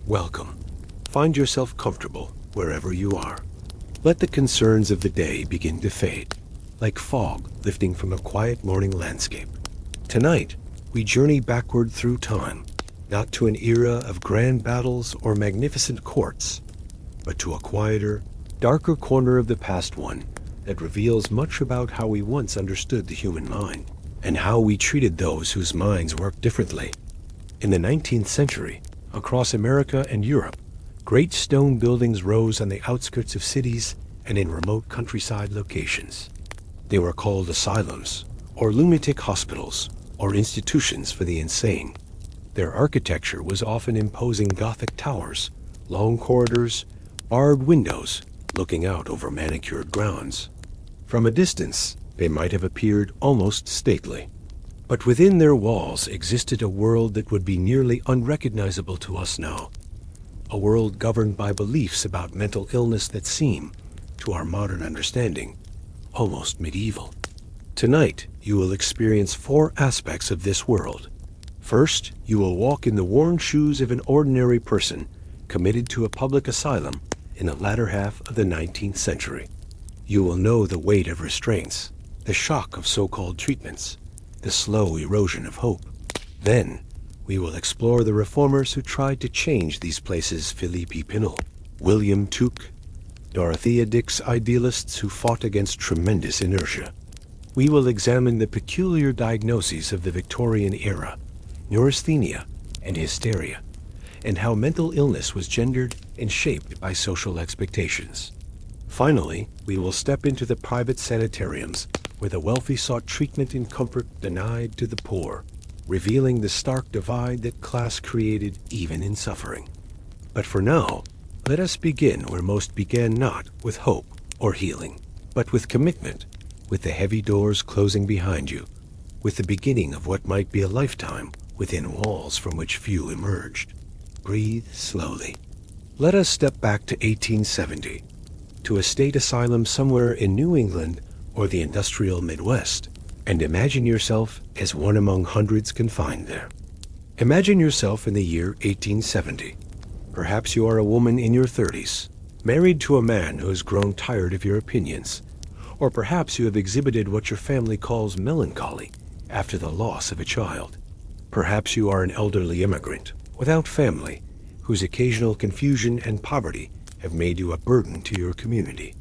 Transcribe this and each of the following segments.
Welcome. Find yourself comfortable wherever you are. Let the concerns of the day begin to fade, like fog lifting from a quiet morning landscape. Tonight, we journey backward through time, not to an era of grand battles or magnificent courts, but to a quieter, darker corner of the past one that reveals much about how we once understood the human mind and how we treated those whose minds worked differently. In the 19th century, across America and Europe, great stone buildings rose on the outskirts of cities and in remote countryside locations. They were called asylums, or lunatic hospitals, or institutions for the insane. Their architecture was often imposing Gothic towers, long corridors, barred windows looking out over manicured grounds. From a distance, they might have appeared almost stately. But within their walls existed a world that would be nearly unrecognizable to us now. A world governed by beliefs about mental illness that seem, to our modern understanding, almost medieval. Tonight, you will experience 4 aspects of this world. First, you will walk in the worn shoes of an ordinary person committed to a public asylum in the latter half of the 19th century. You will know the weight of restraints, the shock of so-called treatments, the slow erosion of hope. Then, we will explore the reformers who tried to change these places: Philippe Pinel, William Tuke, Dorothea Dix, idealists who fought against tremendous inertia. We will examine the peculiar diagnoses of the Victorian era, neurasthenia and hysteria, and how mental illness was gendered and shaped by social expectations. Finally, we will step into the private sanitariums where the wealthy sought treatment and comfort denied to the poor, revealing the stark divide that class created even in suffering. But for now, let us begin where most began, not with hope or healing, but with commitment, with the heavy doors closing behind you, with the beginning of what might be a lifetime within walls from which few emerged. Breathe slowly. Let us step back to 1870, to a state asylum somewhere in New England or the industrial Midwest, and imagine yourself as one among hundreds confined there. Imagine yourself in the year 1870. Perhaps you are a woman in your 30s, married to a man who has grown tired of your opinions, or perhaps you have exhibited what your family calls melancholy after the loss of a child. Perhaps you are an elderly immigrant without family, whose occasional confusion and poverty have made you a burden to your community.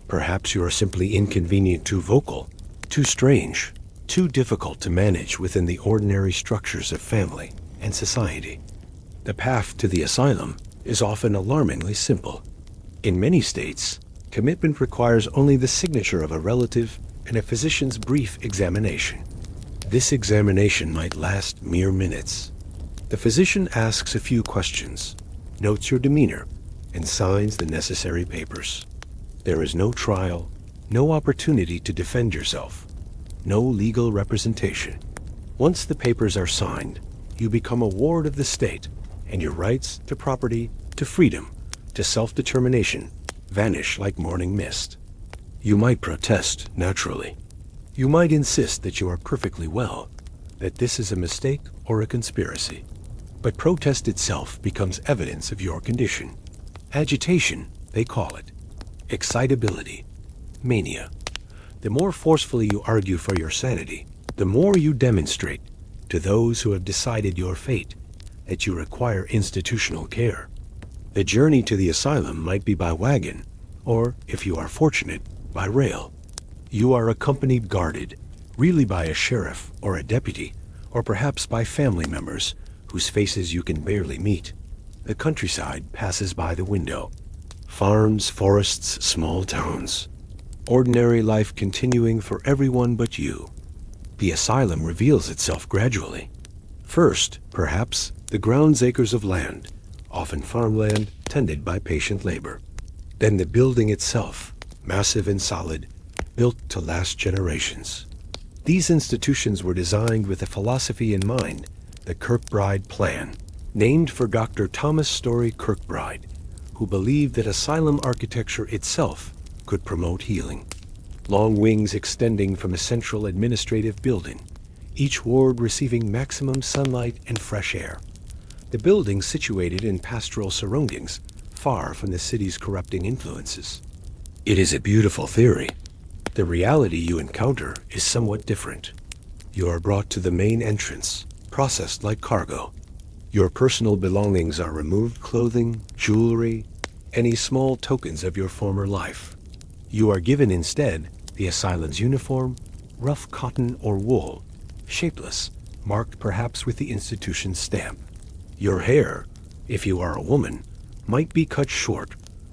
Perhaps you are simply inconvenient, too vocal, too strange, too difficult to manage within the ordinary structures of family and society. The path to the asylum is often alarmingly simple. In many states, commitment requires only the signature of a relative and a physician's brief examination. This examination might last mere minutes. The physician asks a few questions, notes your demeanor, and signs the necessary papers. There is no trial, no opportunity to defend yourself, no legal representation. Once the papers are signed, you become a ward of the state, and your rights to property, to freedom, to self-determination vanish like morning mist. You might protest, naturally. You might insist that you are perfectly well, that this is a mistake or a conspiracy. But protest itself becomes evidence of your condition. Agitation, they call it. Excitability. Mania. The more forcefully you argue for your sanity, the more you demonstrate to those who have decided your fate that you require institutional care. The journey to the asylum might be by wagon, or, if you are fortunate, by rail. You are accompanied, guarded, really by a sheriff or a deputy, or perhaps by family members whose faces you can barely meet. The countryside passes by the window. Farms, forests, small towns. Ordinary life continuing for everyone but you. The asylum reveals itself gradually. First, perhaps, the grounds acres of land, often farmland tended by patient labor. Then the building itself, massive and solid, built to last generations. These institutions were designed with a philosophy in mind, the Kirkbride Plan, named for Dr. Thomas Story Kirkbride, who believed that asylum architecture itself could promote healing. Long wings extending from a central administrative building, each ward receiving maximum sunlight and fresh air. The building situated in pastoral surroundings, far from the city's corrupting influences. It is a beautiful theory. The reality you encounter is somewhat different. You are brought to the main entrance, processed like cargo. Your personal belongings are removed: clothing, jewelry, any small tokens of your former life. You are given instead the asylum's uniform, rough cotton or wool, shapeless, marked perhaps with the institution's stamp. Your hair, if you are a woman, might be cut short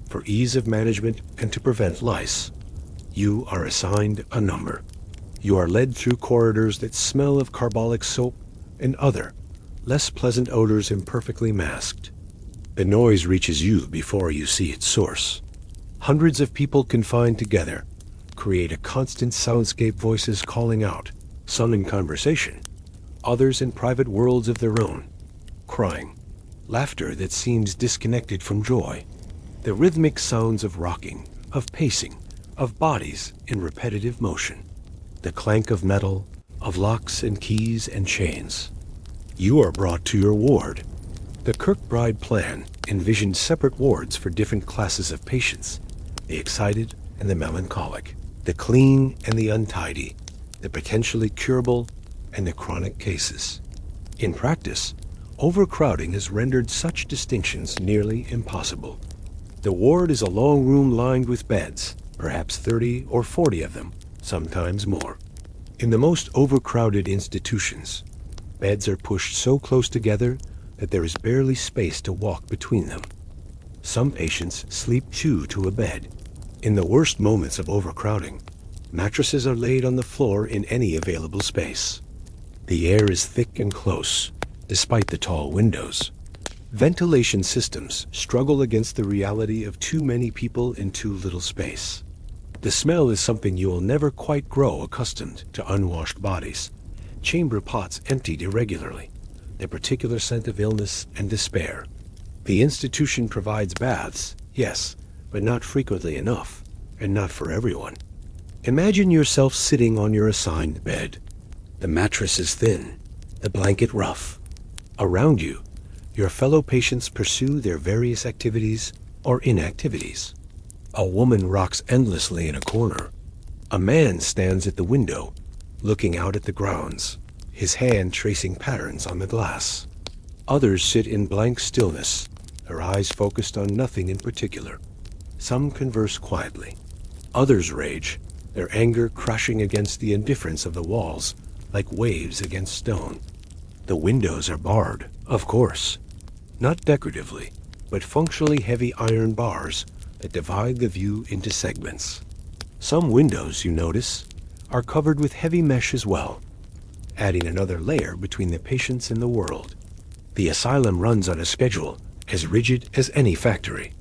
for ease of management and to prevent lice. You are assigned a number. You are led through corridors that smell of carbolic soap and other, less pleasant odors imperfectly masked. The noise reaches you before you see its source. Hundreds of people confined together create a constant soundscape, voices calling out, some in conversation, others in private worlds of their own, crying, laughter that seems disconnected from joy, the rhythmic sounds of rocking, of pacing, of bodies in repetitive motion, the clank of metal, of locks and keys and chains. You are brought to your ward. The Kirkbride plan envisioned separate wards for different classes of patients: the excited and the melancholic, the clean and the untidy, the potentially curable and the chronic cases. In practice, overcrowding has rendered such distinctions nearly impossible. The ward is a long room lined with beds, perhaps 30 or 40 of them, sometimes more. In the most overcrowded institutions, beds are pushed so close together that there is barely space to walk between them. Some patients sleep two to a bed. In the worst moments of overcrowding, mattresses are laid on the floor in any available space. The air is thick and close, despite the tall windows. Ventilation systems struggle against the reality of too many people in too little space. The smell is something you will never quite grow accustomed to: unwashed bodies, chamber pots emptied irregularly, the particular scent of illness and despair. The institution provides baths, yes, but not frequently enough, and not for everyone. Imagine yourself sitting on your assigned bed. The mattress is thin, the blanket rough. Around you, your fellow patients pursue their various activities or inactivities. A woman rocks endlessly in a corner. A man stands at the window, looking out at the grounds, his hand tracing patterns on the glass. Others sit in blank stillness, their eyes focused on nothing in particular. Some converse quietly. Others rage, their anger crashing against the indifference of the walls, like waves against stone. The windows are barred, of course, not decoratively, but functionally heavy iron bars that divide the view into segments. Some windows, you notice, are covered with heavy mesh as well, adding another layer between the patients and the world. The asylum runs on a schedule as rigid as any factory.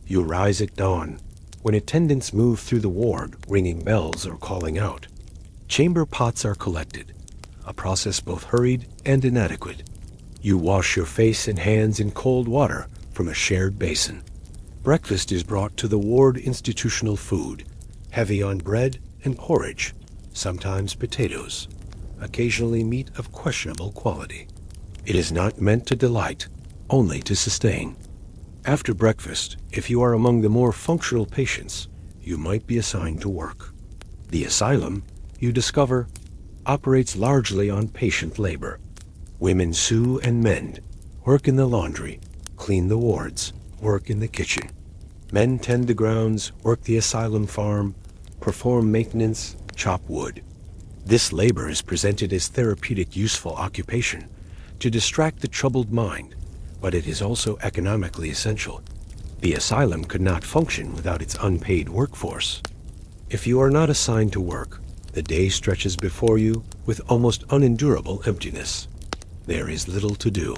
You rise at dawn, when attendants move through the ward, ringing bells or calling out. Chamber pots are collected, a process both hurried and inadequate. You wash your face and hands in cold water from a shared basin. Breakfast is brought to the ward: institutional food, heavy on bread and porridge, sometimes potatoes, occasionally meat of questionable quality. It is not meant to delight, only to sustain. After breakfast, if you are among the more functional patients, you might be assigned to work. The asylum, you discover, operates largely on patient labor. Women sew and mend, work in the laundry, clean the wards, work in the kitchen. Men tend the grounds, work the asylum farm, perform maintenance, chop wood. This labor is presented as therapeutic, useful occupation to distract the troubled mind, but it is also economically essential. The asylum could not function without its unpaid workforce. If you are not assigned to work, the day stretches before you with almost unendurable emptiness. There is little to do.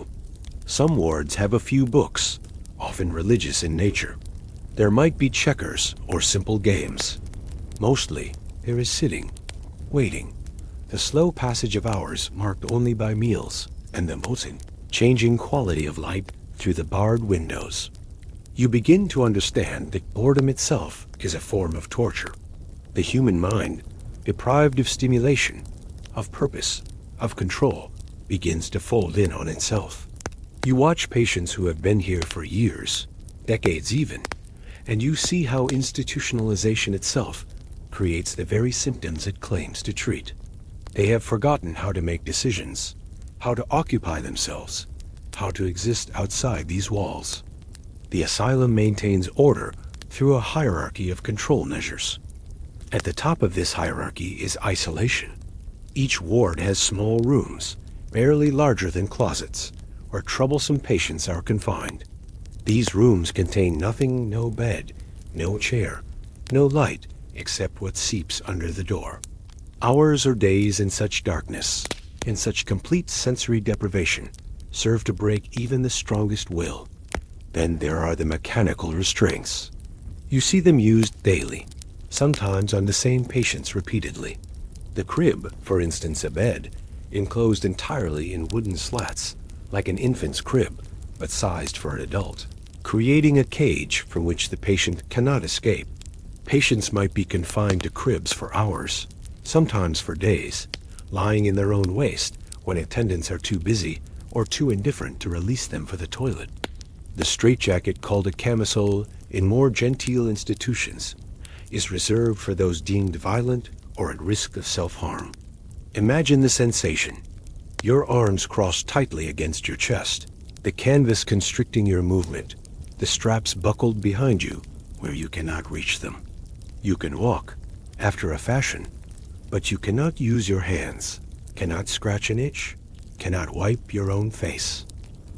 Some wards have a few books, often religious in nature. There might be checkers or simple games. Mostly, there is sitting, waiting, the slow passage of hours marked only by meals, and the motion, changing quality of light through the barred windows. You begin to understand that boredom itself is a form of torture. The human mind, deprived of stimulation, of purpose, of control, begins to fold in on itself. You watch patients who have been here for years, decades even, and you see how institutionalization itself creates the very symptoms it claims to treat. They have forgotten how to make decisions, how to occupy themselves, how to exist outside these walls. The asylum maintains order through a hierarchy of control measures. At the top of this hierarchy is isolation. Each ward has small rooms, barely larger than closets, where troublesome patients are confined. These rooms contain nothing, no bed, no chair, no light, except what seeps under the door. Hours or days in such darkness, in such complete sensory deprivation, serve to break even the strongest will. Then there are the mechanical restraints. You see them used daily, sometimes on the same patients repeatedly. The crib, for instance a bed, enclosed entirely in wooden slats, like an infant's crib, but sized for an adult, creating a cage from which the patient cannot escape. Patients might be confined to cribs for hours, sometimes for days, lying in their own waste when attendants are too busy or too indifferent to release them for the toilet. The straitjacket called a camisole in more genteel institutions is reserved for those deemed violent or at risk of self-harm. Imagine the sensation. Your arms crossed tightly against your chest, the canvas constricting your movement, the straps buckled behind you where you cannot reach them. You can walk, after a fashion, but you cannot use your hands, cannot scratch an itch, cannot wipe your own face.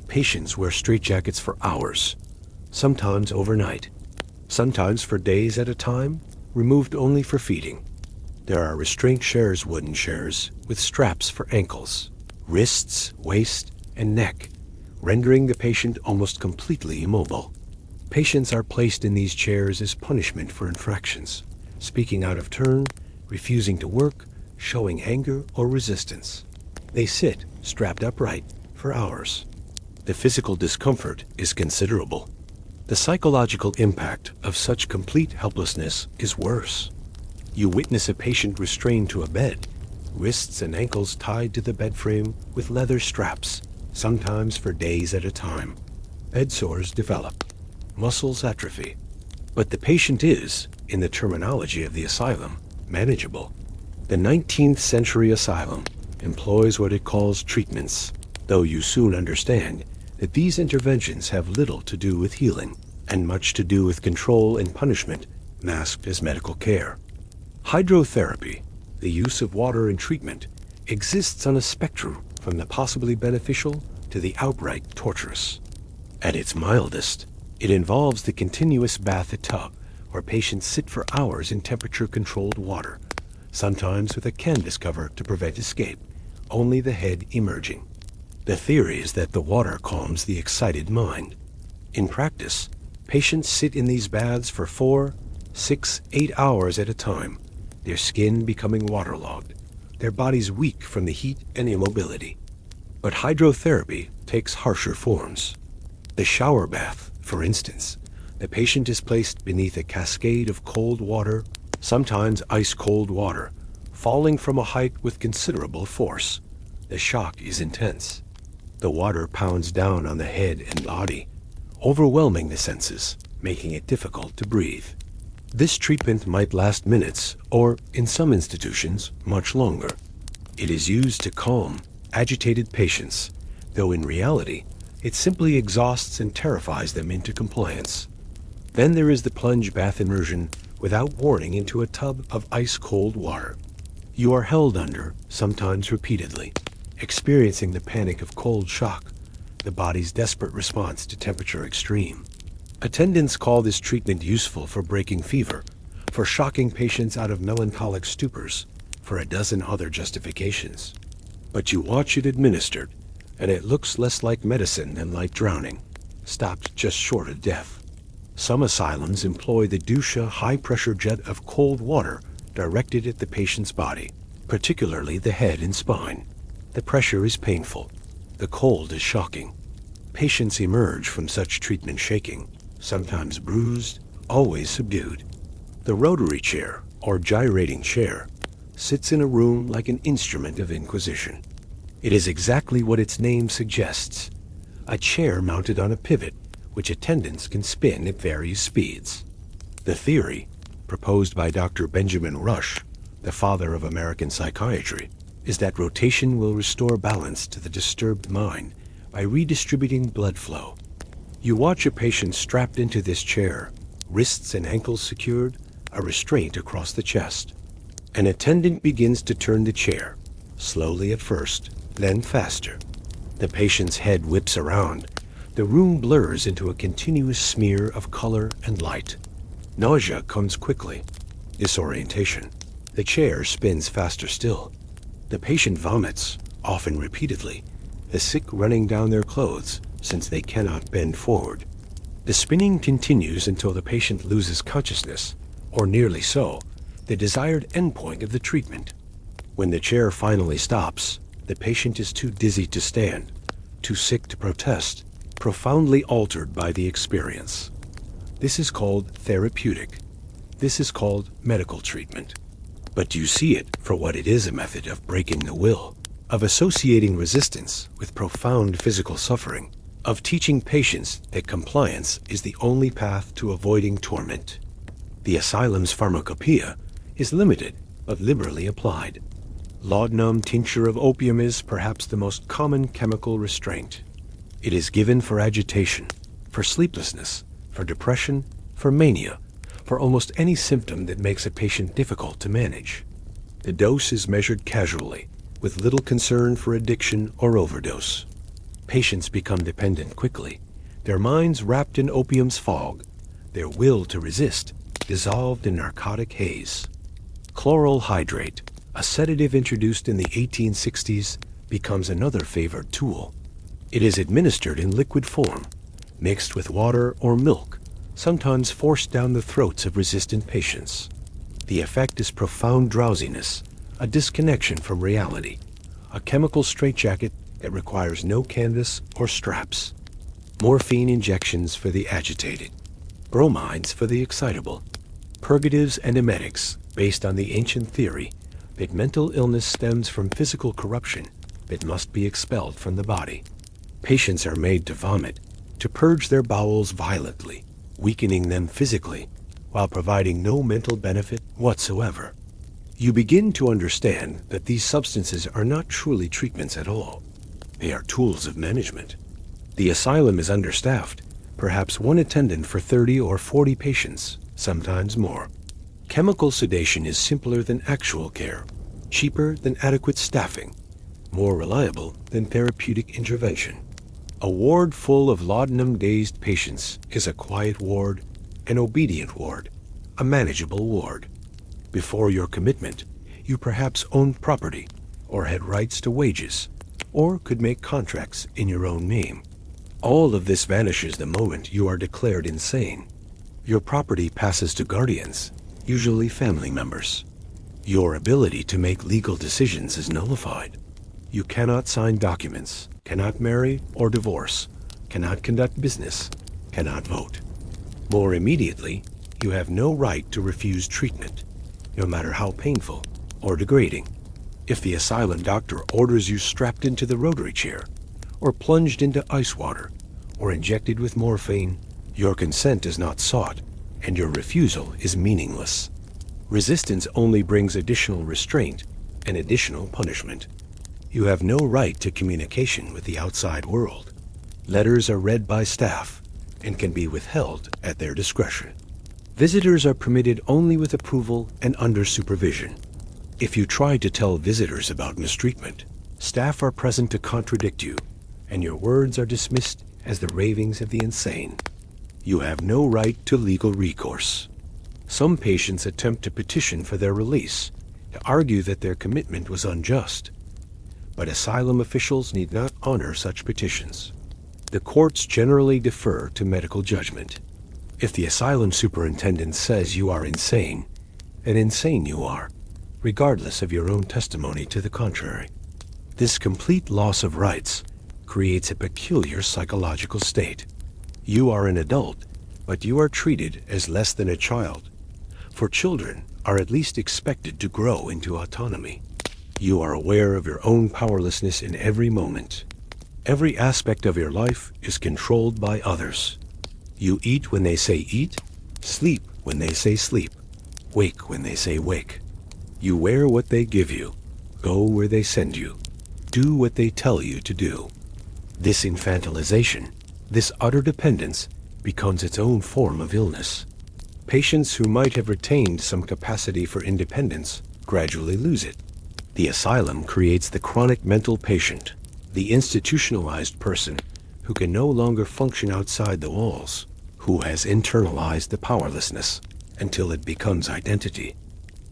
Patients wear straitjackets for hours, sometimes overnight, sometimes for days at a time, removed only for feeding. There are restraint chairs, wooden chairs, with straps for ankles, wrists, waist, and neck, rendering the patient almost completely immobile. Patients are placed in these chairs as punishment for infractions, speaking out of turn, refusing to work, showing anger or resistance. They sit, strapped upright, for hours. The physical discomfort is considerable. The psychological impact of such complete helplessness is worse. You witness a patient restrained to a bed, wrists and ankles tied to the bed frame with leather straps, sometimes for days at a time. Bed sores develop. Muscles atrophy. But the patient is, in the terminology of the asylum, manageable. The 19th century asylum employs what it calls treatments, though you soon understand that these interventions have little to do with healing and much to do with control and punishment masked as medical care. Hydrotherapy, the use of water in treatment, exists on a spectrum from the possibly beneficial to the outright torturous. At its mildest, it involves the continuous bath tub, where patients sit for hours in temperature-controlled water, sometimes with a canvas cover to prevent escape, only the head emerging. The theory is that the water calms the excited mind. In practice, patients sit in these baths for 4, 6, 8 hours at a time, their skin becoming waterlogged, their bodies weak from the heat and immobility. But hydrotherapy takes harsher forms. The shower bath, for instance, the patient is placed beneath a cascade of cold water, sometimes ice-cold water, falling from a height with considerable force. The shock is intense. The water pounds down on the head and body, overwhelming the senses, making it difficult to breathe. This treatment might last minutes, or, in some institutions, much longer. It is used to calm agitated patients, though in reality, it simply exhausts and terrifies them into compliance. Then there is the plunge bath immersion without warning into a tub of ice-cold water. You are held under, sometimes repeatedly, experiencing the panic of cold shock, the body's desperate response to temperature extreme. Attendants call this treatment useful for breaking fever, for shocking patients out of melancholic stupors, for a dozen other justifications. But you watch it administered, and it looks less like medicine than like drowning, stopped just short of death. Some asylums employ the Dusha high-pressure jet of cold water directed at the patient's body, particularly the head and spine. The pressure is painful. The cold is shocking. Patients emerge from such treatment shaking, sometimes bruised, always subdued. The rotary chair, or gyrating chair, sits in a room like an instrument of inquisition. It is exactly what its name suggests, a chair mounted on a pivot, which attendants can spin at various speeds. The theory, proposed by Dr. Benjamin Rush, the father of American psychiatry, is that rotation will restore balance to the disturbed mind by redistributing blood flow. You watch a patient strapped into this chair, wrists and ankles secured, a restraint across the chest. An attendant begins to turn the chair, slowly at first, then faster. The patient's head whips around. The room blurs into a continuous smear of color and light. Nausea comes quickly. Disorientation. The chair spins faster still. The patient vomits, often repeatedly, the sick running down their clothes since they cannot bend forward. The spinning continues until the patient loses consciousness, or nearly so, the desired endpoint of the treatment. When the chair finally stops, the patient is too dizzy to stand, too sick to protest, profoundly altered by the experience. This is called therapeutic. This is called medical treatment. But you see it for what it is: a method of breaking the will, of associating resistance with profound physical suffering, of teaching patients that compliance is the only path to avoiding torment. The asylum's pharmacopoeia is limited but liberally applied. Laudanum tincture of opium is perhaps the most common chemical restraint. It is given for agitation, for sleeplessness, for depression, for mania, for almost any symptom that makes a patient difficult to manage. The dose is measured casually, with little concern for addiction or overdose. Patients become dependent quickly, their minds wrapped in opium's fog, their will to resist dissolved in narcotic haze. Chloral hydrate, a sedative introduced in the 1860s, becomes another favored tool. It is administered in liquid form, mixed with water or milk, sometimes forced down the throats of resistant patients. The effect is profound drowsiness, a disconnection from reality, a chemical straitjacket that requires no canvas or straps. Morphine injections for the agitated, bromides for the excitable, purgatives and emetics based on the ancient theory that mental illness stems from physical corruption that must be expelled from the body. Patients are made to vomit, to purge their bowels violently, weakening them physically, while providing no mental benefit whatsoever. You begin to understand that these substances are not truly treatments at all. They are tools of management. The asylum is understaffed, perhaps one attendant for 30 or 40 patients, sometimes more. Chemical sedation is simpler than actual care, cheaper than adequate staffing, more reliable than therapeutic intervention. A ward full of laudanum-dazed patients is a quiet ward, an obedient ward, a manageable ward. Before your commitment, you perhaps owned property, or had rights to wages, or could make contracts in your own name. All of this vanishes the moment you are declared insane. Your property passes to guardians, usually family members. Your ability to make legal decisions is nullified. You cannot sign documents, cannot marry or divorce, cannot conduct business, cannot vote. More immediately, you have no right to refuse treatment, no matter how painful or degrading. If the asylum doctor orders you strapped into the rotary chair, or plunged into ice water, or injected with morphine, your consent is not sought, and your refusal is meaningless. Resistance only brings additional restraint and additional punishment. You have no right to communication with the outside world. Letters are read by staff and can be withheld at their discretion. Visitors are permitted only with approval and under supervision. If you try to tell visitors about mistreatment, staff are present to contradict you, and your words are dismissed as the ravings of the insane. You have no right to legal recourse. Some patients attempt to petition for their release, to argue that their commitment was unjust. But asylum officials need not honor such petitions. The courts generally defer to medical judgment. If the asylum superintendent says you are insane, then insane you are, regardless of your own testimony to the contrary. This complete loss of rights creates a peculiar psychological state. You are an adult, but you are treated as less than a child, for children are at least expected to grow into autonomy. You are aware of your own powerlessness in every moment. Every aspect of your life is controlled by others. You eat when they say eat, sleep when they say sleep, wake when they say wake. You wear what they give you, go where they send you, do what they tell you to do. This infantilization, this utter dependence, becomes its own form of illness. Patients who might have retained some capacity for independence gradually lose it. The asylum creates the chronic mental patient, the institutionalized person who can no longer function outside the walls, who has internalized the powerlessness until it becomes identity.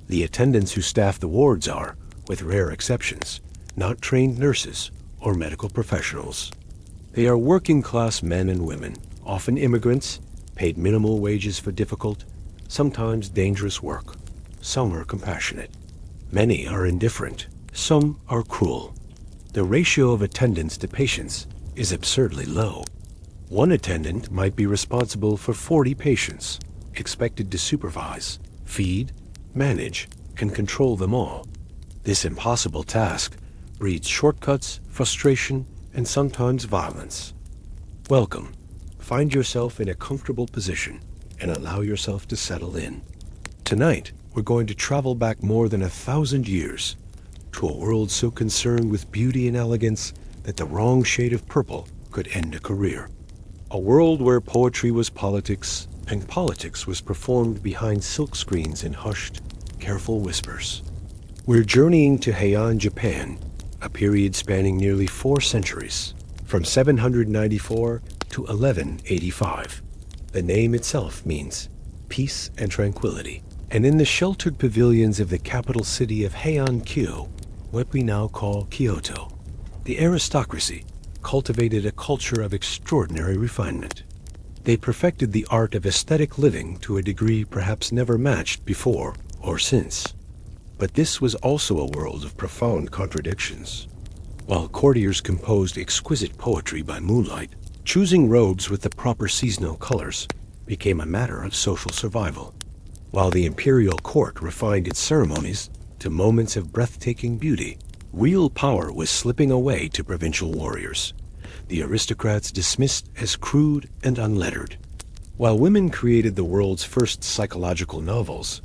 The attendants who staff the wards are, with rare exceptions, not trained nurses or medical professionals. They are working-class men and women, often immigrants, paid minimal wages for difficult, sometimes dangerous work. Some are compassionate. Many are indifferent. Some are cruel. The ratio of attendants to patients is absurdly low. One attendant might be responsible for 40 patients, expected to supervise, feed, manage, and control them all. This impossible task breeds shortcuts, frustration, and sometimes violence. Welcome. Find yourself in a comfortable position and allow yourself to settle in. Tonight, we're going to travel back more than 1,000 years to a world so concerned with beauty and elegance that the wrong shade of purple could end a career. A world where poetry was politics and politics was performed behind silk screens in hushed, careful whispers. We're journeying to Heian, Japan, a period spanning nearly 4 centuries, from 794 to 1185. The name itself means peace and tranquility. And in the sheltered pavilions of the capital city of Heian-kyo, what we now call Kyoto, the aristocracy cultivated a culture of extraordinary refinement. They perfected the art of aesthetic living to a degree perhaps never matched before or since. But this was also a world of profound contradictions. While courtiers composed exquisite poetry by moonlight, choosing robes with the proper seasonal colors became a matter of social survival. While the imperial court refined its ceremonies to moments of breathtaking beauty, real power was slipping away to provincial warriors, the aristocrats dismissed as crude and unlettered. While women created the world's first psychological novels,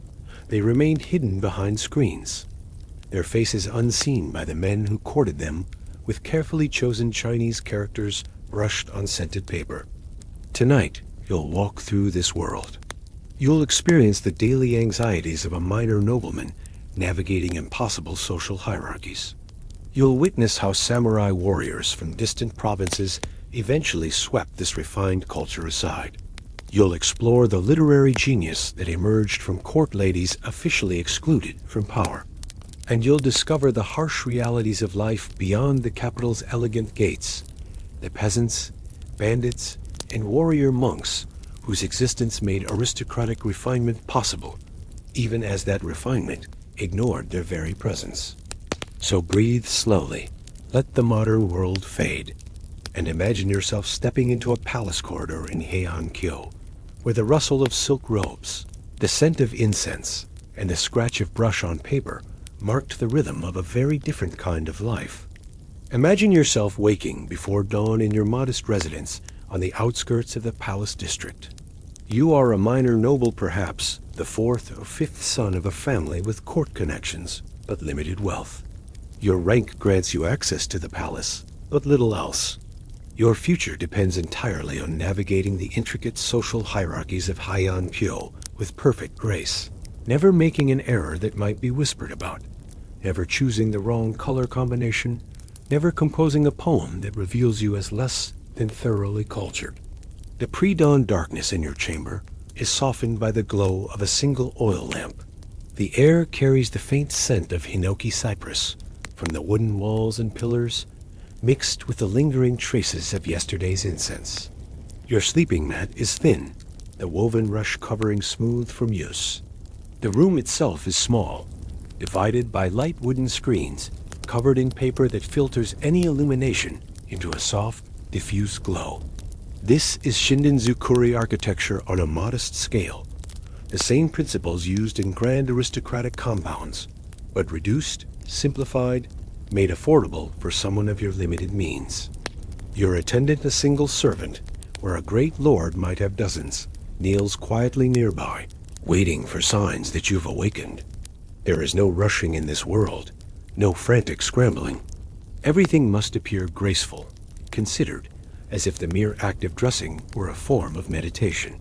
they remained hidden behind screens, their faces unseen by the men who courted them with carefully chosen Chinese characters brushed on scented paper. Tonight, you'll walk through this world. You'll experience the daily anxieties of a minor nobleman navigating impossible social hierarchies. You'll witness how samurai warriors from distant provinces eventually swept this refined culture aside. You'll explore the literary genius that emerged from court ladies officially excluded from power. And you'll discover the harsh realities of life beyond the capital's elegant gates, the peasants, bandits, and warrior monks whose existence made aristocratic refinement possible, even as that refinement ignored their very presence. So breathe slowly, let the modern world fade, and imagine yourself stepping into a palace corridor in Heian-kyo, where the rustle of silk robes, the scent of incense, and the scratch of brush on paper marked the rhythm of a very different kind of life. Imagine yourself waking before dawn in your modest residence on the outskirts of the palace district. You are a minor noble perhaps, the 4th or 5th son of a family with court connections, but limited wealth. Your rank grants you access to the palace, but little else. Your future depends entirely on navigating the intricate social hierarchies of Heian-kyo with perfect grace, never making an error that might be whispered about, never choosing the wrong color combination, never composing a poem that reveals you as less than thoroughly cultured. The pre-dawn darkness in your chamber is softened by the glow of a single oil lamp. The air carries the faint scent of hinoki cypress from the wooden walls and pillars, mixed with the lingering traces of yesterday's incense. Your sleeping mat is thin, the woven rush covering smooth from use. The room itself is small, divided by light wooden screens covered in paper that filters any illumination into a soft, diffuse glow. This is Shinrin-zukuri architecture on a modest scale, the same principles used in grand aristocratic compounds, but reduced, simplified, made affordable for someone of your limited means. Your attendant, a single servant, where a great lord might have dozens, kneels quietly nearby, waiting for signs that you've awakened. There is no rushing in this world, no frantic scrambling. Everything must appear graceful, considered, as if the mere act of dressing were a form of meditation.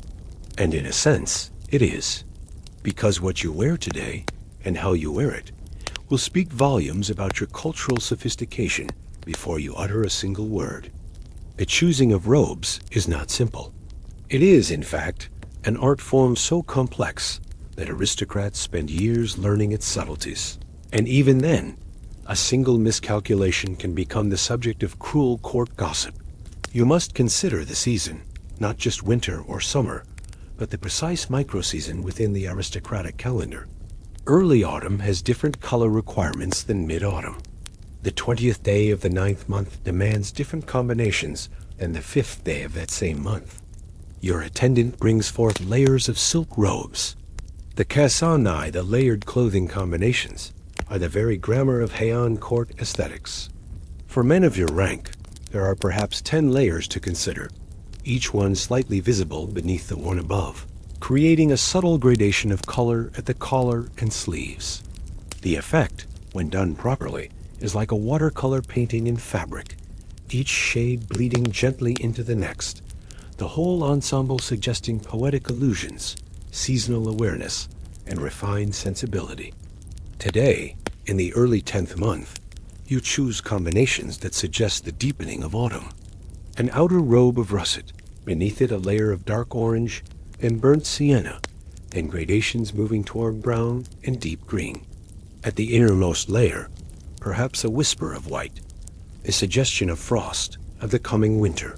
And in a sense, it is, because what you wear today, and how you wear it, will speak volumes about your cultural sophistication before you utter a single word. The choosing of robes is not simple. It is, in fact, an art form so complex that aristocrats spend years learning its subtleties. And even then, a single miscalculation can become the subject of cruel court gossip. You must consider the season, not just winter or summer, but the precise microseason within the aristocratic calendar. Early autumn has different color requirements than mid-autumn. The 20th day of the 9th month demands different combinations than the 5th day of that same month. Your attendant brings forth layers of silk robes. The kassanai, the layered clothing combinations, are the very grammar of Heian court aesthetics. For men of your rank, there are perhaps 10 layers to consider, each one slightly visible beneath the one above, creating a subtle gradation of color at the collar and sleeves. The effect, when done properly, is like a watercolor painting in fabric, each shade bleeding gently into the next, the whole ensemble suggesting poetic illusions, seasonal awareness, and refined sensibility. Today, in the early 10th month, you choose combinations that suggest the deepening of autumn. An outer robe of russet, beneath it a layer of dark orange and burnt sienna, then gradations moving toward brown and deep green. At the innermost layer, perhaps a whisper of white, a suggestion of frost, of the coming winter.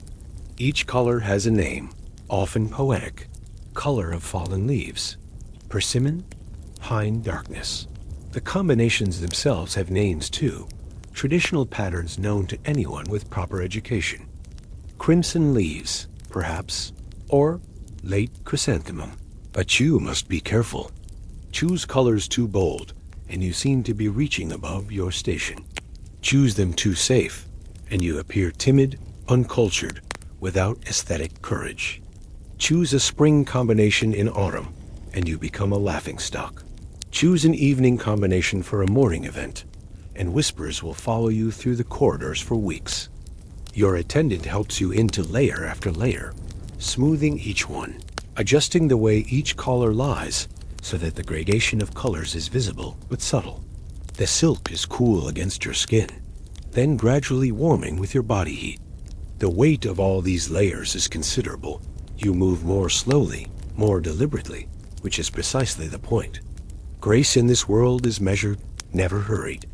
Each color has a name, often poetic: color of fallen leaves, persimmon, pine darkness. The combinations themselves have names too, traditional patterns known to anyone with proper education. Crimson leaves, perhaps, or late chrysanthemum. But you must be careful. Choose colors too bold, and you seem to be reaching above your station. Choose them too safe, and you appear timid, uncultured, without aesthetic courage. Choose a spring combination in autumn, and you become a laughingstock. Choose an evening combination for a morning event, and whispers will follow you through the corridors for weeks. Your attendant helps you into layer after layer, smoothing each one, adjusting the way each collar lies so that the gradation of colors is visible but subtle. The silk is cool against your skin, then gradually warming with your body heat. The weight of all these layers is considerable. You move more slowly, more deliberately, which is precisely the point. Grace in this world is measured, never hurried.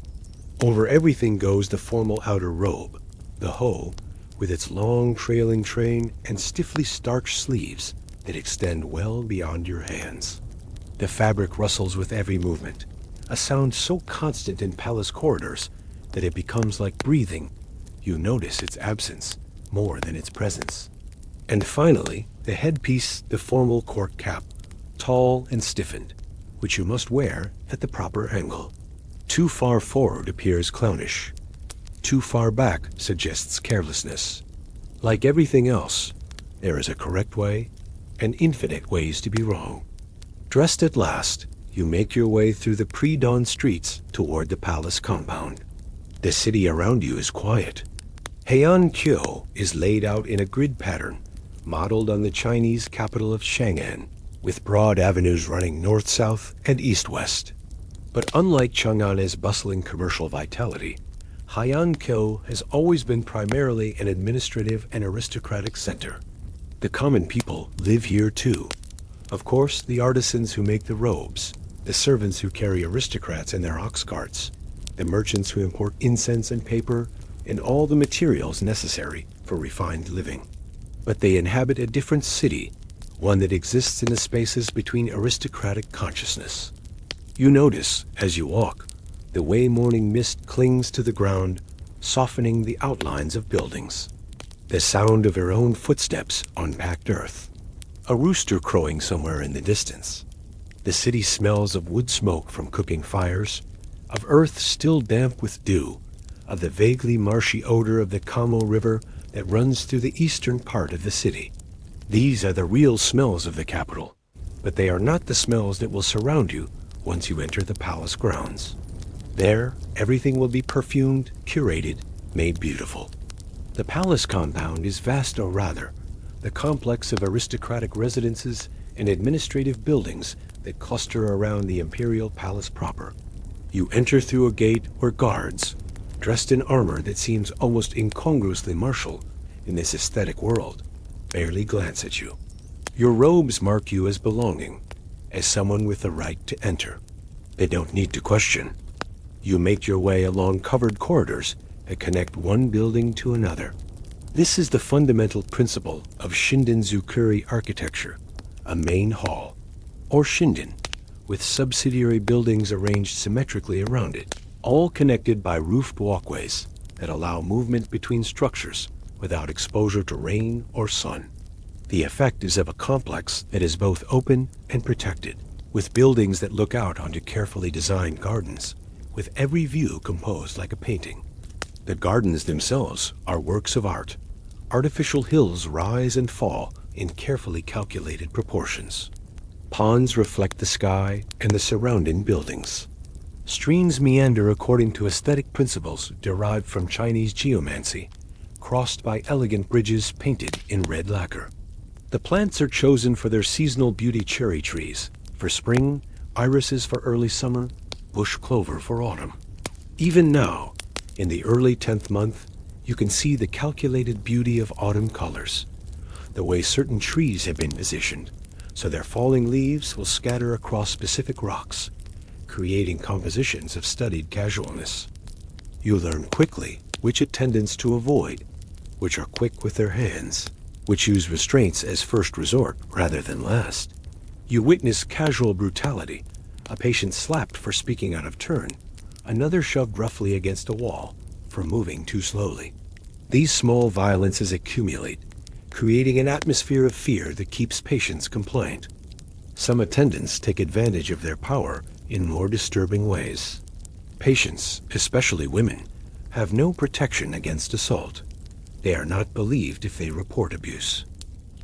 Over everything goes the formal outer robe, the ho, with its long trailing train and stiffly starched sleeves that extend well beyond your hands. The fabric rustles with every movement, a sound so constant in palace corridors that it becomes like breathing. You notice its absence more than its presence. And finally, the headpiece, the formal court cap, tall and stiffened, which you must wear at the proper angle. Too far forward appears clownish. Too far back suggests carelessness. Like everything else, there is a correct way and infinite ways to be wrong. Dressed at last, you make your way through the pre-dawn streets toward the palace compound. The city around you is quiet. Heian-kyo is laid out in a grid pattern, modeled on the Chinese capital of Chang'an, with broad avenues running north-south and east-west. But unlike Chang'an's bustling commercial vitality, Heian-kyo has always been primarily an administrative and aristocratic center. The common people live here too. Of course, the artisans who make the robes, the servants who carry aristocrats in their ox carts, the merchants who import incense and paper, and all the materials necessary for refined living. But they inhabit a different city, one that exists in the spaces between aristocratic consciousness. You notice, as you walk, the way morning mist clings to the ground, softening the outlines of buildings. The sound of your own footsteps on packed earth. A rooster crowing somewhere in the distance. The city smells of wood smoke from cooking fires, of earth still damp with dew, of the vaguely marshy odor of the Kamo River that runs through the eastern part of the city. These are the real smells of the capital, but they are not the smells that will surround you once you enter the palace grounds. There, everything will be perfumed, curated, made beautiful. The palace compound is vast, or rather, the complex of aristocratic residences and administrative buildings that cluster around the imperial palace proper. You enter through a gate where guards, dressed in armor that seems almost incongruously martial in this aesthetic world, barely glance at you. Your robes mark you as belonging, as someone with the right to enter. They don't need to question. You make your way along covered corridors that connect one building to another. This is the fundamental principle of Shinden-zukuri architecture, a main hall, or shinden, with subsidiary buildings arranged symmetrically around it, all connected by roofed walkways that allow movement between structures without exposure to rain or sun. The effect is of a complex that is both open and protected, with buildings that look out onto carefully designed gardens, with every view composed like a painting. The gardens themselves are works of art. Artificial hills rise and fall in carefully calculated proportions. Ponds reflect the sky and the surrounding buildings. Streams meander according to aesthetic principles derived from Chinese geomancy, crossed by elegant bridges painted in red lacquer. The plants are chosen for their seasonal beauty: cherry trees for spring, irises for early summer, bush clover for autumn. Even now, in the early 10th month, you can see the calculated beauty of autumn colors, the way certain trees have been positioned, so their falling leaves will scatter across specific rocks, creating compositions of studied casualness. You learn quickly which attendants to avoid, which are quick with their hands, which use restraints as first resort rather than last. You witness casual brutality, a patient slapped for speaking out of turn, another shoved roughly against a wall for moving too slowly. These small violences accumulate, creating an atmosphere of fear that keeps patients compliant. Some attendants take advantage of their power in more disturbing ways. Patients, especially women, have no protection against assault. They are not believed if they report abuse.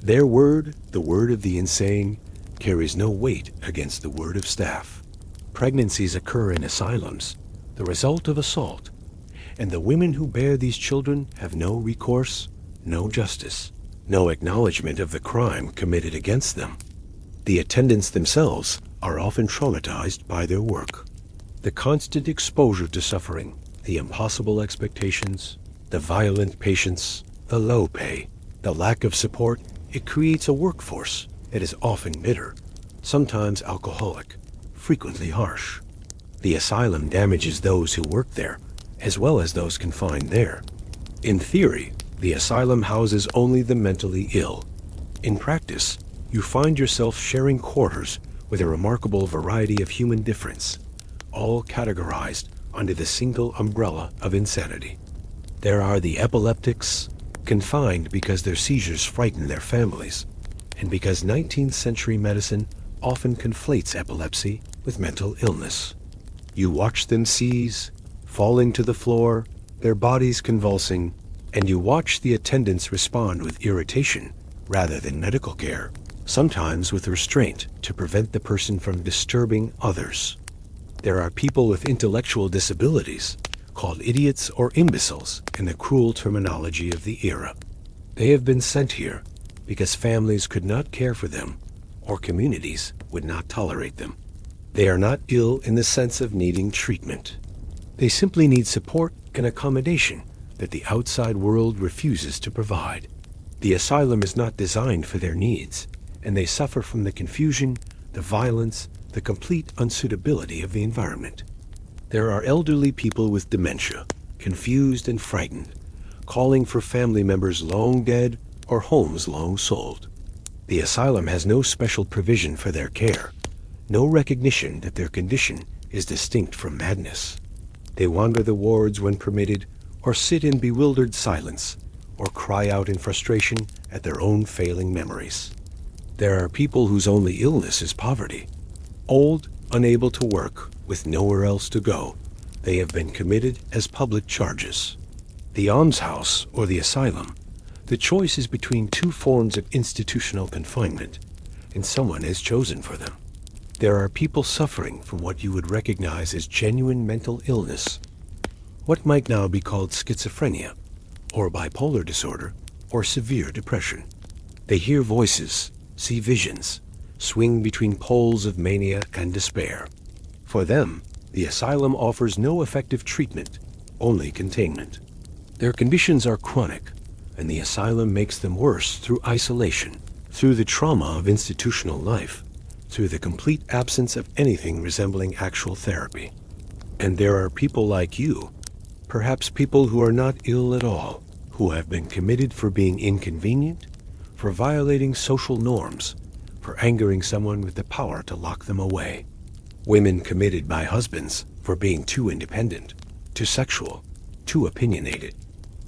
Their word, the word of the insane, carries no weight against the word of staff. Pregnancies occur in asylums, the result of assault, and the women who bear these children have no recourse, no justice, no acknowledgement of the crime committed against them. The attendants themselves are often traumatized by their work. The constant exposure to suffering, the impossible expectations, the violent patients, the low pay, the lack of support, it creates a workforce that is often bitter, sometimes alcoholic, frequently harsh. The asylum damages those who work there, as well as those confined there. In theory, the asylum houses only the mentally ill. In practice, you find yourself sharing quarters with a remarkable variety of human difference, all categorized under the single umbrella of insanity. There are the epileptics, confined because their seizures frighten their families, and because 19th century medicine often conflates epilepsy with mental illness. You watch them seize, falling to the floor, their bodies convulsing, and you watch the attendants respond with irritation rather than medical care, sometimes with restraint to prevent the person from disturbing others. There are people with intellectual disabilities, called idiots or imbeciles in the cruel terminology of the era. They have been sent here because families could not care for them or communities would not tolerate them. They are not ill in the sense of needing treatment. They simply need support and accommodation that the outside world refuses to provide. The asylum is not designed for their needs, and they suffer from the confusion, the violence, the complete unsuitability of the environment. There are elderly people with dementia, confused and frightened, calling for family members long dead or homes long sold. The asylum has no special provision for their care, no recognition that their condition is distinct from madness. They wander the wards when permitted, or sit in bewildered silence, or cry out in frustration at their own failing memories. There are people whose only illness is poverty. Old, unable to work, with nowhere else to go, they have been committed as public charges. The almshouse, or the asylum, The choice is between two forms of institutional confinement, and someone has chosen for them. There are people suffering from what you would recognize as genuine mental illness, what might now be called schizophrenia, or bipolar disorder, or severe depression. They hear voices, see visions, swing between poles of mania and despair. For them, the asylum offers no effective treatment, only containment. Their conditions are chronic, and the asylum makes them worse through isolation, through the trauma of institutional life, through the complete absence of anything resembling actual therapy. And there are people like you, perhaps people who are not ill at all, who have been committed for being inconvenient, for violating social norms, for angering someone with the power to lock them away. Women committed by husbands for being too independent, too sexual, too opinionated.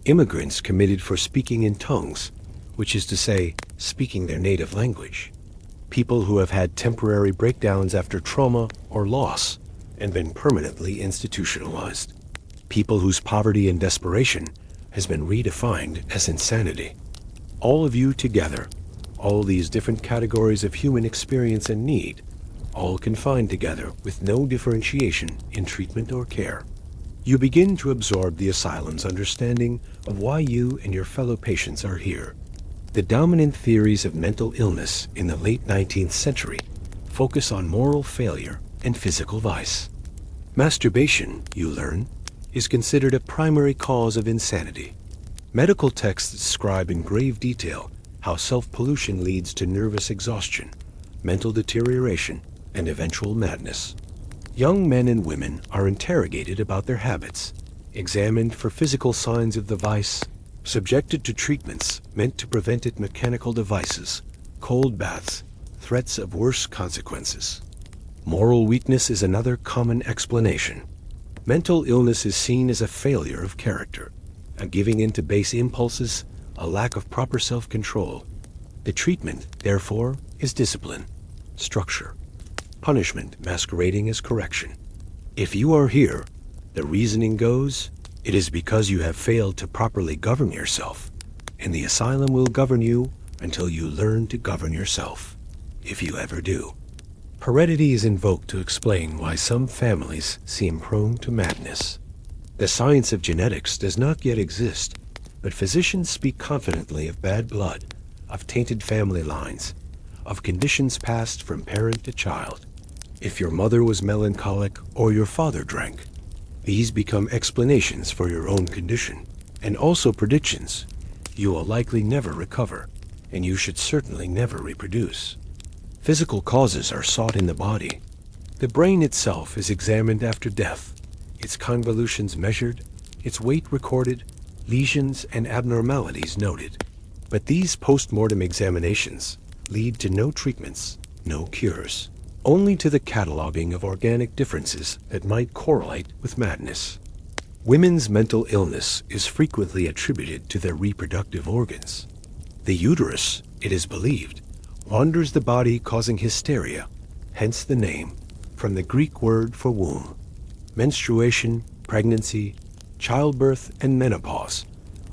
Immigrants committed for speaking in tongues, which is to say, speaking their native language. People who have had temporary breakdowns after trauma or loss and been permanently institutionalized. People whose poverty and desperation has been redefined as insanity. All of you together, all these different categories of human experience and need, all confined together with no differentiation in treatment or care. You begin to absorb the asylum's understanding of why you and your fellow patients are here. The dominant theories of mental illness in the late 19th century focus on moral failure and physical vice. Masturbation, you learn, is considered a primary cause of insanity. Medical texts describe in grave detail how self-pollution leads to nervous exhaustion, mental deterioration, and eventual madness. Young men and women are interrogated about their habits, examined for physical signs of the vice, subjected to treatments meant to prevent it, mechanical devices, cold baths, threats of worse consequences. Moral weakness is another common explanation. Mental illness is seen as a failure of character, a giving in to base impulses, a lack of proper self-control. The treatment, therefore, is discipline, structure, punishment masquerading as correction. If you are here, the reasoning goes, it is because you have failed to properly govern yourself, and the asylum will govern you until you learn to govern yourself, if you ever do. Heredity is invoked to explain why some families seem prone to madness. The science of genetics does not yet exist, but physicians speak confidently of bad blood, of tainted family lines, of conditions passed from parent to child. If your mother was melancholic or your father drank, these become explanations for your own condition, and also predictions. You will likely never recover, and you should certainly never reproduce. Physical causes are sought in the body. The brain itself is examined after death, its convolutions measured, its weight recorded, lesions and abnormalities noted. But these post-mortem examinations lead to no treatments, no cures, only to the cataloging of organic differences that might correlate with madness. Women's mental illness is frequently attributed to their reproductive organs. The uterus, it is believed, wanders the body causing hysteria, hence the name, from the Greek word for womb. Menstruation, pregnancy, childbirth, and menopause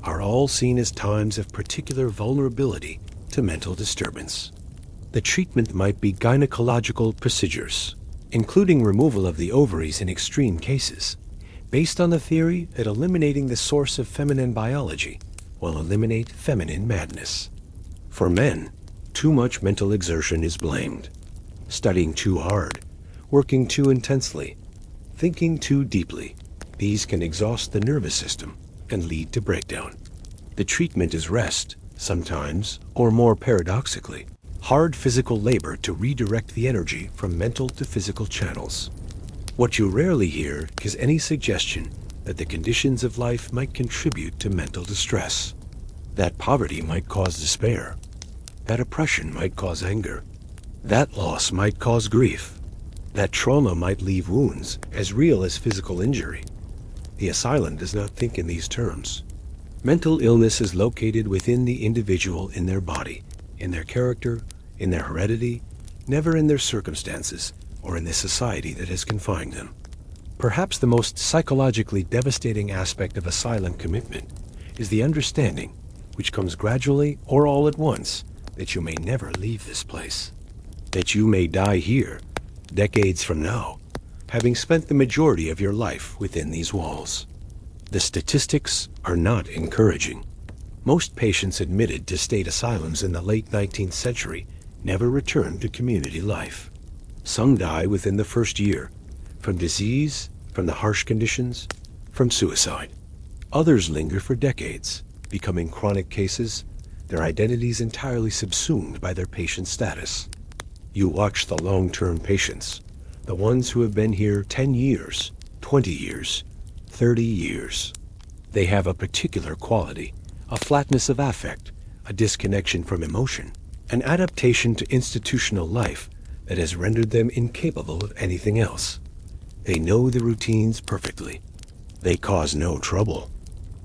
are all seen as times of particular vulnerability to mental disturbance. The treatment might be gynecological procedures, including removal of the ovaries in extreme cases, based on the theory that eliminating the source of feminine biology will eliminate feminine madness. For men, too much mental exertion is blamed. Studying too hard, working too intensely, thinking too deeply, these can exhaust the nervous system and lead to breakdown. The treatment is rest, sometimes, or more paradoxically, hard physical labor to redirect the energy from mental to physical channels. What you rarely hear is any suggestion that the conditions of life might contribute to mental distress, that poverty might cause despair, that oppression might cause anger, that loss might cause grief, that trauma might leave wounds as real as physical injury. The asylum does not think in these terms. Mental illness is located within the individual in their body, in their character, in their heredity, never in their circumstances or in the society that has confined them. Perhaps the most psychologically devastating aspect of asylum commitment is the understanding which comes gradually or all at once, that you may never leave this place, that you may die here, decades from now, having spent the majority of your life within these walls. The statistics are not encouraging. Most patients admitted to state asylums in the late 19th century never returned to community life. Some die within the first year, from disease, from the harsh conditions, from suicide. Others linger for decades, becoming chronic cases, their identities entirely subsumed by their patient status. You watch the long-term patients, the ones who have been here 10 years, 20 years, 30 years. They have a particular quality, a flatness of affect, a disconnection from emotion, an adaptation to institutional life that has rendered them incapable of anything else. They know the routines perfectly. They cause no trouble.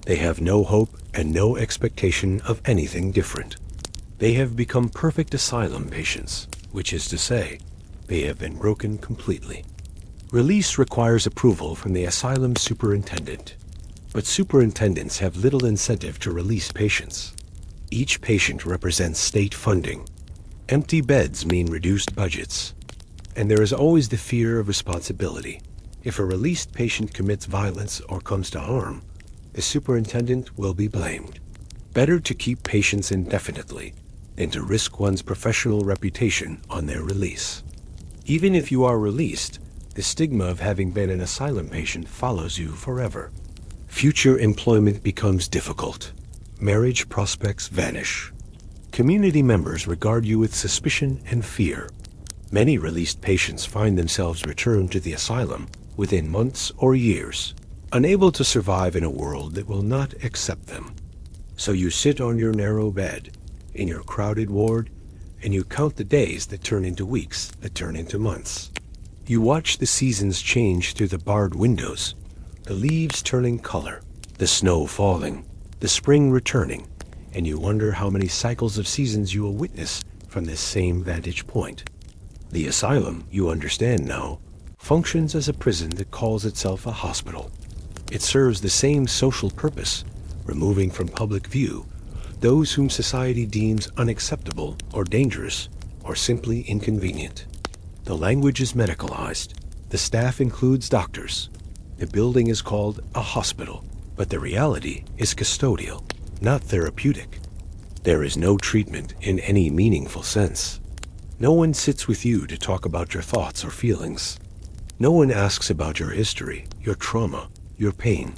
They have no hope and no expectation of anything different. They have become perfect asylum patients, which is to say, they have been broken completely. Release requires approval from the asylum superintendent, but superintendents have little incentive to release patients. Each patient represents state funding. Empty beds mean reduced budgets. And there is always the fear of responsibility. If a released patient commits violence or comes to harm, the superintendent will be blamed. Better to keep patients indefinitely than to risk one's professional reputation on their release. Even if you are released, the stigma of having been an asylum patient follows you forever. Future employment becomes difficult. Marriage prospects vanish. Community members regard you with suspicion and fear. Many released patients find themselves returned to the asylum within months or years, unable to survive in a world that will not accept them. So you sit on your narrow bed, in your crowded ward, and you count the days that turn into weeks, that turn into months. You watch the seasons change through the barred windows, the leaves turning color, the snow falling, the spring returning, and you wonder how many cycles of seasons you will witness from this same vantage point. The asylum, you understand now, functions as a prison that calls itself a hospital. It serves the same social purpose, removing from public view those whom society deems unacceptable or dangerous or simply inconvenient. The language is medicalized. The staff includes doctors. The building is called a hospital, but the reality is custodial, not therapeutic. There is no treatment in any meaningful sense. No one sits with you to talk about your thoughts or feelings. No one asks about your history, your trauma, your pain.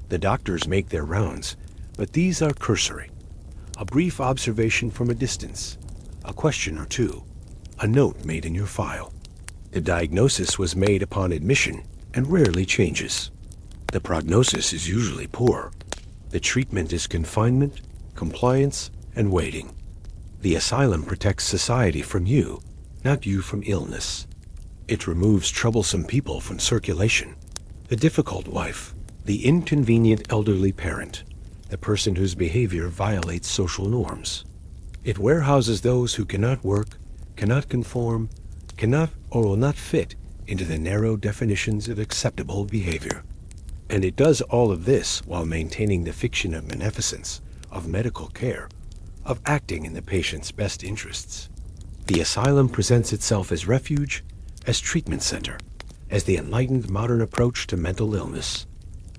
The doctors make their rounds, but these are cursory. A brief observation from a distance, a question or two, a note made in your file. The diagnosis was made upon admission and rarely changes. The prognosis is usually poor. The treatment is confinement, compliance, and waiting. The asylum protects society from you, not you from illness. It removes troublesome people from circulation. The difficult wife, the inconvenient elderly parent, the person whose behavior violates social norms. It warehouses those who cannot work, cannot conform, cannot or will not fit into the narrow definitions of acceptable behavior. And it does all of this while maintaining the fiction of beneficence, of medical care, of acting in the patient's best interests. The asylum presents itself as refuge, as treatment center, as the enlightened modern approach to mental illness.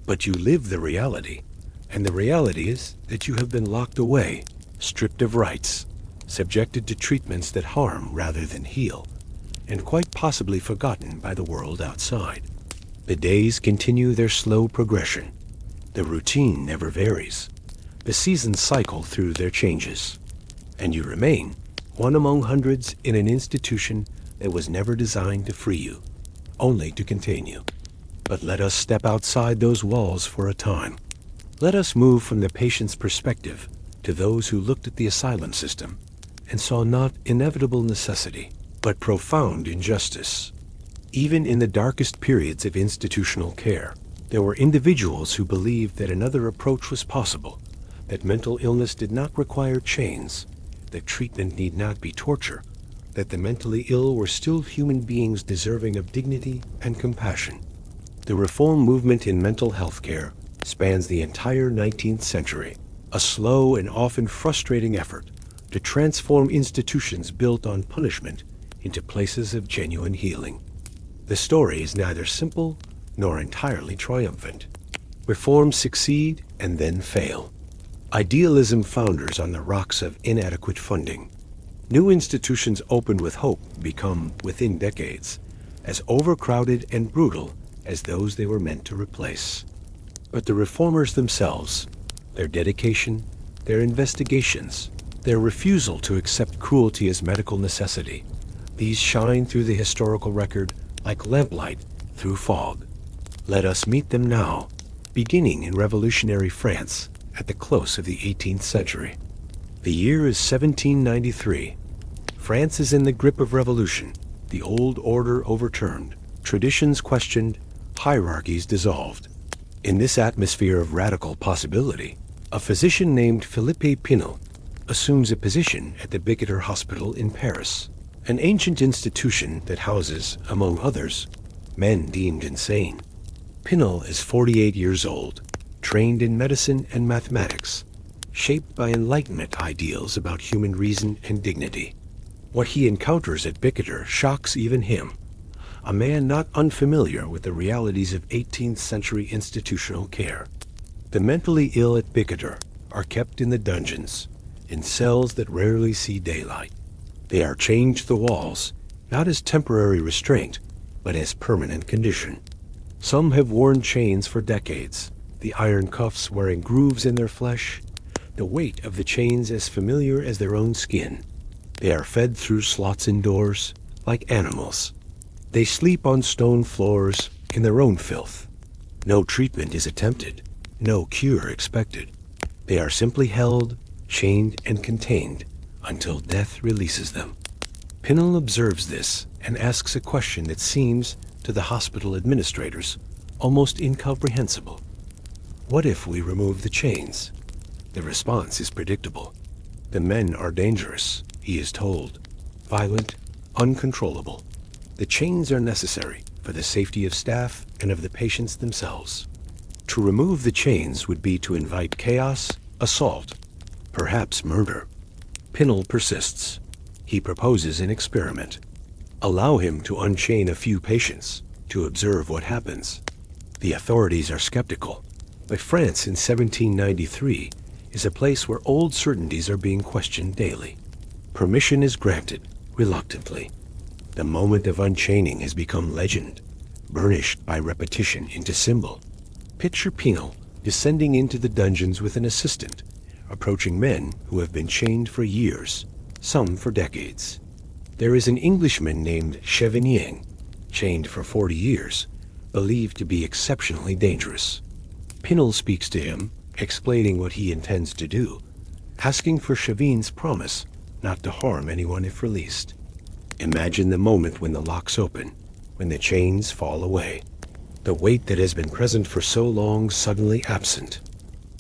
But you live the reality, and the reality is that you have been locked away, stripped of rights, subjected to treatments that harm rather than heal, and quite possibly forgotten by the world outside. The days continue their slow progression. The routine never varies. The seasons cycle through their changes. And you remain, one among hundreds in an institution that was never designed to free you, only to contain you. But let us step outside those walls for a time. Let us move from the patient's perspective to those who looked at the asylum system and saw not inevitable necessity, but profound injustice. Even in the darkest periods of institutional care, there were individuals who believed that another approach was possible, that mental illness did not require chains, that treatment need not be torture, that the mentally ill were still human beings deserving of dignity and compassion. The reform movement in mental health care spans the entire 19th century. a slow and often frustrating effort to transform institutions built on punishment into places of genuine healing. The story is neither simple nor entirely triumphant. Reforms succeed and then fail. Idealism founders on the rocks of inadequate funding. New institutions opened with hope become, within decades, as overcrowded and brutal as those they were meant to replace. But the reformers themselves, their dedication, their investigations, their refusal to accept cruelty as medical necessity, these shine through the historical record like lamplight through fog. Let us meet them now, beginning in revolutionary France at the close of the 18th century. The year is 1793. France is in the grip of revolution, the old order overturned, traditions questioned, hierarchies dissolved. In this atmosphere of radical possibility, a physician named Philippe Pinel assumes a position at the Bicêtre Hospital in Paris, an ancient institution that houses, among others, men deemed insane. Pinel is 48 years old, trained in medicine and mathematics, shaped by Enlightenment ideals about human reason and dignity. What he encounters at Bicêtre shocks even him, a man not unfamiliar with the realities of 18th century institutional care. The mentally ill at Bicêtre are kept in the dungeons, in cells that rarely see daylight. They are chained to the walls, not as temporary restraint, but as permanent condition. Some have worn chains for decades, the iron cuffs wearing grooves in their flesh, the weight of the chains as familiar as their own skin. They are fed through slots indoors, like animals. They sleep on stone floors in their own filth. No treatment is attempted, no cure expected. They are simply held, chained, and contained until death releases them. Pinel observes this and asks a question that seems, to the hospital administrators, almost incomprehensible. What if we remove the chains? The response is predictable. The men are dangerous, he is told, violent, uncontrollable. The chains are necessary for the safety of staff and of the patients themselves. To remove the chains would be to invite chaos, assault, perhaps murder. Pinel persists. He proposes an experiment. Allow him to unchain a few patients to observe what happens. The authorities are skeptical, but France in 1793 is a place where old certainties are being questioned daily. Permission is granted, reluctantly. The moment of unchaining has become legend, burnished by repetition into symbol. Picture Pinel descending into the dungeons with an assistant, approaching men who have been chained for years, some for decades. There is an Englishman named Chevigny, chained for 40 years, believed to be exceptionally dangerous. Pinel speaks to him, explaining what he intends to do, asking for Chevigny's promise not to harm anyone if released. Imagine the moment when the locks open, when the chains fall away. The weight that has been present for so long suddenly absent.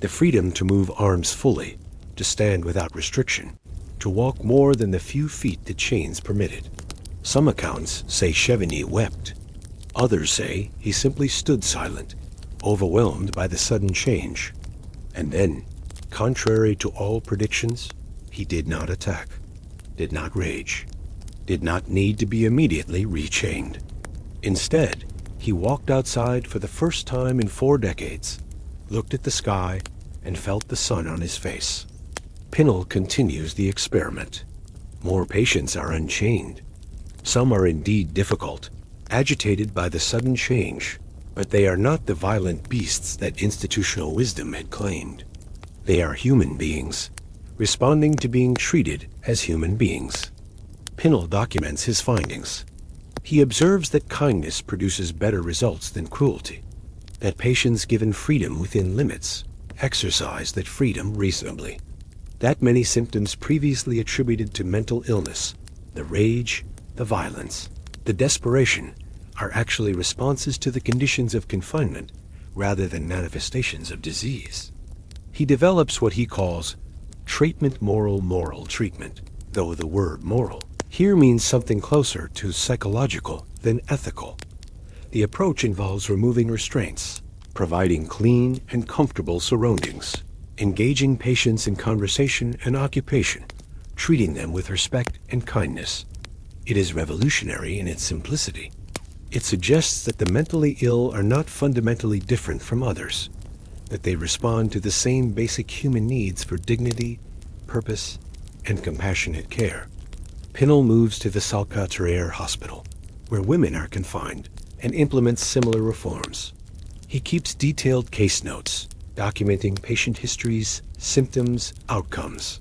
The freedom to move arms fully, to stand without restriction, to walk more than the few feet the chains permitted. Some accounts say Chevigny wept. Others say he simply stood silent, overwhelmed by the sudden change. And then, contrary to all predictions, he did not attack, did not rage, did not need to be immediately rechained. Instead, he walked outside for the first time in 4 decades, looked at the sky, and felt the sun on his face. Pinel continues the experiment. More patients are unchained. Some are indeed difficult, agitated by the sudden change, but they are not the violent beasts that institutional wisdom had claimed. They are human beings, responding to being treated as human beings. Pinel documents his findings. He observes that kindness produces better results than cruelty, that patients given freedom within limits exercise that freedom reasonably, that many symptoms previously attributed to mental illness, the rage, the violence, the desperation, are actually responses to the conditions of confinement rather than manifestations of disease. He develops what he calls treatment moral treatment, though the word moral here means something closer to psychological than ethical. The approach involves removing restraints, providing clean and comfortable surroundings, engaging patients in conversation and occupation, treating them with respect and kindness. It is revolutionary in its simplicity. It suggests that the mentally ill are not fundamentally different from others, that they respond to the same basic human needs for dignity, purpose, and compassionate care. Pinnell moves to the Salpêtrière Hospital, where women are confined, and implements similar reforms. He keeps detailed case notes, documenting patient histories, symptoms, outcomes.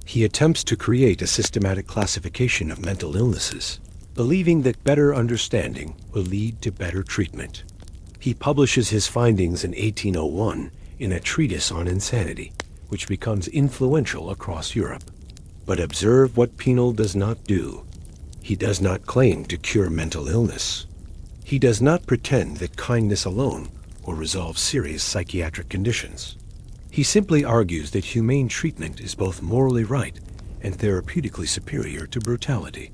He attempts to create a systematic classification of mental illnesses, believing that better understanding will lead to better treatment. He publishes his findings in 1801 in a treatise on insanity, which becomes influential across Europe. But observe what Pinnell does not do. He does not claim to cure mental illness. He does not pretend that kindness alone will resolve serious psychiatric conditions. He simply argues that humane treatment is both morally right and therapeutically superior to brutality,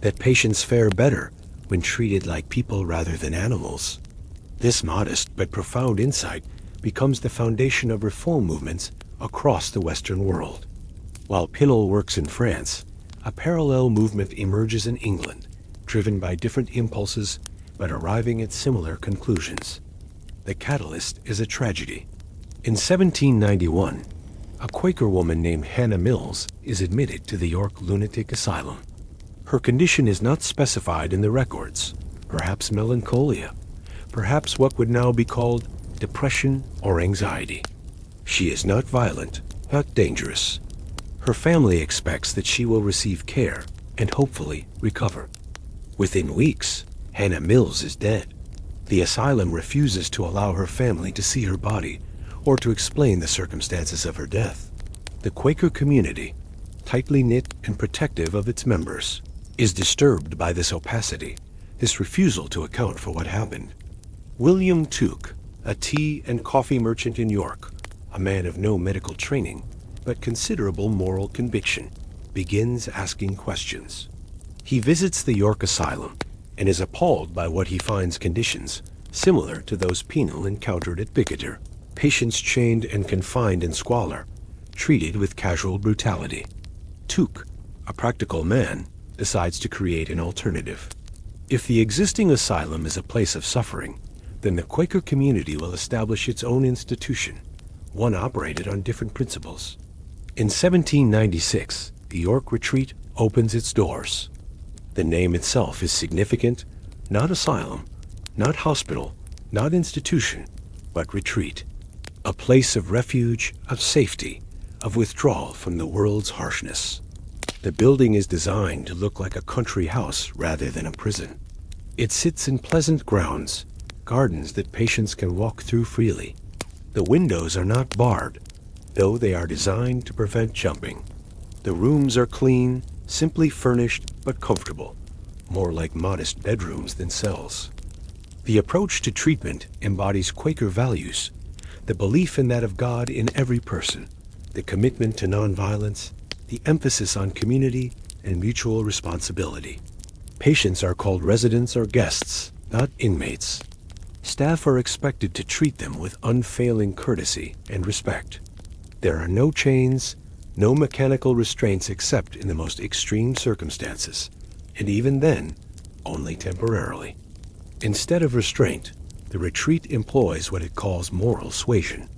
that patients fare better when treated like people rather than animals. This modest but profound insight becomes the foundation of reform movements across the Western world. While Pinnell works in France, a parallel movement emerges in England, driven by different impulses but arriving at similar conclusions. The catalyst is a tragedy. In 1791, a Quaker woman named Hannah Mills is admitted to the York Lunatic Asylum. Her condition is not specified in the records, perhaps melancholia, perhaps what would now be called depression or anxiety. She is not violent, not dangerous. Her family expects that she will receive care and hopefully recover. Within weeks, Hannah Mills is dead. The asylum refuses to allow her family to see her body or to explain the circumstances of her death. The Quaker community, tightly knit and protective of its members, is disturbed by this opacity, this refusal to account for what happened. William Tuke, a tea and coffee merchant in York, a man of no medical training, but considerable moral conviction, begins asking questions. He visits the York Asylum and is appalled by what he finds conditions similar to those Pinnell encountered at Bicketer, patients chained and confined in squalor, treated with casual brutality. Tuke, a practical man, decides to create an alternative. If the existing asylum is a place of suffering, then the Quaker community will establish its own institution, one operated on different principles. In 1796, the York Retreat opens its doors. The name itself is significant, not asylum, not hospital, not institution, but retreat. A place of refuge, of safety, of withdrawal from the world's harshness. The building is designed to look like a country house rather than a prison. It sits in pleasant grounds, gardens that patients can walk through freely. The windows are not barred, though they are designed to prevent jumping. The rooms are clean, simply furnished, but comfortable, more like modest bedrooms than cells. The approach to treatment embodies Quaker values, the belief in that of God in every person, the commitment to nonviolence, the emphasis on community and mutual responsibility. Patients are called residents or guests, not inmates. Staff are expected to treat them with unfailing courtesy and respect. There are no chains, no mechanical restraints except in the most extreme circumstances, and even then, only temporarily. Instead of restraint, the retreat employs what it calls moral suasion.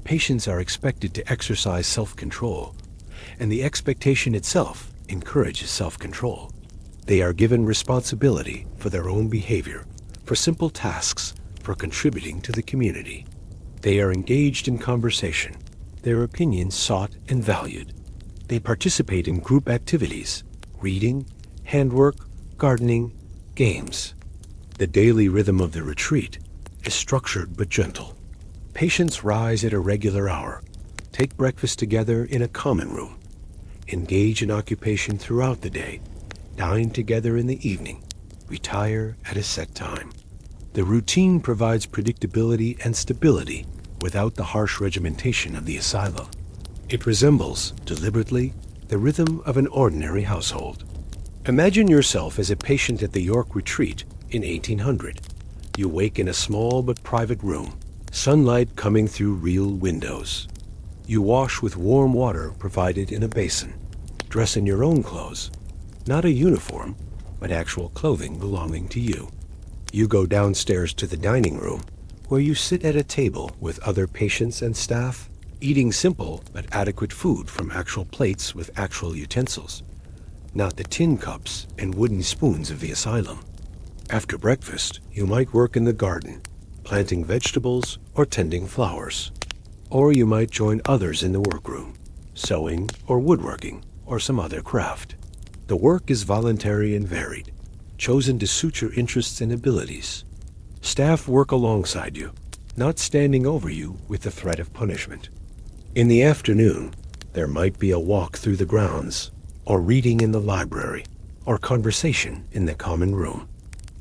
Patients are expected to exercise self-control, and the expectation itself encourages self-control. They are given responsibility for their own behavior, for simple tasks, for contributing to the community. They are engaged in conversation, their opinions sought and valued. They participate in group activities, reading, handwork, gardening, games. The daily rhythm of the retreat is structured but gentle. Patients rise at a regular hour, take breakfast together in a common room, engage in occupation throughout the day, dine together in the evening, retire at a set time. The routine provides predictability and stability without the harsh regimentation of the asylum. It resembles, deliberately, the rhythm of an ordinary household. Imagine yourself as a patient at the York Retreat in 1800. You wake in a small but private room, sunlight coming through real windows. You wash with warm water provided in a basin. Dress in your own clothes, not a uniform, but actual clothing belonging to you. You go downstairs to the dining room, where you sit at a table with other patients and staff, eating simple but adequate food from actual plates with actual utensils, not the tin cups and wooden spoons of the asylum. After breakfast, you might work in the garden, planting vegetables or tending flowers. Or you might join others in the workroom, sewing or woodworking or some other craft. The work is voluntary and varied, chosen to suit your interests and abilities. Staff work alongside you, not standing over you with the threat of punishment. In the afternoon, there might be a walk through the grounds, or reading in the library, or conversation in the common room.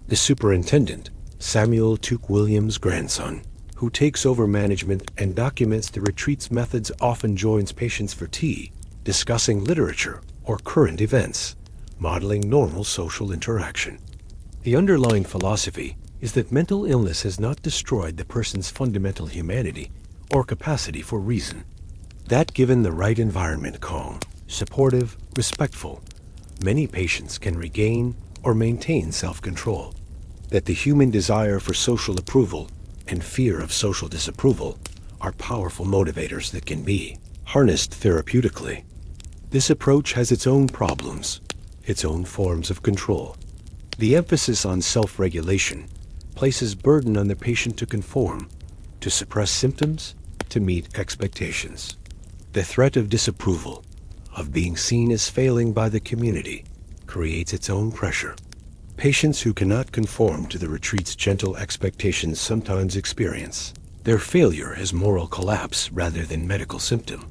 The superintendent, Samuel Tuke Williams' grandson, who takes over management and documents the retreat's methods, often joins patients for tea, discussing literature or current events, modeling normal social interaction. The underlying philosophy is that mental illness has not destroyed the person's fundamental humanity or capacity for reason. That given the right environment, calm, supportive, respectful, many patients can regain or maintain self-control. That the human desire for social approval and fear of social disapproval are powerful motivators that can be harnessed therapeutically. This approach has its own problems, its own forms of control. The emphasis on self-regulation places burden on the patient to conform, to suppress symptoms, to meet expectations. The threat of disapproval, of being seen as failing by the community, creates its own pressure. Patients who cannot conform to the retreat's gentle expectations sometimes experience their failure as moral collapse rather than medical symptom.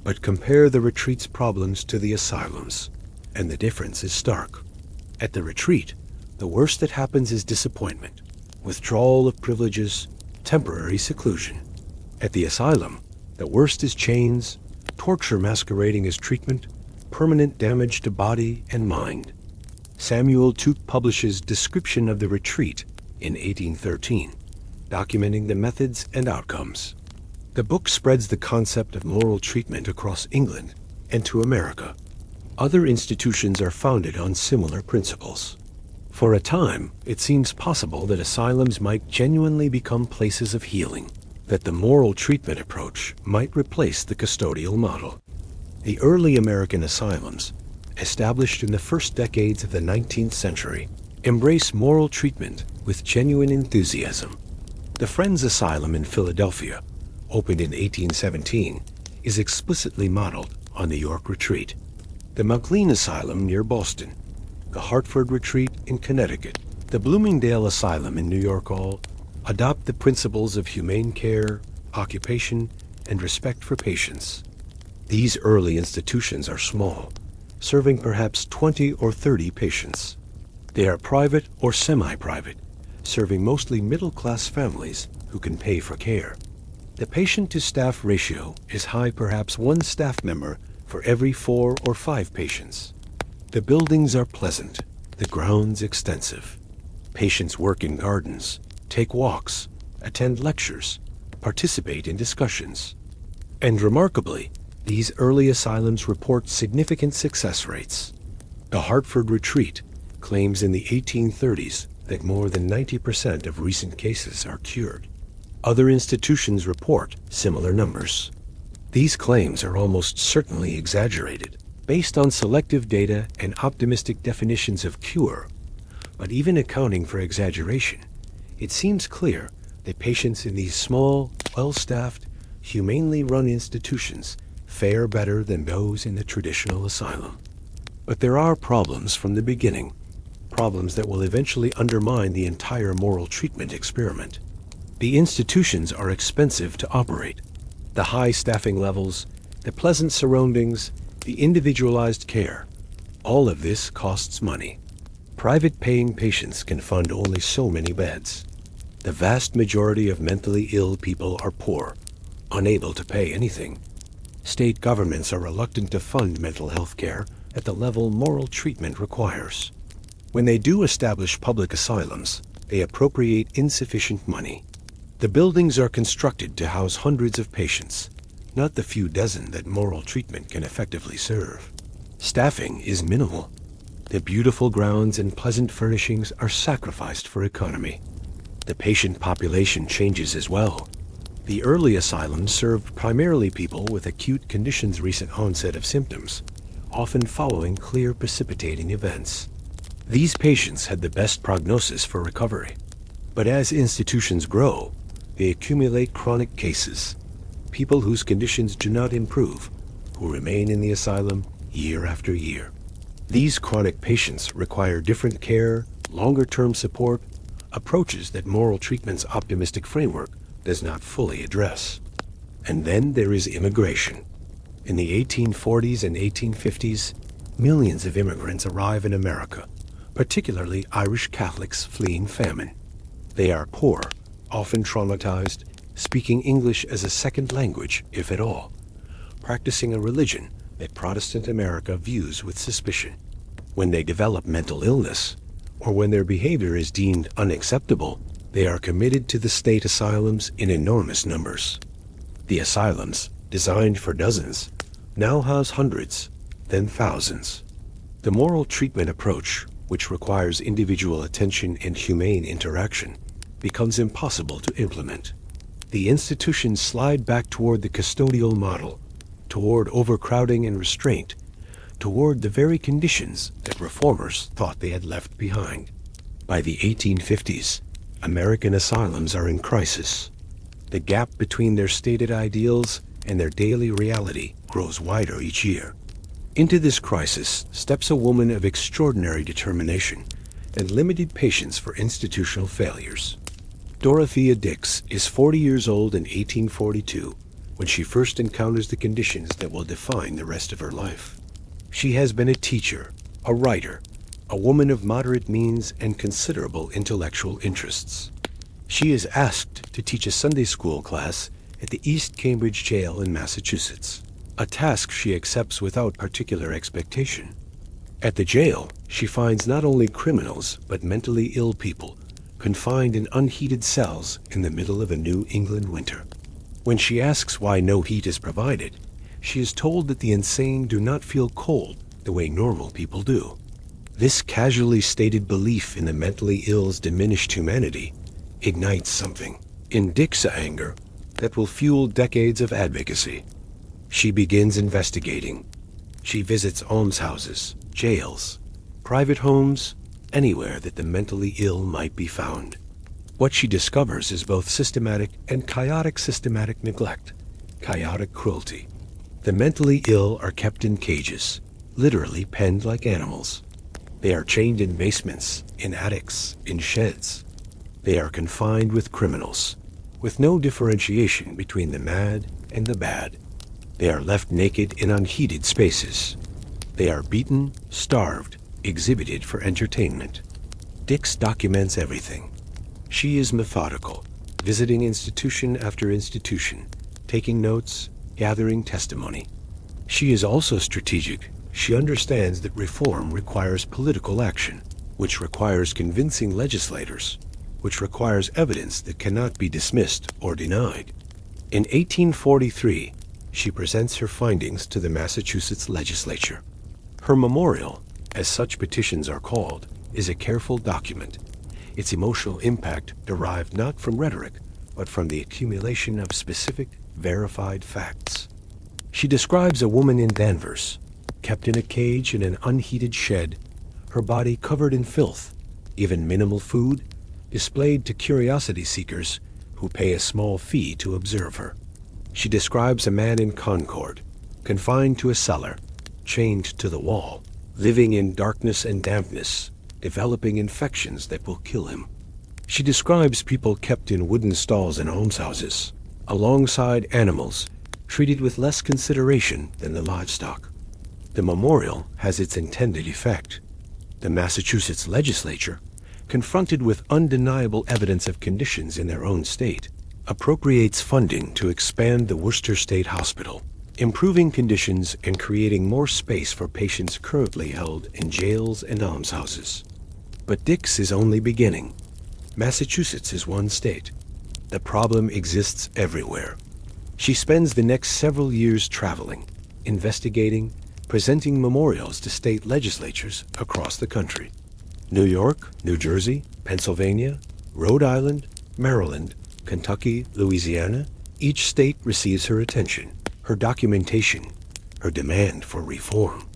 But compare the retreat's problems to the asylums, and the difference is stark. At the retreat, the worst that happens is disappointment, withdrawal of privileges, temporary seclusion. At the asylum, the worst is chains, torture masquerading as treatment, permanent damage to body and mind. Samuel Tuke publishes Description of the Retreat in 1813, documenting the methods and outcomes. The book spreads the concept of moral treatment across England and to America. Other institutions are founded on similar principles. For a time, it seems possible that asylums might genuinely become places of healing, that the moral treatment approach might replace the custodial model. The early American asylums, established in the first decades of the 19th century, embrace moral treatment with genuine enthusiasm. The Friends Asylum in Philadelphia, opened in 1817, is explicitly modeled on the York Retreat. The McLean Asylum near Boston, the Hartford Retreat in Connecticut, the Bloomingdale Asylum in New York all adopt the principles of humane care, occupation, and respect for patients. These early institutions are small, serving perhaps 20 or 30 patients. They are private or semi-private, serving mostly middle-class families who can pay for care. The patient-to-staff ratio is high, perhaps one staff member for every 4 or 5 patients. The buildings are pleasant, the grounds extensive. Patients work in gardens, take walks, attend lectures, participate in discussions. And remarkably, these early asylums report significant success rates. The Hartford Retreat claims in the 1830s that more than 90% of recent cases are cured. Other institutions report similar numbers. These claims are almost certainly exaggerated, based on selective data and optimistic definitions of cure. But even accounting for exaggeration, it seems clear that patients in these small, well-staffed, humanely run institutions fare better than those in the traditional asylum. But there are problems from the beginning, problems that will eventually undermine the entire moral treatment experiment. The institutions are expensive to operate. The high staffing levels, the pleasant surroundings, the individualized care, all of this costs money. Private paying patients can fund only so many beds. The vast majority of mentally ill people are poor, unable to pay anything. State governments are reluctant to fund mental health care at the level moral treatment requires. When they do establish public asylums, they appropriate insufficient money. The buildings are constructed to house hundreds of patients. not the few dozen that moral treatment can effectively serve. Staffing is minimal. The beautiful grounds and pleasant furnishings are sacrificed for economy. The patient population changes as well. The early asylums served primarily people with acute conditions' recent onset of symptoms, often following clear precipitating events. These patients had the best prognosis for recovery. But as institutions grow, they accumulate chronic cases, people whose conditions do not improve, who remain in the asylum year after year. These chronic patients require different care, longer-term support, approaches that moral treatment's optimistic framework does not fully address. And then there is immigration. In the 1840s and 1850s, millions of immigrants arrive in America, particularly Irish Catholics fleeing famine. They are poor, often traumatized, speaking English as a second language, if at all, practicing a religion that Protestant America views with suspicion. When they develop mental illness, or when their behavior is deemed unacceptable, they are committed to the state asylums in enormous numbers. The asylums, designed for dozens, now house hundreds, then thousands. The moral treatment approach, which requires individual attention and humane interaction, becomes impossible to implement. The institutions slide back toward the custodial model, toward overcrowding and restraint, toward the very conditions that reformers thought they had left behind. By the 1850s, American asylums are in crisis. The gap between their stated ideals and their daily reality grows wider each year. Into this crisis steps a woman of extraordinary determination and limited patience for institutional failures. Dorothea Dix is 40 years old in 1842 when she first encounters the conditions that will define the rest of her life. She has been a teacher, a writer, a woman of moderate means and considerable intellectual interests. She is asked to teach a Sunday school class at the East Cambridge Jail in Massachusetts, a task she accepts without particular expectation. At the jail, she finds not only criminals but mentally ill people confined in unheated cells in the middle of a New England winter. When she asks why no heat is provided, she is told that the insane do not feel cold the way normal people do. This casually stated belief in the mentally ill's diminished humanity ignites something in Dix's anger that will fuel decades of advocacy. She begins investigating. She visits almshouses, jails, private homes, anywhere that the mentally ill might be found. What she discovers is both systematic and chaotic systematic neglect, chaotic cruelty. The mentally ill are kept in cages, literally penned like animals. They are chained in basements, in attics, in sheds. They are confined with criminals, with no differentiation between the mad and the bad. They are left naked in unheated spaces. They are beaten, starved, exhibited for entertainment. Dix documents everything. She is methodical, visiting institution after institution, taking notes, gathering testimony. She is also strategic. She understands that reform requires political action, which requires convincing legislators, which requires evidence that cannot be dismissed or denied. In 1843, she presents her findings to the Massachusetts legislature. Her memorial, as such petitions are called, is a careful document. Its emotional impact derived not from rhetoric, but from the accumulation of specific, verified facts. She describes a woman in Danvers, kept in a cage in an unheated shed, her body covered in filth, even minimal food, displayed to curiosity seekers who pay a small fee to observe her. She describes a man in Concord, confined to a cellar, chained to the wall, living in darkness and dampness, developing infections that will kill him. She describes people kept in wooden stalls in almshouses, alongside animals, treated with less consideration than the livestock. The memorial has its intended effect. The Massachusetts legislature, confronted with undeniable evidence of conditions in their own state, appropriates funding to expand the Worcester State Hospital, improving conditions and creating more space for patients currently held in jails and almshouses. But Dix is only beginning. Massachusetts is one state. The problem exists everywhere. She spends the next several years traveling, investigating, presenting memorials to state legislatures across the country. New York, New Jersey, Pennsylvania, Rhode Island, Maryland, Kentucky, Louisiana, each state receives her attention, her documentation, her demand for reform.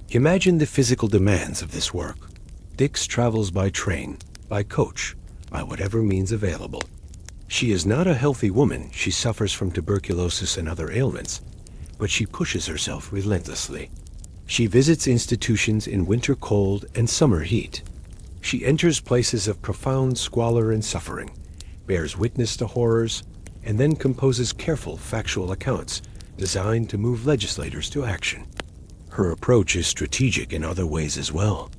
Imagine the physical demands of this work. Dix travels by train, by coach, by whatever means available. She is not a healthy woman. She suffers from tuberculosis and other ailments, but she pushes herself relentlessly. She visits institutions in winter cold and summer heat. She enters places of profound squalor and suffering, bears witness to horrors, and then composes careful, factual accounts designed to move legislators to action. Her approach is strategic in other ways as well.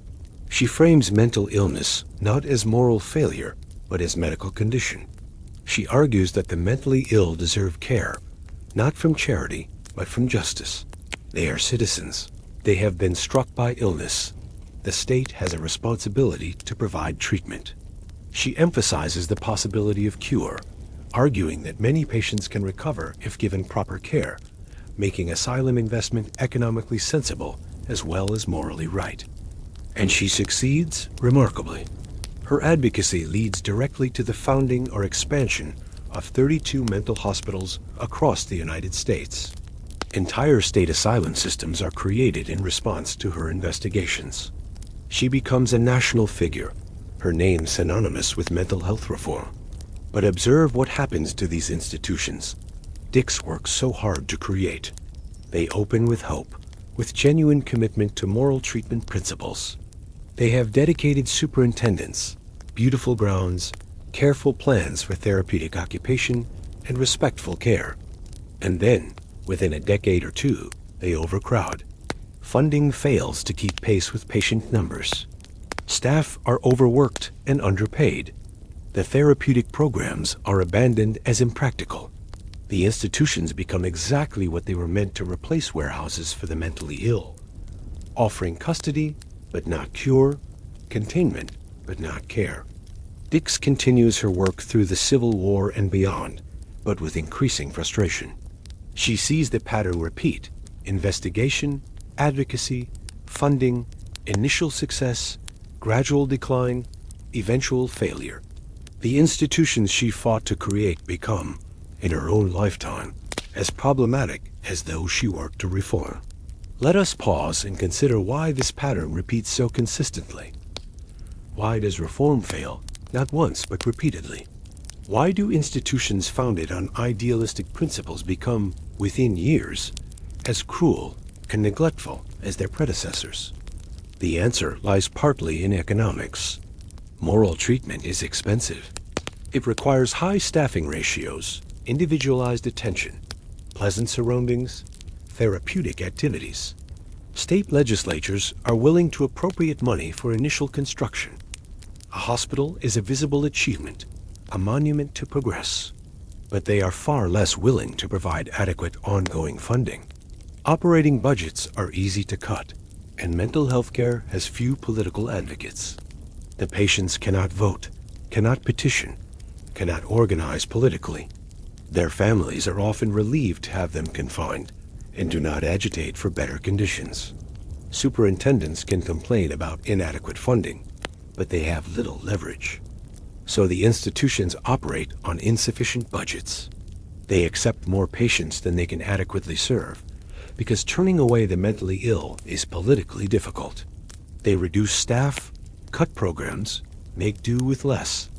She frames mental illness not as moral failure, but as medical condition. She argues that the mentally ill deserve care, not from charity, but from justice. They are citizens. They have been struck by illness. The state has a responsibility to provide treatment. She emphasizes the possibility of cure, arguing that many patients can recover if given proper care, making asylum investment economically sensible as well as morally right. And she succeeds remarkably. Her advocacy leads directly to the founding or expansion of 32 mental hospitals across the United States. Entire state asylum systems are created in response to her investigations. She becomes a national figure, her name synonymous with mental health reform. But observe what happens to these institutions. Dix works so hard to create. They open with hope, with genuine commitment to moral treatment principles. They have dedicated superintendents, beautiful grounds, careful plans for therapeutic occupation, and respectful care. And then, within a decade or two, they overcrowd. Funding fails to keep pace with patient numbers. Staff are overworked and underpaid. The therapeutic programs are abandoned as impractical. The institutions become exactly what they were meant to replace: warehouses for the mentally ill, offering custody but not cure, containment but not care. Dix continues her work through the Civil War and beyond, but with increasing frustration. She sees the pattern repeat: investigation, advocacy, funding, initial success, gradual decline, eventual failure. The institutions she fought to create become, in her own lifetime, as problematic as those she worked to reform. Let us pause and consider why this pattern repeats so consistently. Why does reform fail, not once but repeatedly? Why do institutions founded on idealistic principles become, within years, as cruel and neglectful as their predecessors? The answer lies partly in economics. Moral treatment is expensive. It requires high staffing ratios, individualized attention, pleasant surroundings, therapeutic activities. State legislatures are willing to appropriate money for initial construction. A hospital is a visible achievement, a monument to progress. But they are far less willing to provide adequate ongoing funding. Operating budgets are easy to cut, and mental health care has few political advocates. The patients cannot vote, cannot petition, cannot organize politically. Their families are often relieved to have them confined and do not agitate for better conditions. Superintendents can complain about inadequate funding, but they have little leverage. So the institutions operate on insufficient budgets. They accept more patients than they can adequately serve, because turning away the mentally ill is politically difficult. They reduce staff, cut programs, make do with less.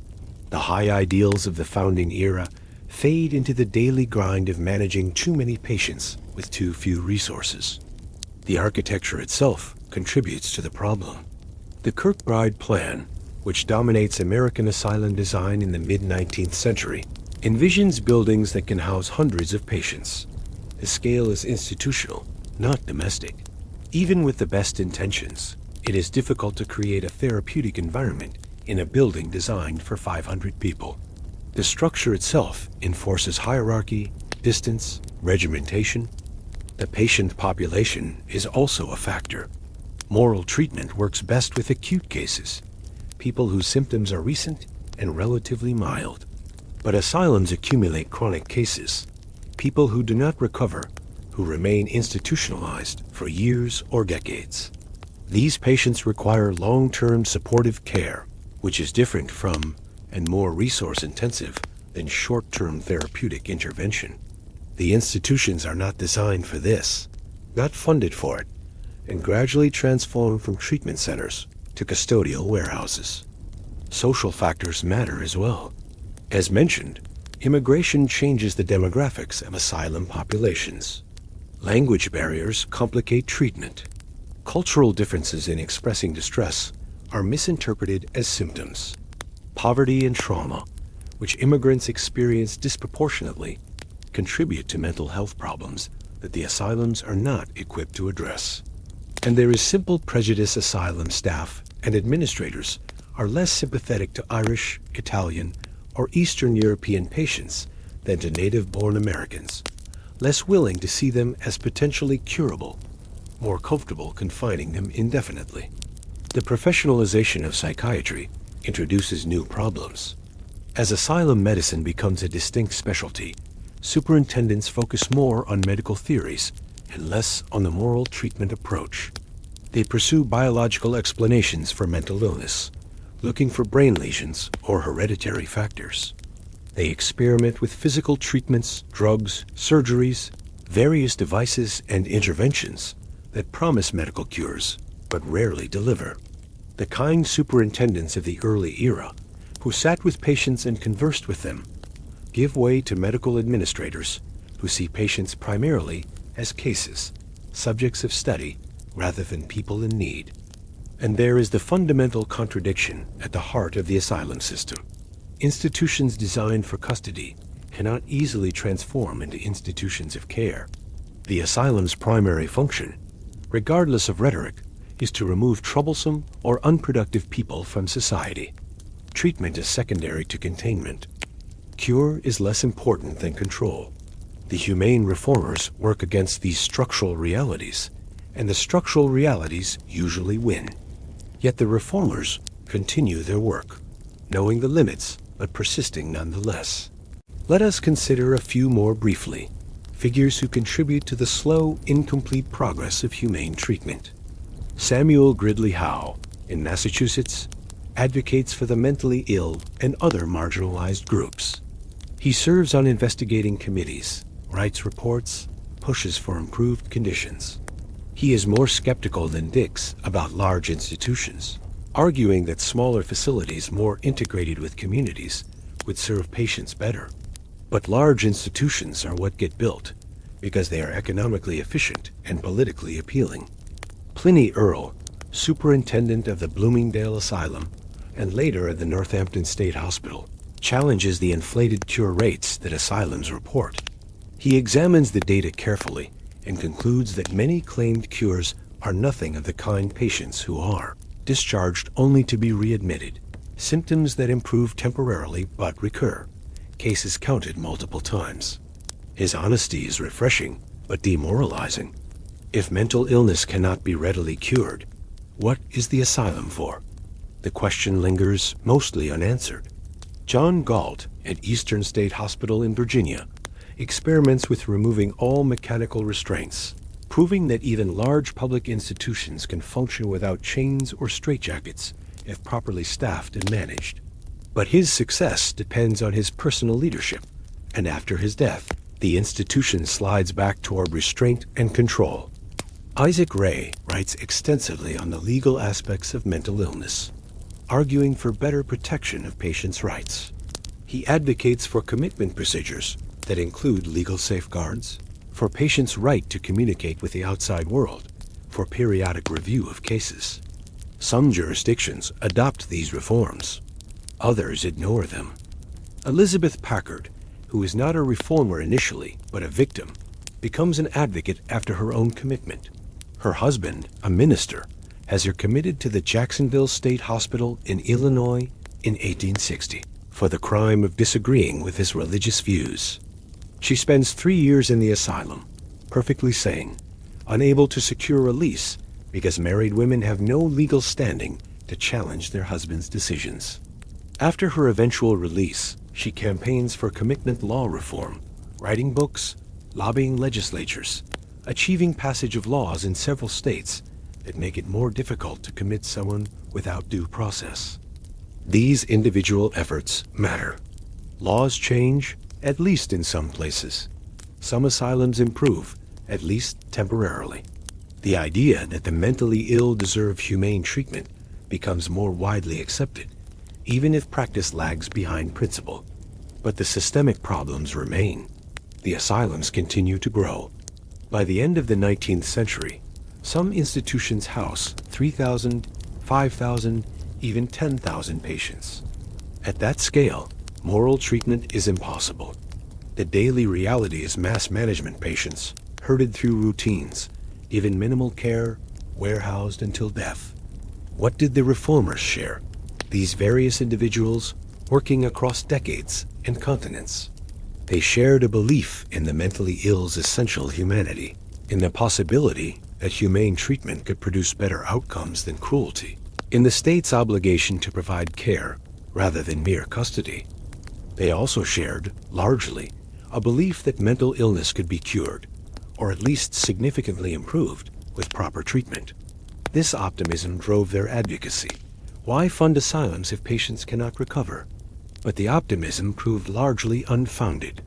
The high ideals of the founding era fade into the daily grind of managing too many patients with too few resources. The architecture itself contributes to the problem. The Kirkbride Plan, which dominates American asylum design in the mid-19th century, envisions buildings that can house hundreds of patients. The scale is institutional, not domestic. Even with the best intentions, it is difficult to create a therapeutic environment in a building designed for 500 people. The structure itself enforces hierarchy, distance, regimentation. The patient population is also a factor. Moral treatment works best with acute cases, people whose symptoms are recent and relatively mild. But asylums accumulate chronic cases. people who do not recover, who remain institutionalized for years or decades. These patients require long-term supportive care, which is different from and more resource-intensive than short-term therapeutic intervention. The institutions are not designed for this, not funded for it, and gradually transform from treatment centers to custodial warehouses. Social factors matter as well. As mentioned, immigration changes the demographics of asylum populations. Language barriers complicate treatment. Cultural differences in expressing distress are misinterpreted as symptoms. Poverty and trauma, which immigrants experience disproportionately, contribute to mental health problems that the asylums are not equipped to address. And there is simple prejudice. Asylum staff and administrators are less sympathetic to Irish, Italian, or Eastern European patients than to native-born Americans, less willing to see them as potentially curable, more comfortable confining them indefinitely. The professionalization of psychiatry introduces new problems. As asylum medicine becomes a distinct specialty, superintendents focus more on medical theories and less on the moral treatment approach. They pursue biological explanations for mental illness, looking for brain lesions or hereditary factors. They experiment with physical treatments, drugs, surgeries, various devices and interventions that promise medical cures but rarely deliver. The kind superintendents of the early era, who sat with patients and conversed with them, give way to medical administrators who see patients primarily as cases, subjects of study, rather than people in need. And there is the fundamental contradiction at the heart of the asylum system. Institutions designed for custody cannot easily transform into institutions of care. The asylum's primary function, regardless of rhetoric, is to remove troublesome or unproductive people from society. Treatment is secondary to containment. Cure is less important than control. The humane reformers work against these structural realities, and the structural realities usually win. Yet the reformers continue their work, knowing the limits but persisting nonetheless. Let us consider a few more briefly, figures who contribute to the slow, incomplete progress of humane treatment. Samuel Gridley Howe, in Massachusetts, advocates for the mentally ill and other marginalized groups. He serves on investigating committees, writes reports, pushes for improved conditions. He is more skeptical than Dix about large institutions, arguing that smaller facilities more integrated with communities would serve patients better. But large institutions are what get built because they are economically efficient and politically appealing. Pliny Earle, superintendent of the Bloomingdale Asylum and later at the Northampton State Hospital, challenges the inflated cure rates that asylums report. He examines the data carefully and concludes that many claimed cures are nothing of the kind. Patients who are discharged only to be readmitted, symptoms that improve temporarily but recur, cases counted multiple times. His honesty is refreshing but demoralizing. If mental illness cannot be readily cured, what is the asylum for? The question lingers mostly unanswered. John Galt at Eastern State Hospital in Virginia experiments with removing all mechanical restraints, proving that even large public institutions can function without chains or straitjackets if properly staffed and managed. But his success depends on his personal leadership, and after his death, the institution slides back toward restraint and control. Isaac Ray writes extensively on the legal aspects of mental illness, arguing for better protection of patients' rights. He advocates for commitment procedures that include legal safeguards, for patients' right to communicate with the outside world, for periodic review of cases. Some jurisdictions adopt these reforms. Others ignore them. Elizabeth Packard, who is not a reformer initially, but a victim, becomes an advocate after her own commitment. Her husband, a minister, has her committed to the Jacksonville State Hospital in Illinois in 1860 for the crime of disagreeing with his religious views. She spends 3 years in the asylum, perfectly sane, unable to secure release because married women have no legal standing to challenge their husbands' decisions. After her eventual release, she campaigns for commitment law reform, writing books, lobbying legislatures, achieving passage of laws in several states that make it more difficult to commit someone without due process. These individual efforts matter. Laws change, at least in some places. Some asylums improve, at least temporarily. The idea that the mentally ill deserve humane treatment becomes more widely accepted, even if practice lags behind principle. But the systemic problems remain. The asylums continue to grow. By the end of the 19th century, some institutions house 3,000, 5,000, even 10,000 patients. At that scale, moral treatment is impossible. The daily reality is mass management patients, herded through routines, given minimal care, warehoused until death. What did the reformers share? These various individuals, working across decades and continents. They shared a belief in the mentally ill's essential humanity, in the possibility that humane treatment could produce better outcomes than cruelty, in the state's obligation to provide care rather than mere custody. They also shared, largely, a belief that mental illness could be cured, or at least significantly improved, with proper treatment. This optimism drove their advocacy. Why fund asylums if patients cannot recover? But the optimism proved largely unfounded.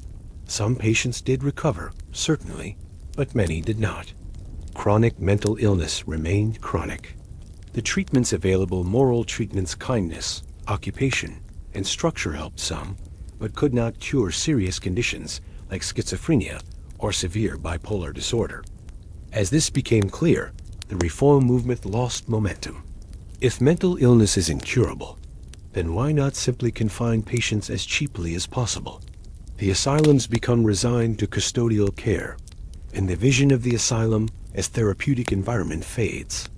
Some patients did recover, certainly, but many did not. Chronic mental illness remained chronic. The treatments available, moral treatments, kindness, occupation, and structure helped some, but could not cure serious conditions like schizophrenia or severe bipolar disorder. As this became clear, the reform movement lost momentum. If mental illness is incurable, then why not simply confine patients as cheaply as possible? The asylums become resigned to custodial care, and the vision of the asylum as therapeutic environment fades.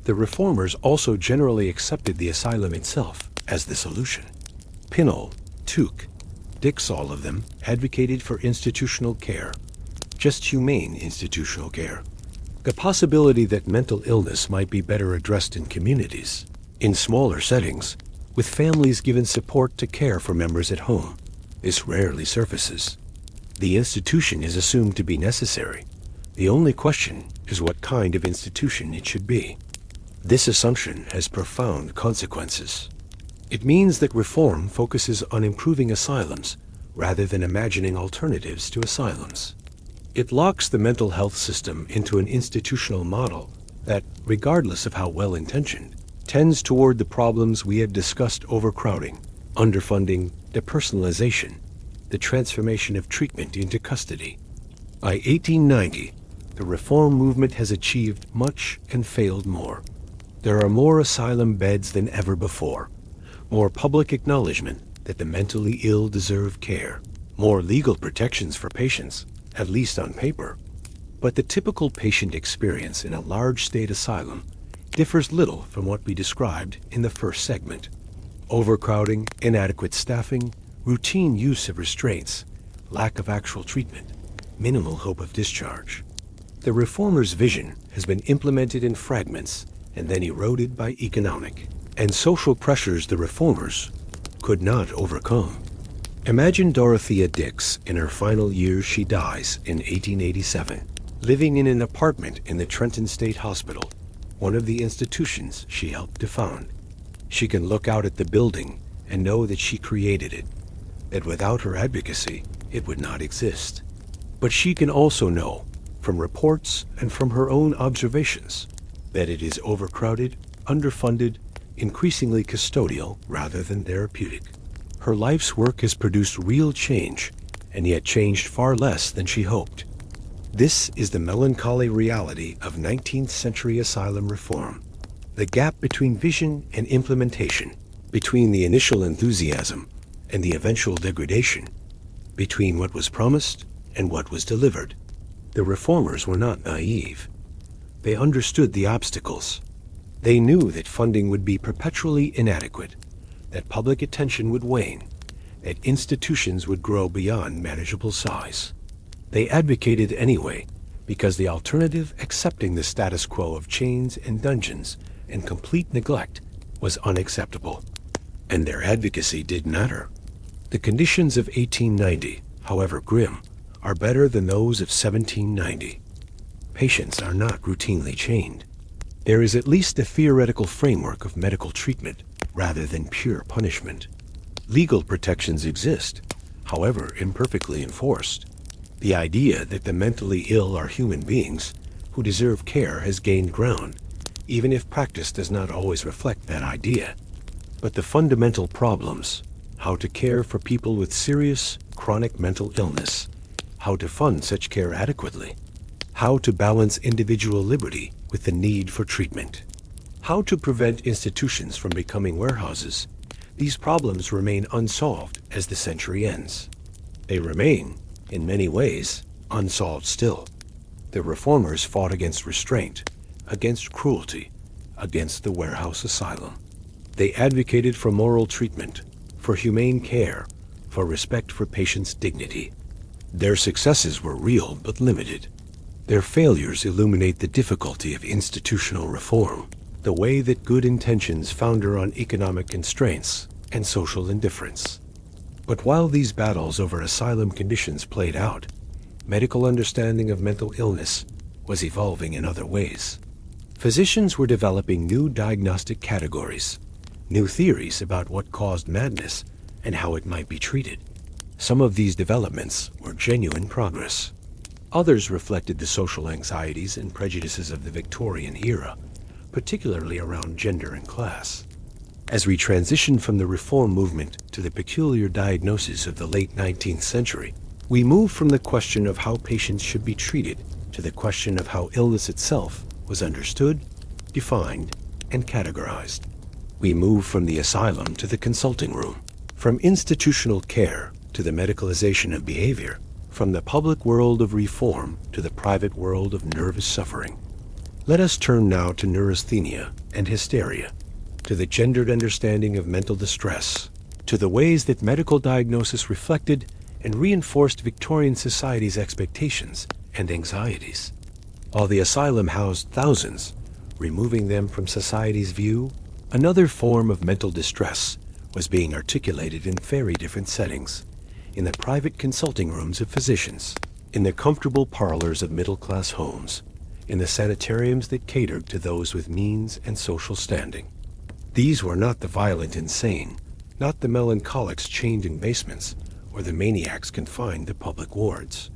The reformers also generally accepted the asylum itself as the solution. Pinol, Tuke, Dix, all of them advocated for institutional care, just humane institutional care. The possibility that mental illness might be better addressed in communities, in smaller settings, with families given support to care for members at home. This rarely surfaces. The institution is assumed to be necessary. The only question is what kind of institution it should be. This assumption has profound consequences. It means that reform focuses on improving asylums rather than imagining alternatives to asylums. It locks the mental health system into an institutional model that, regardless of how well-intentioned, tends toward the problems we have discussed: overcrowding, underfunding, depersonalization, the transformation of treatment into custody. By 1890, the reform movement has achieved much and failed more. There are more asylum beds than ever before, more public acknowledgement that the mentally ill deserve care, more legal protections for patients, at least on paper. But the typical patient experience in a large state asylum differs little from what we described in the first segment. Overcrowding, inadequate staffing, routine use of restraints, lack of actual treatment, minimal hope of discharge. The reformers' vision has been implemented in fragments and then eroded by economic and social pressures the reformers could not overcome. Imagine Dorothea Dix in her final years. She dies in 1887, living in an apartment in the Trenton State Hospital, one of the institutions she helped to found. She can look out at the building and know that she created it, that without her advocacy, it would not exist. But she can also know, from reports and from her own observations, that it is overcrowded, underfunded, increasingly custodial rather than therapeutic. Her life's work has produced real change, and yet changed far less than she hoped. This is the melancholy reality of 19th century asylum reform. The gap between vision and implementation, between the initial enthusiasm and the eventual degradation, between what was promised and what was delivered. The reformers were not naive. They understood the obstacles. They knew that funding would be perpetually inadequate, that public attention would wane, that institutions would grow beyond manageable size. They advocated anyway, because the alternative, accepting the status quo of chains and dungeons and complete neglect, was unacceptable. And their advocacy did matter. The conditions of 1890, however grim, are better than those of 1790. Patients are not routinely chained. There is at least a theoretical framework of medical treatment rather than pure punishment. Legal protections exist, however imperfectly enforced. The idea that the mentally ill are human beings who deserve care has gained ground, even if practice does not always reflect that idea. But the fundamental problems, how to care for people with serious, chronic mental illness, how to fund such care adequately, how to balance individual liberty with the need for treatment, how to prevent institutions from becoming warehouses, these problems remain unsolved as the century ends. They remain, in many ways, unsolved still. The reformers fought against restraint, against cruelty, against the warehouse asylum. They advocated for moral treatment, for humane care, for respect for patients' dignity. Their successes were real but limited. Their failures illuminate the difficulty of institutional reform, the way that good intentions founder on economic constraints and social indifference. But while these battles over asylum conditions played out, medical understanding of mental illness was evolving in other ways. Physicians were developing new diagnostic categories, new theories about what caused madness and how it might be treated. Some of these developments were genuine progress. Others reflected the social anxieties and prejudices of the Victorian era, particularly around gender and class. As we transition from the reform movement to the peculiar diagnosis of the late 19th century, we move from the question of how patients should be treated to the question of how illness itself was understood, defined, and categorized. We move from the asylum to the consulting room, from institutional care to the medicalization of behavior, from the public world of reform to the private world of nervous suffering. Let us turn now to neurasthenia and hysteria, to the gendered understanding of mental distress, to the ways that medical diagnosis reflected and reinforced Victorian society's expectations and anxieties. While the asylum housed thousands, removing them from society's view, another form of mental distress was being articulated in very different settings, in the private consulting rooms of physicians, in the comfortable parlors of middle-class homes, in the sanitariums that catered to those with means and social standing. These were not the violent insane, not the melancholics chained in basements, or the maniacs confined to public wards.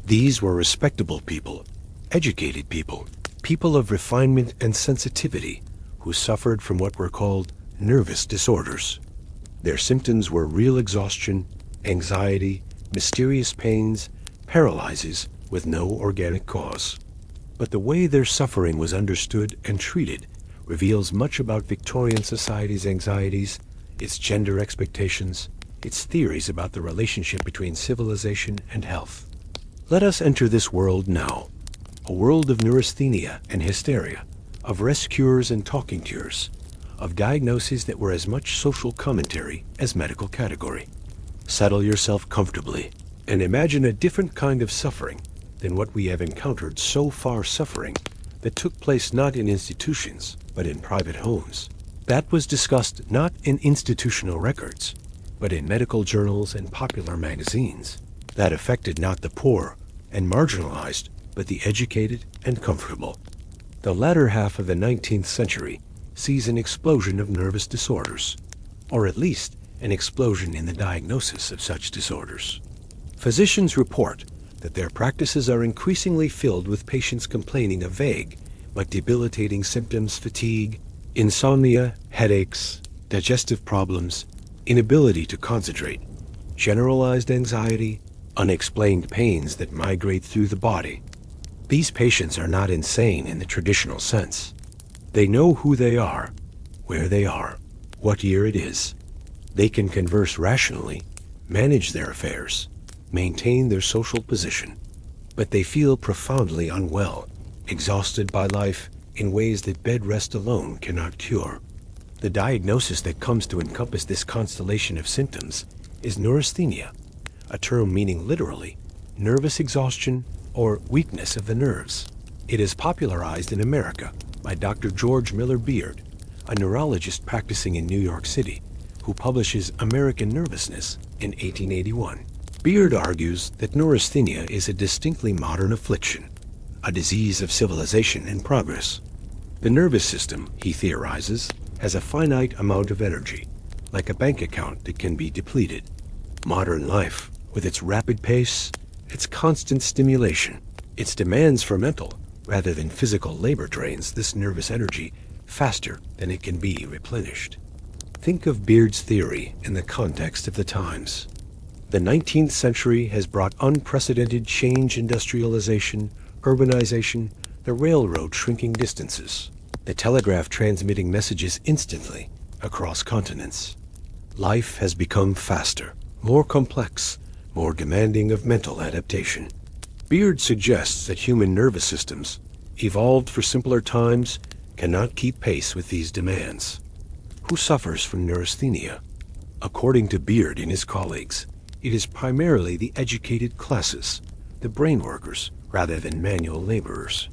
These were respectable people, educated people, people of refinement and sensitivity, who suffered from what were called nervous disorders. Their symptoms were real exhaustion, anxiety, mysterious pains, paralyses with no organic cause. But the way their suffering was understood and treated reveals much about Victorian society's anxieties, its gender expectations, its theories about the relationship between civilization and health. Let us enter this world now, a world of neurasthenia and hysteria, of rest cures and talking cures, of diagnoses that were as much social commentary as medical category. Settle yourself comfortably and imagine a different kind of suffering than what we have encountered so far, suffering that took place not in institutions but in private homes. That was discussed not in institutional records but in medical journals and popular magazines. That affected not the poor and marginalized but the educated and comfortable. The latter half of the 19th century sees an explosion of nervous disorders, or at least an explosion in the diagnosis of such disorders. Physicians report that their practices are increasingly filled with patients complaining of vague but debilitating symptoms, fatigue, insomnia, headaches, digestive problems, inability to concentrate, generalized anxiety, unexplained pains that migrate through the body. These patients are not insane in the traditional sense. They know who they are, where they are, what year it is. They can converse rationally, manage their affairs, maintain their social position, but they feel profoundly unwell, exhausted by life in ways that bed rest alone cannot cure. The diagnosis that comes to encompass this constellation of symptoms is neurasthenia, a term meaning literally nervous exhaustion or weakness of the nerves. It is popularized in America by Dr. George Miller Beard, a neurologist practicing in New York City, who publishes American Nervousness in 1881. Beard argues that neurasthenia is a distinctly modern affliction, a disease of civilization and progress. The nervous system, he theorizes, has a finite amount of energy, like a bank account that can be depleted. Modern life, with its rapid pace, its constant stimulation, its demands for mental rather than physical labor, drains this nervous energy faster than it can be replenished. Think of Beard's theory in the context of the times. The 19th century has brought unprecedented change: industrialization, urbanization, the railroad shrinking distances, the telegraph transmitting messages instantly across continents. Life has become faster, more complex, more demanding of mental adaptation. Beard suggests that human nervous systems, evolved for simpler times, cannot keep pace with these demands. Who suffers from neurasthenia? According to Beard and his colleagues, it is primarily the educated classes, the brain workers, rather than manual laborers.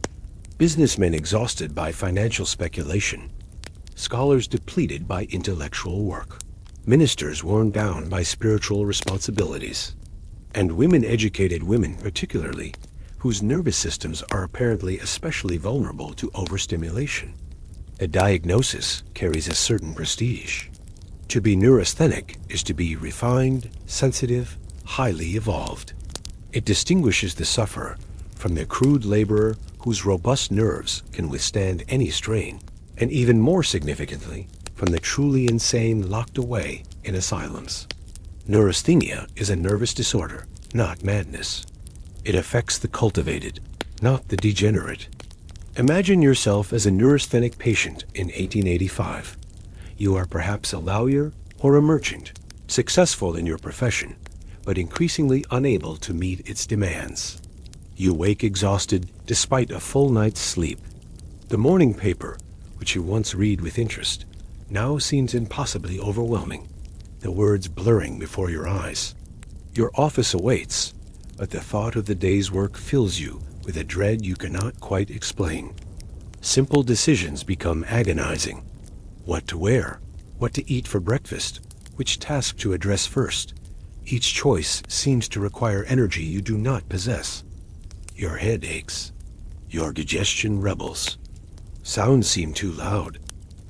Businessmen exhausted by financial speculation, scholars depleted by intellectual work, ministers worn down by spiritual responsibilities, and educated women particularly, whose nervous systems are apparently especially vulnerable to overstimulation. A diagnosis carries a certain prestige. To be neurasthenic is to be refined, sensitive, highly evolved. It distinguishes the sufferer from the crude laborer whose robust nerves can withstand any strain, and even more significantly, from the truly insane locked away in asylums. Neurasthenia is a nervous disorder, not madness. It affects the cultivated, not the degenerate. Imagine yourself as a neurasthenic patient in 1885. You are perhaps a lawyer or a merchant, successful in your profession, but increasingly unable to meet its demands. You wake exhausted despite a full night's sleep. The morning paper, which you once read with interest, now seems impossibly overwhelming, the words blurring before your eyes. Your office awaits, but the thought of the day's work fills you with a dread you cannot quite explain. Simple decisions become agonizing. What to wear, what to eat for breakfast, which task to address first. Each choice seems to require energy you do not possess. Your head aches. Your digestion rebels. Sounds seem too loud.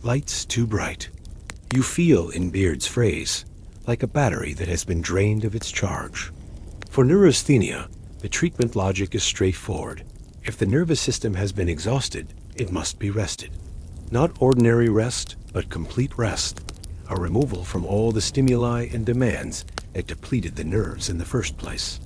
Lights too bright. You feel, in Beard's phrase, like a battery that has been drained of its charge. For neurasthenia, the treatment logic is straightforward. If the nervous system has been exhausted, it must be rested. Not ordinary rest, but complete rest, a removal from all the stimuli and demands that depleted the nerves in the first place.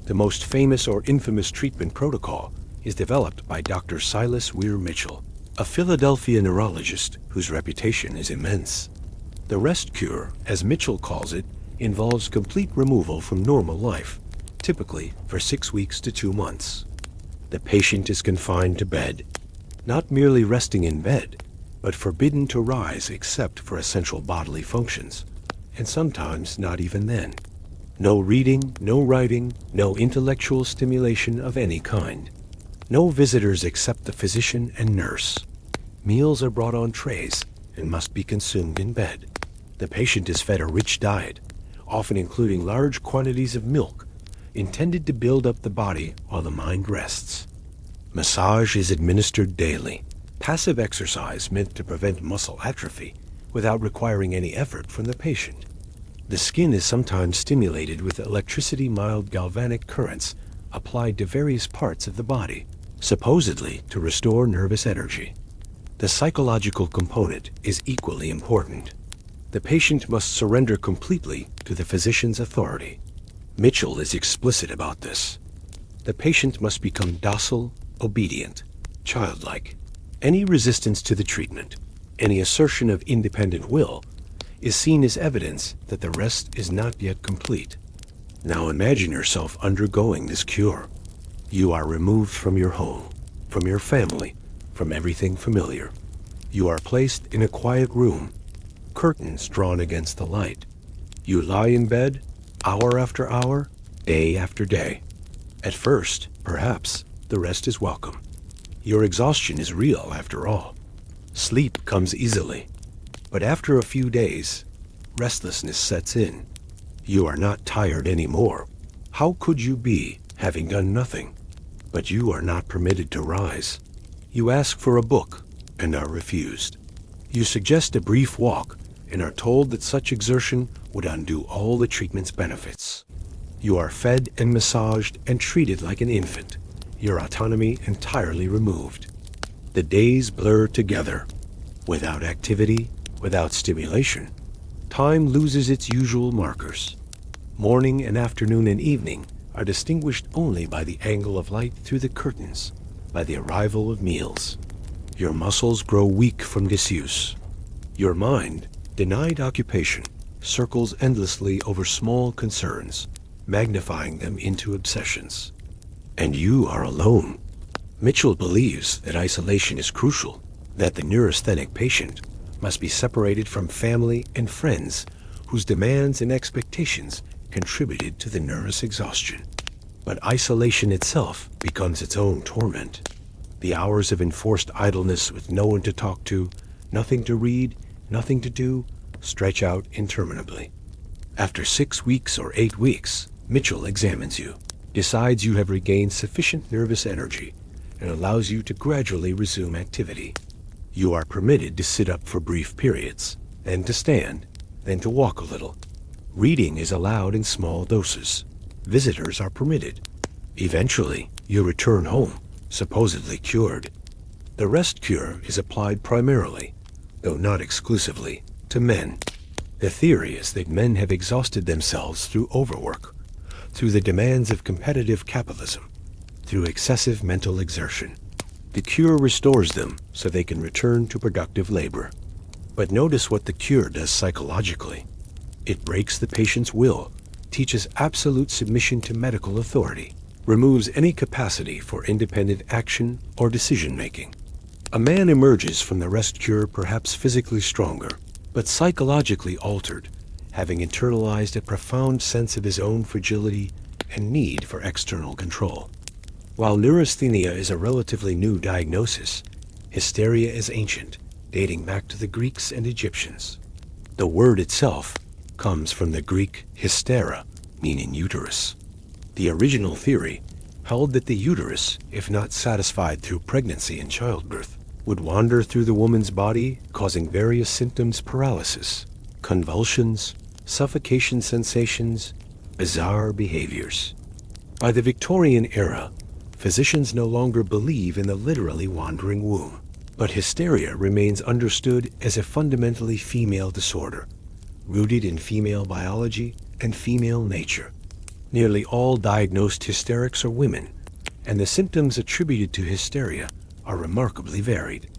The most famous or infamous treatment protocol is developed by Dr. Silas Weir Mitchell, a Philadelphia neurologist whose reputation is immense. The rest cure, as Mitchell calls it, involves complete removal from normal life, typically for 6 weeks to 2 months. The patient is confined to bed, not merely resting in bed, but forbidden to rise except for essential bodily functions, and sometimes not even then. No reading, no writing, no intellectual stimulation of any kind. No visitors except the physician and nurse. Meals are brought on trays and must be consumed in bed. The patient is fed a rich diet, often including large quantities of milk, intended to build up the body while the mind rests. Massage is administered daily, passive exercise meant to prevent muscle atrophy without requiring any effort from the patient. The skin is sometimes stimulated with electricity-mild galvanic currents applied to various parts of the body, supposedly to restore nervous energy. The psychological component is equally important. The patient must surrender completely to the physician's authority. Mitchell is explicit about this. The patient must become docile, obedient, childlike. Any resistance to the treatment, any assertion of independent will, is seen as evidence that the rest is not yet complete. Now imagine yourself undergoing this cure. You are removed from your home, from your family, from everything familiar. You are placed in a quiet room, curtains drawn against the light. You lie in bed, hour after hour, day after day. At first, perhaps, the rest is welcome. Your exhaustion is real, after all. Sleep comes easily. But after a few days, restlessness sets in. You are not tired anymore. How could you be, having done nothing? But you are not permitted to rise. You ask for a book and are refused. You suggest a brief walk and are told that such exertion would undo all the treatment's benefits. You are fed and massaged and treated like an infant, your autonomy entirely removed. The days blur together. Without activity, without stimulation, time loses its usual markers. Morning and afternoon and evening are distinguished only by the angle of light through the curtains, by the arrival of meals. Your muscles grow weak from disuse. Your mind, denied occupation, circles endlessly over small concerns, magnifying them into obsessions. And you are alone. Mitchell believes that isolation is crucial, that the neurasthenic patient must be separated from family and friends whose demands and expectations contributed to the nervous exhaustion. But isolation itself becomes its own torment. The hours of enforced idleness with no one to talk to, nothing to read, nothing to do, stretch out interminably. After 6 weeks or 8 weeks, Mitchell examines you, decides you have regained sufficient nervous energy, and allows you to gradually resume activity. You are permitted to sit up for brief periods, then to stand, then to walk a little. Reading is allowed in small doses. Visitors are permitted. Eventually, you return home, supposedly cured. The rest cure is applied primarily, though not exclusively, to men. The theory is that men have exhausted themselves through overwork, through the demands of competitive capitalism, through excessive mental exertion. The cure restores them so they can return to productive labor. But notice what the cure does psychologically. It breaks the patient's will, teaches absolute submission to medical authority, removes any capacity for independent action or decision-making. A man emerges from the rest cure perhaps physically stronger, but psychologically altered, having internalized a profound sense of his own fragility and need for external control. While neurasthenia is a relatively new diagnosis, hysteria is ancient, dating back to the Greeks and Egyptians. The word itself comes from the Greek hystera, meaning uterus. The original theory held that the uterus, if not satisfied through pregnancy and childbirth, would wander through the woman's body, causing various symptoms: paralysis, convulsions, suffocation sensations, bizarre behaviors. By the Victorian era, physicians no longer believe in the literally wandering womb, but hysteria remains understood as a fundamentally female disorder, rooted in female biology and female nature. Nearly all diagnosed hysterics are women, and the symptoms attributed to hysteria are remarkably varied.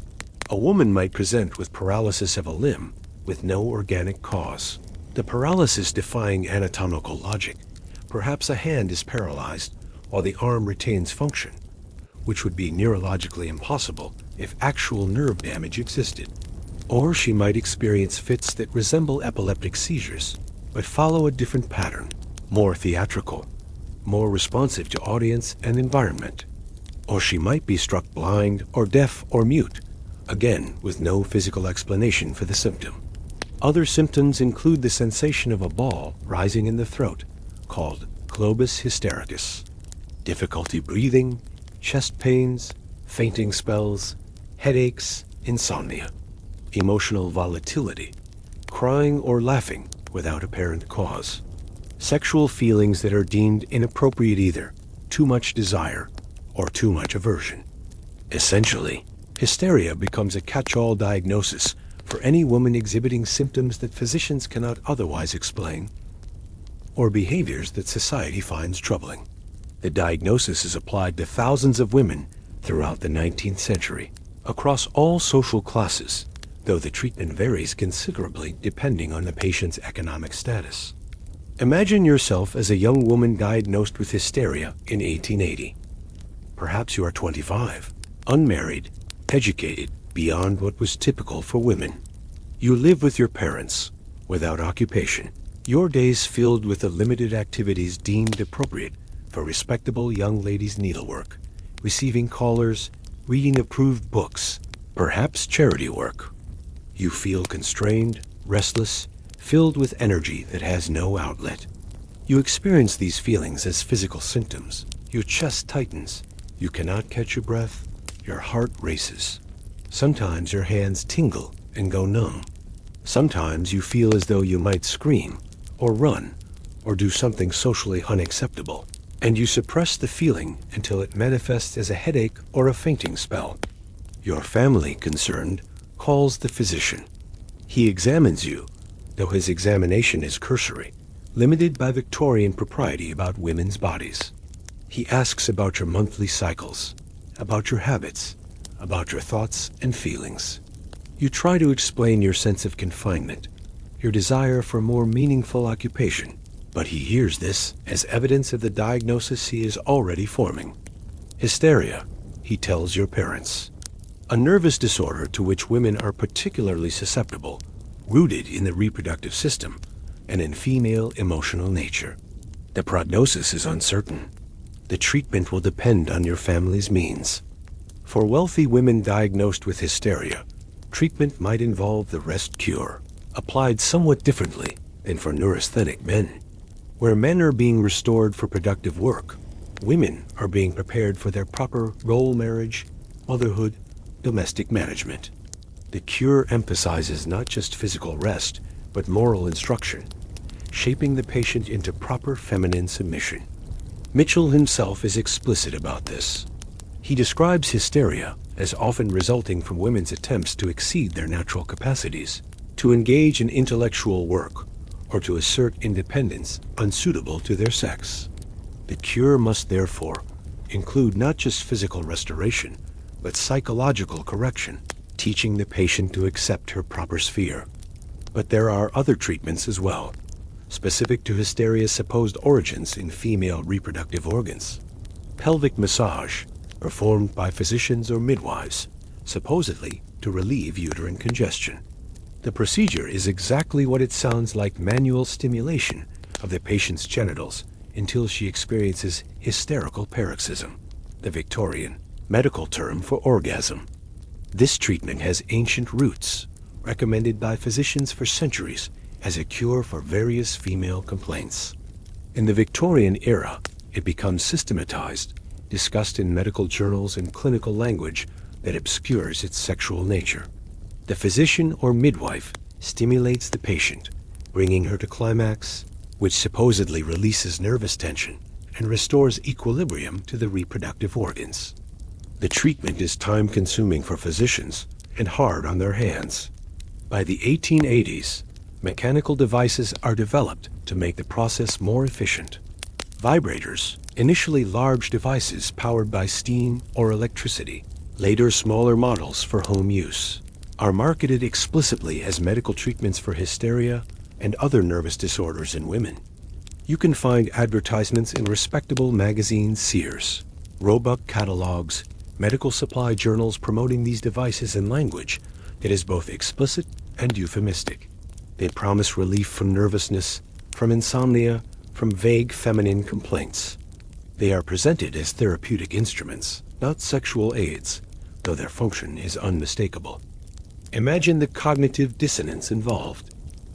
A woman might present with paralysis of a limb with no organic cause, the paralysis defying anatomical logic. Perhaps a hand is paralyzed while the arm retains function, which would be neurologically impossible if actual nerve damage existed. Or she might experience fits that resemble epileptic seizures, but follow a different pattern, more theatrical, more responsive to audience and environment. Or she might be struck blind or deaf or mute, again with no physical explanation for the symptom. Other symptoms include the sensation of a ball rising in the throat, called globus hystericus, difficulty breathing, chest pains, fainting spells, headaches, insomnia, emotional volatility, crying or laughing without apparent cause, sexual feelings that are deemed inappropriate, either too much desire or too much aversion. Essentially, hysteria becomes a catch-all diagnosis for any woman exhibiting symptoms that physicians cannot otherwise explain, or behaviors that society finds troubling. The diagnosis is applied to thousands of women throughout the 19th century, across all social classes, though the treatment varies considerably depending on the patient's economic status. Imagine yourself as a young woman diagnosed with hysteria in 1880. Perhaps you are 25, unmarried, educated beyond what was typical for women. You live with your parents, without occupation, your days filled with the limited activities deemed appropriate for respectable young ladies' needlework, receiving callers, reading approved books, perhaps charity work. You feel constrained, restless, filled with energy that has no outlet. You experience these feelings as physical symptoms. Your chest tightens, you cannot catch your breath, your heart races. Sometimes your hands tingle and go numb. Sometimes you feel as though you might scream, or run, or do something socially unacceptable, and you suppress the feeling until it manifests as a headache or a fainting spell. Your family, concerned, calls the physician. He examines you, though his examination is cursory, limited by Victorian propriety about women's bodies. He asks about your monthly cycles, about your habits, about your thoughts and feelings. You try to explain your sense of confinement, your desire for more meaningful occupation, but he hears this as evidence of the diagnosis he is already forming. Hysteria, he tells your parents. A nervous disorder to which women are particularly susceptible, rooted in the reproductive system and in female emotional nature. The prognosis is uncertain. The treatment will depend on your family's means. For wealthy women diagnosed with hysteria, treatment might involve the rest cure, applied somewhat differently than for neurasthenic men. Where men are being restored for productive work, women are being prepared for their proper role marriage, motherhood, domestic management. The cure emphasizes not just physical rest, but moral instruction, shaping the patient into proper feminine submission. Mitchell himself is explicit about this. He describes hysteria as often resulting from women's attempts to exceed their natural capacities, to engage in intellectual work, or to assert independence unsuitable to their sex. The cure must therefore include not just physical restoration, but psychological correction, teaching the patient to accept her proper sphere. But there are other treatments as well, specific to hysteria's supposed origins in female reproductive organs. Pelvic massage, performed by physicians or midwives, supposedly to relieve uterine congestion. The procedure is exactly what it sounds like: manual stimulation of the patient's genitals until she experiences hysterical paroxysm, the Victorian medical term for orgasm. This treatment has ancient roots, recommended by physicians for centuries as a cure for various female complaints. In the Victorian era, it becomes systematized, discussed in medical journals and clinical language that obscures its sexual nature. The physician or midwife stimulates the patient, bringing her to climax, which supposedly releases nervous tension and restores equilibrium to the reproductive organs. The treatment is time-consuming for physicians and hard on their hands. By the 1880s, mechanical devices are developed to make the process more efficient. Vibrators, initially large devices powered by steam or electricity, later smaller models for home use, are marketed explicitly as medical treatments for hysteria and other nervous disorders in women. You can find advertisements in respectable magazines, Sears, Roebuck catalogs, medical supply journals promoting these devices in language that is both explicit and euphemistic. They promise relief from nervousness, from insomnia, from vague feminine complaints. They are presented as therapeutic instruments, not sexual aids, though their function is unmistakable. Imagine the cognitive dissonance involved.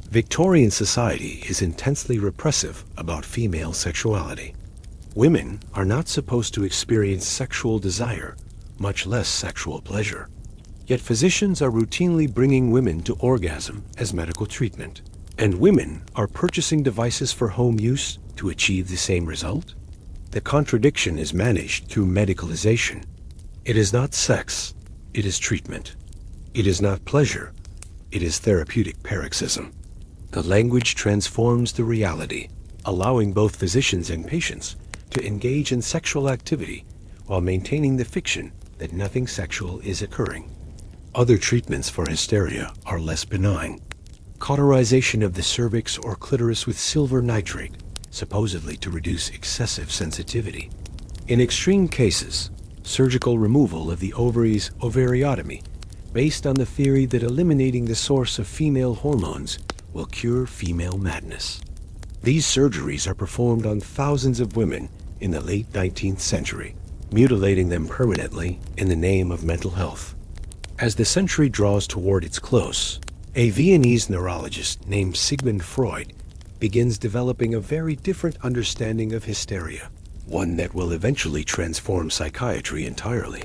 Victorian society is intensely repressive about female sexuality. Women are not supposed to experience sexual desire, much less sexual pleasure. Yet physicians are routinely bringing women to orgasm as medical treatment, and women are purchasing devices for home use to achieve the same result. The contradiction is managed through medicalization. It is not sex, it is treatment. It is not pleasure, it is therapeutic paroxysm. The language transforms the reality, allowing both physicians and patients to engage in sexual activity while maintaining the fiction that nothing sexual is occurring. Other treatments for hysteria are less benign. Cauterization of the cervix or clitoris with silver nitrate, supposedly to reduce excessive sensitivity. In extreme cases, surgical removal of the ovaries, ovariotomy, based on the theory that eliminating the source of female hormones will cure female madness. These surgeries are performed on thousands of women in the late 19th century, mutilating them permanently in the name of mental health. As the century draws toward its close, a Viennese neurologist named Sigmund Freud begins developing a very different understanding of hysteria, one that will eventually transform psychiatry entirely.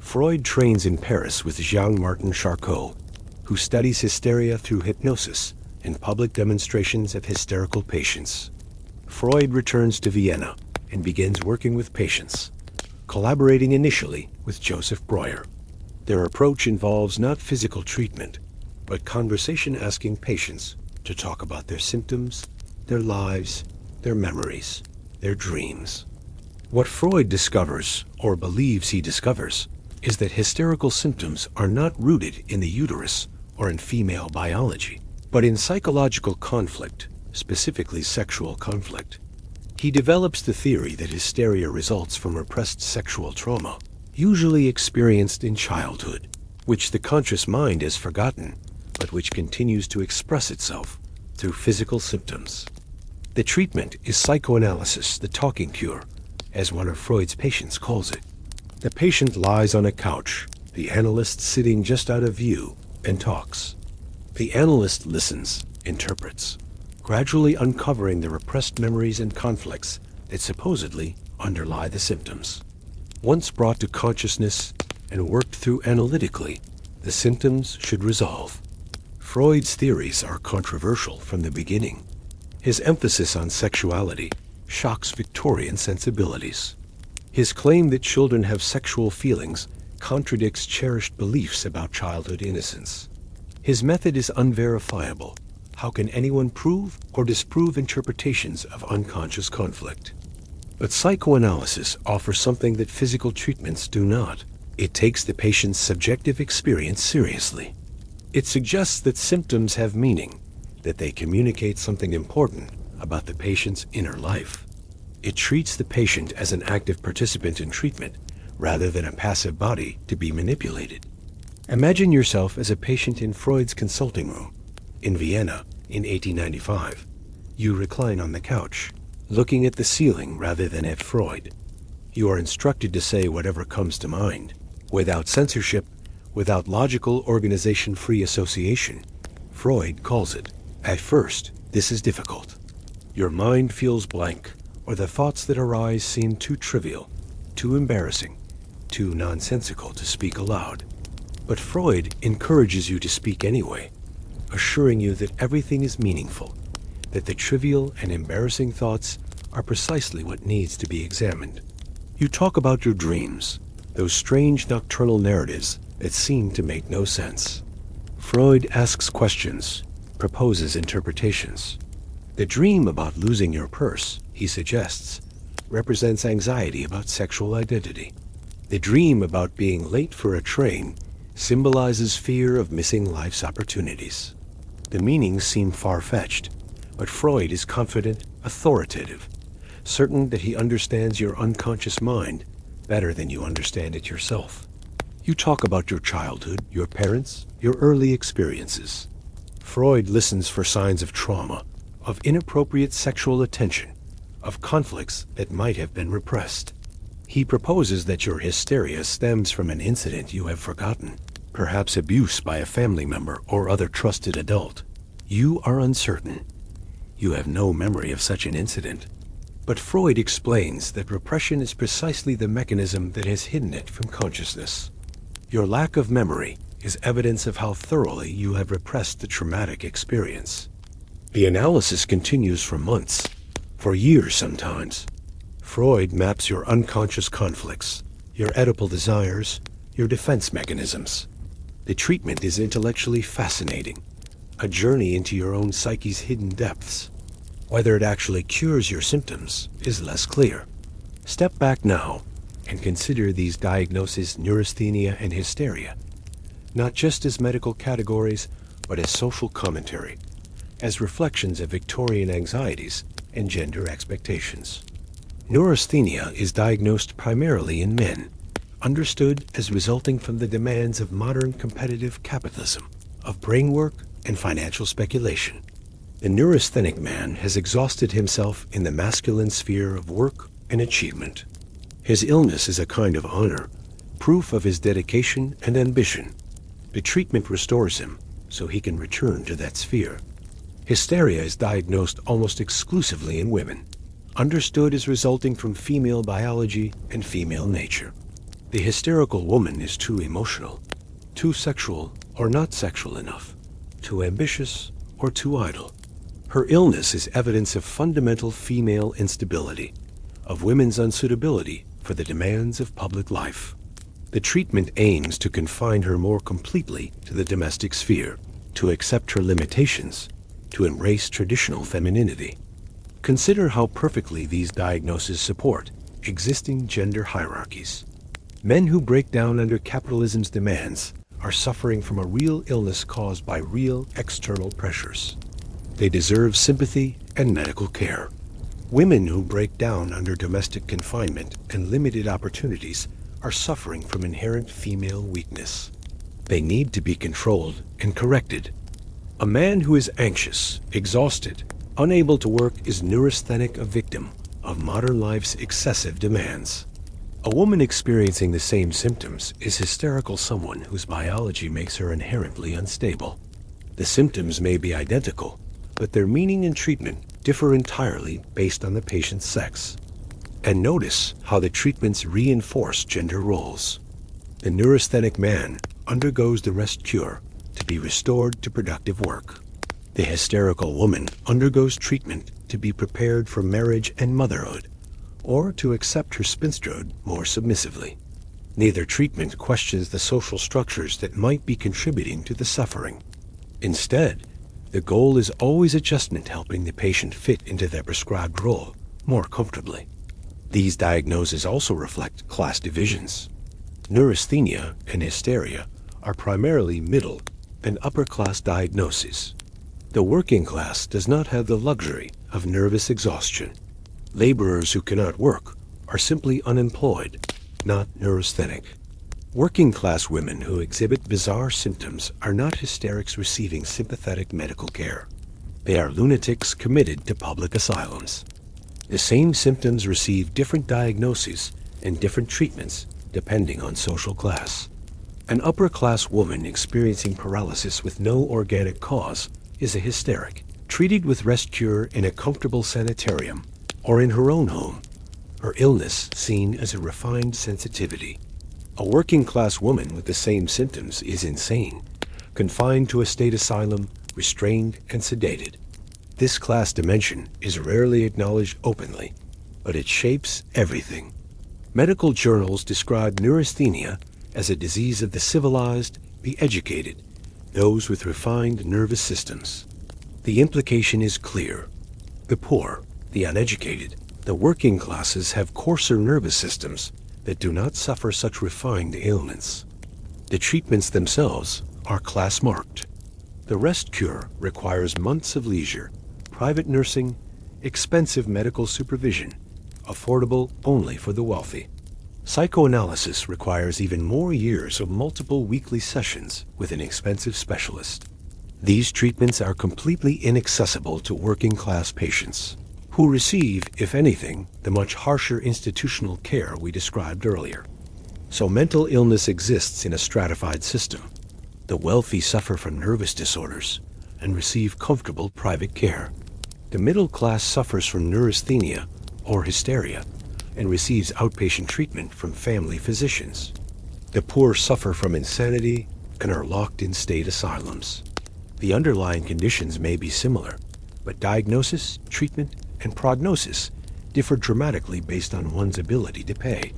Freud trains in Paris with Jean-Martin Charcot, who studies hysteria through hypnosis and public demonstrations of hysterical patients. Freud returns to Vienna and begins working with patients, collaborating initially with Joseph Breuer. Their approach involves not physical treatment, but conversation, asking patients to talk about their symptoms, their lives, their memories, their dreams. What Freud discovers, or believes he discovers, is that hysterical symptoms are not rooted in the uterus or in female biology, but in psychological conflict, specifically sexual conflict. He develops the theory that hysteria results from repressed sexual trauma, usually experienced in childhood, which the conscious mind has forgotten, but which continues to express itself through physical symptoms. The treatment is psychoanalysis, the talking cure, as one of Freud's patients calls it. The patient lies on a couch, the analyst sitting just out of view, and talks. The analyst listens, interprets, gradually uncovering the repressed memories and conflicts that supposedly underlie the symptoms. Once brought to consciousness and worked through analytically, the symptoms should resolve. Freud's theories are controversial from the beginning. His emphasis on sexuality shocks Victorian sensibilities. His claim that children have sexual feelings contradicts cherished beliefs about childhood innocence. His method is unverifiable. How can anyone prove or disprove interpretations of unconscious conflict? But psychoanalysis offers something that physical treatments do not. It takes the patient's subjective experience seriously. It suggests that symptoms have meaning, that they communicate something important about the patient's inner life. It treats the patient as an active participant in treatment, rather than a passive body to be manipulated. Imagine yourself as a patient in Freud's consulting room in Vienna in 1895. You recline on the couch, looking at the ceiling rather than at Freud. You are instructed to say whatever comes to mind, without censorship, without logical organization-free association. Freud calls it, at first, this is difficult. Your mind feels blank, or the thoughts that arise seem too trivial, too embarrassing, too nonsensical to speak aloud. But Freud encourages you to speak anyway, assuring you that everything is meaningful, that the trivial and embarrassing thoughts are precisely what needs to be examined. You talk about your dreams, those strange nocturnal narratives that seem to make no sense. Freud asks questions, proposes interpretations. The dream about losing your purse, he suggests, represents anxiety about sexual identity. The dream about being late for a train symbolizes fear of missing life's opportunities. The meanings seem far-fetched, but Freud is confident, authoritative, certain that he understands your unconscious mind better than you understand it yourself. You talk about your childhood, your parents, your early experiences. Freud listens for signs of trauma, of inappropriate sexual attention, of conflicts that might have been repressed. He proposes that your hysteria stems from an incident you have forgotten, perhaps abuse by a family member or other trusted adult. You are uncertain. You have no memory of such an incident. But Freud explains that repression is precisely the mechanism that has hidden it from consciousness. Your lack of memory is evidence of how thoroughly you have repressed the traumatic experience. The analysis continues for months, for years sometimes. Freud maps your unconscious conflicts, your Oedipal desires, your defense mechanisms. The treatment is intellectually fascinating, a journey into your own psyche's hidden depths. Whether it actually cures your symptoms is less clear. Step back now and consider these diagnoses, neurasthenia and hysteria, not just as medical categories, but as social commentary, as reflections of Victorian anxieties and gender expectations. Neurasthenia is diagnosed primarily in men, understood as resulting from the demands of modern competitive capitalism, of brain work and financial speculation. The neurasthenic man has exhausted himself in the masculine sphere of work and achievement. His illness is a kind of honor, proof of his dedication and ambition. The treatment restores him so he can return to that sphere. Hysteria is diagnosed almost exclusively in women, understood as resulting from female biology and female nature. The hysterical woman is too emotional, too sexual or not sexual enough, too ambitious or too idle. Her illness is evidence of fundamental female instability, of women's unsuitability for the demands of public life. The treatment aims to confine her more completely to the domestic sphere, to accept her limitations, to embrace traditional femininity. Consider how perfectly these diagnoses support existing gender hierarchies. Men who break down under capitalism's demands are suffering from a real illness caused by real external pressures. They deserve sympathy and medical care. Women who break down under domestic confinement and limited opportunities are suffering from inherent female weakness. They need to be controlled and corrected. A man who is anxious, exhausted, unable to work is neurasthenic, a victim of modern life's excessive demands. A woman experiencing the same symptoms is hysterical, someone whose biology makes her inherently unstable. The symptoms may be identical, but their meaning and treatment differ entirely based on the patient's sex. And notice how the treatments reinforce gender roles. The neurasthenic man undergoes the rest cure to be restored to productive work. The hysterical woman undergoes treatment to be prepared for marriage and motherhood, or to accept her spinsterhood more submissively. Neither treatment questions the social structures that might be contributing to the suffering. Instead, the goal is always adjustment, helping the patient fit into their prescribed role more comfortably. These diagnoses also reflect class divisions. Neurasthenia and hysteria are primarily middle and upper class diagnoses. The working class does not have the luxury of nervous exhaustion. Laborers who cannot work are simply unemployed, not neurasthenic. Working class women who exhibit bizarre symptoms are not hysterics receiving sympathetic medical care. They are lunatics committed to public asylums. The same symptoms receive different diagnoses and different treatments depending on social class. An upper-class woman experiencing paralysis with no organic cause is a hysteric, treated with rest cure in a comfortable sanitarium or in her own home, her illness seen as a refined sensitivity. A working-class woman with the same symptoms is insane, confined to a state asylum, restrained and sedated. This class dimension is rarely acknowledged openly, but it shapes everything. Medical journals describe neurasthenia as a disease of the civilized, the educated, those with refined nervous systems. The implication is clear. The poor, the uneducated, the working classes have coarser nervous systems that do not suffer such refined ailments. The treatments themselves are class-marked. The rest cure requires months of leisure, private nursing, expensive medical supervision, affordable only for the wealthy. Psychoanalysis requires even more years of multiple weekly sessions with an expensive specialist. These treatments are completely inaccessible to working-class patients, who receive, if anything, the much harsher institutional care we described earlier. So mental illness exists in a stratified system. The wealthy suffer from nervous disorders and receive comfortable private care. The middle class suffers from neurasthenia or hysteria and receives outpatient treatment from family physicians. The poor suffer from insanity and are locked in state asylums. The underlying conditions may be similar, but diagnosis, treatment, and prognosis differ dramatically based on one's ability to pay.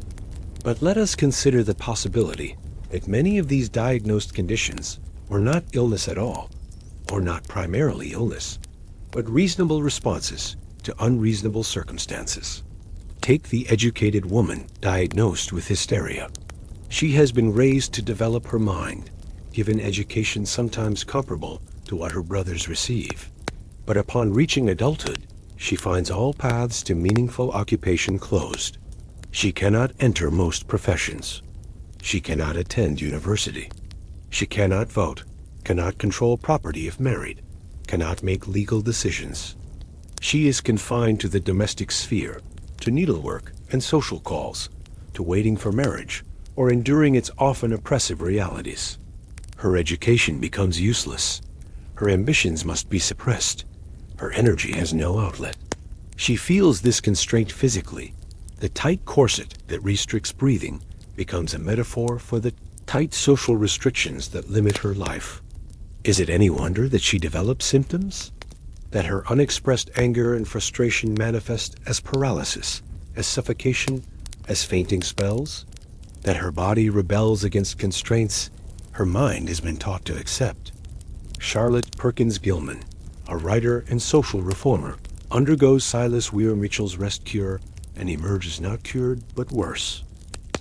But let us consider the possibility that many of these diagnosed conditions were not illness at all, or not primarily illness, but reasonable responses to unreasonable circumstances. Take the educated woman diagnosed with hysteria. She has been raised to develop her mind, given education sometimes comparable to what her brothers receive. But upon reaching adulthood, she finds all paths to meaningful occupation closed. She cannot enter most professions. She cannot attend university. She cannot vote, cannot control property if married, cannot make legal decisions. She is confined to the domestic sphere, to needlework and social calls, to waiting for marriage, or enduring its often oppressive realities. Her education becomes useless. Her ambitions must be suppressed, Her energy has no outlet. She feels this constraint physically. The tight corset that restricts breathing becomes a metaphor for the tight social restrictions that limit her life. Is it any wonder that she develops symptoms? That her unexpressed anger and frustration manifest as paralysis, as suffocation, as fainting spells? That her body rebels against constraints her mind has been taught to accept? Charlotte Perkins Gilman, a writer and social reformer, undergoes Silas Weir Mitchell's rest cure and emerges not cured but worse.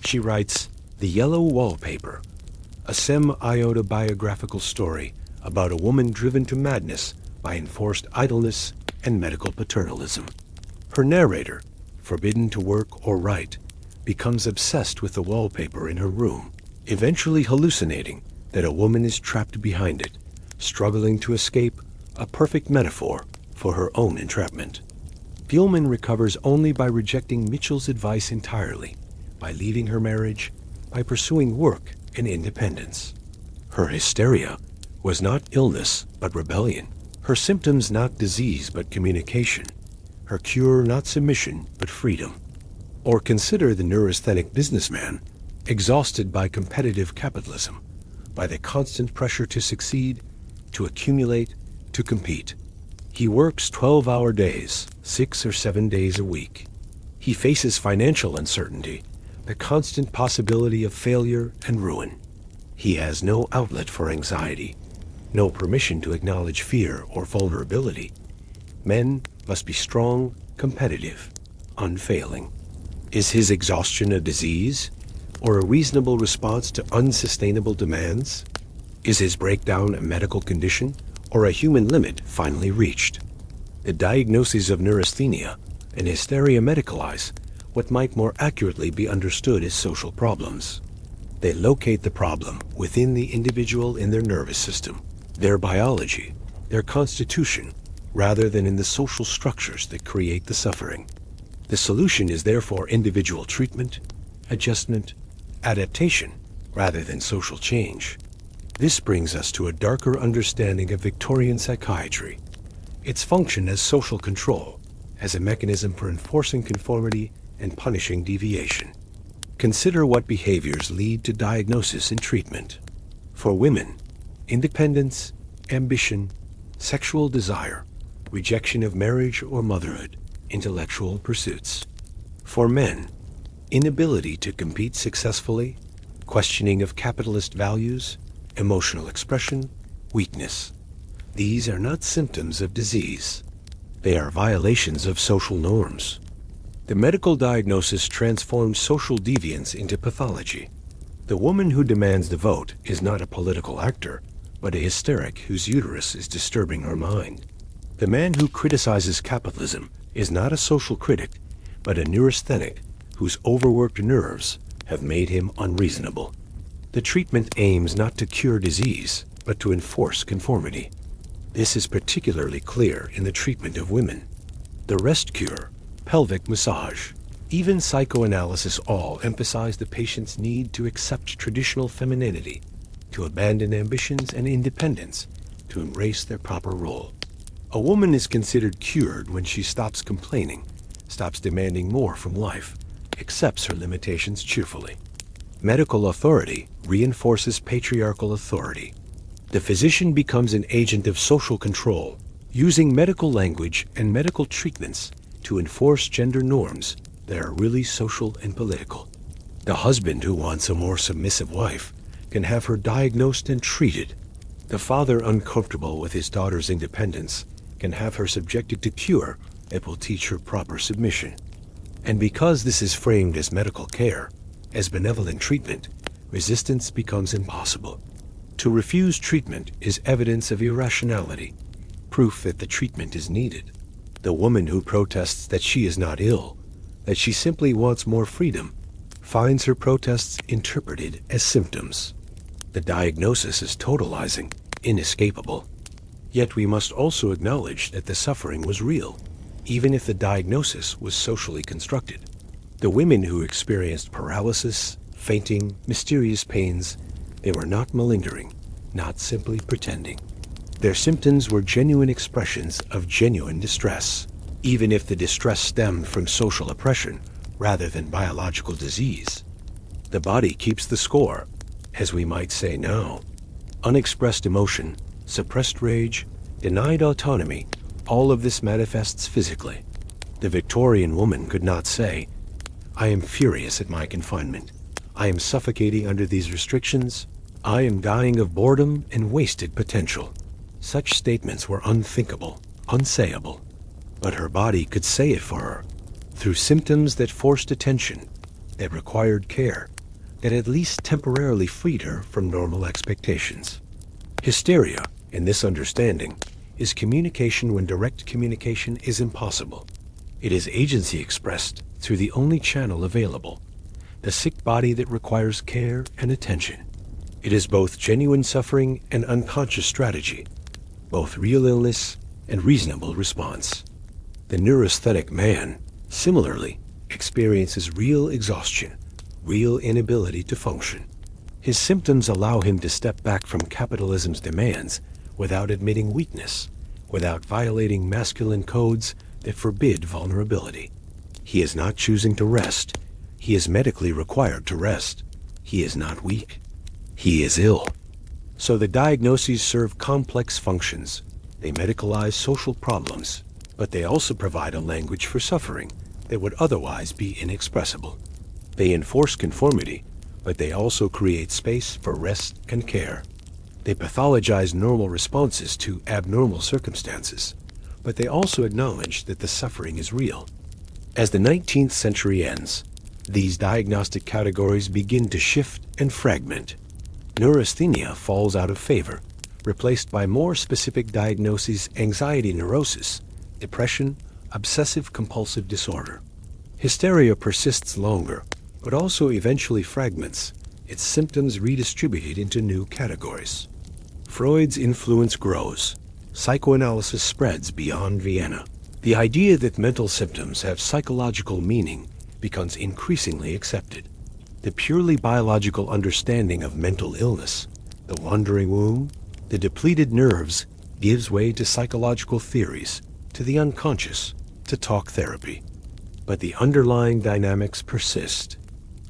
She writes The Yellow Wallpaper, a semi-autobiographical story about a woman driven to madness by enforced idleness and medical paternalism. Her narrator, forbidden to work or write, becomes obsessed with the wallpaper in her room, eventually hallucinating that a woman is trapped behind it, struggling to escape, a perfect metaphor for her own entrapment. Gilman recovers only by rejecting Mitchell's advice entirely, by leaving her marriage, by pursuing work and independence. Her hysteria was not illness but rebellion, her symptoms not disease but communication, her cure not submission but freedom. Or consider the neurasthenic businessman, exhausted by competitive capitalism, by the constant pressure to succeed, to accumulate, to compete. He works 12-hour days, 6 or 7 days a week. He faces financial uncertainty, the constant possibility of failure and ruin. He has no outlet for anxiety, no permission to acknowledge fear or vulnerability. Men must be strong, competitive, unfailing. Is his exhaustion a disease, or a reasonable response to unsustainable demands? Is his breakdown a medical condition, or a human limit finally reached? The diagnoses of neurasthenia and hysteria medicalize what might more accurately be understood as social problems. They locate the problem within the individual in their nervous system, their biology, their constitution, rather than in the social structures that create the suffering. The solution is therefore individual treatment, adjustment, adaptation, rather than social change. This brings us to a darker understanding of Victorian psychiatry, its function as social control, as a mechanism for enforcing conformity and punishing deviation. Consider what behaviors lead to diagnosis and treatment. For women, independence, ambition, sexual desire, rejection of marriage or motherhood, intellectual pursuits. For men, inability to compete successfully, questioning of capitalist values, emotional expression, weakness. These are not symptoms of disease. They are violations of social norms. The medical diagnosis transforms social deviance into pathology. The woman who demands the vote is not a political actor, but a hysteric whose uterus is disturbing her mind. The man who criticizes capitalism is not a social critic, but a neurasthenic whose overworked nerves have made him unreasonable. The treatment aims not to cure disease, but to enforce conformity. This is particularly clear in the treatment of women. The rest cure, pelvic massage, even psychoanalysis all emphasize the patient's need to accept traditional femininity, to abandon ambitions and independence, to embrace their proper role. A woman is considered cured when she stops complaining, stops demanding more from life, accepts her limitations cheerfully. Medical authority reinforces patriarchal authority. The physician becomes an agent of social control, using medical language and medical treatments to enforce gender norms that are really social and political. The husband who wants a more submissive wife can have her diagnosed and treated. The father uncomfortable with his daughter's independence can have her subjected to cure that will teach her proper submission. And because this is framed as medical care, as benevolent treatment, resistance becomes impossible. To refuse treatment is evidence of irrationality, proof that the treatment is needed. The woman who protests that she is not ill, that she simply wants more freedom, finds her protests interpreted as symptoms. The diagnosis is totalizing, inescapable. Yet we must also acknowledge that the suffering was real, even if the diagnosis was socially constructed. The women who experienced paralysis, fainting, mysterious pains, they were not malingering, not simply pretending. Their symptoms were genuine expressions of genuine distress, even if the distress stemmed from social oppression rather than biological disease. The body keeps the score, as we might say now. Unexpressed emotion, suppressed rage, denied autonomy, all of this manifests physically. The Victorian woman could not say, "I am furious at my confinement. I am suffocating under these restrictions. I am dying of boredom and wasted potential." Such statements were unthinkable, unsayable. But her body could say it for her, through symptoms that forced attention, that required care, that at least temporarily freed her from normal expectations. Hysteria, in this understanding, is communication when direct communication is impossible. It is agency expressed through the only channel available, the sick body that requires care and attention. It is both genuine suffering and unconscious strategy, both real illness and reasonable response. The neurasthenic man, similarly, experiences real exhaustion, real inability to function. His symptoms allow him to step back from capitalism's demands without admitting weakness, without violating masculine codes that forbid vulnerability. He is not choosing to rest. He is medically required to rest. He is not weak. He is ill. So the diagnoses serve complex functions. They medicalize social problems, but they also provide a language for suffering that would otherwise be inexpressible. They enforce conformity, but they also create space for rest and care. They pathologize normal responses to abnormal circumstances, but they also acknowledge that the suffering is real. As the 19th century ends, these diagnostic categories begin to shift and fragment. Neurasthenia falls out of favor, replaced by more specific diagnoses: anxiety neurosis, depression, obsessive-compulsive disorder. Hysteria persists longer, but also eventually fragments, its symptoms redistributed into new categories. Freud's influence grows. Psychoanalysis spreads beyond Vienna. The idea that mental symptoms have psychological meaning becomes increasingly accepted. The purely biological understanding of mental illness, the wandering womb, the depleted nerves, gives way to psychological theories, to the unconscious, to talk therapy. But the underlying dynamics persist.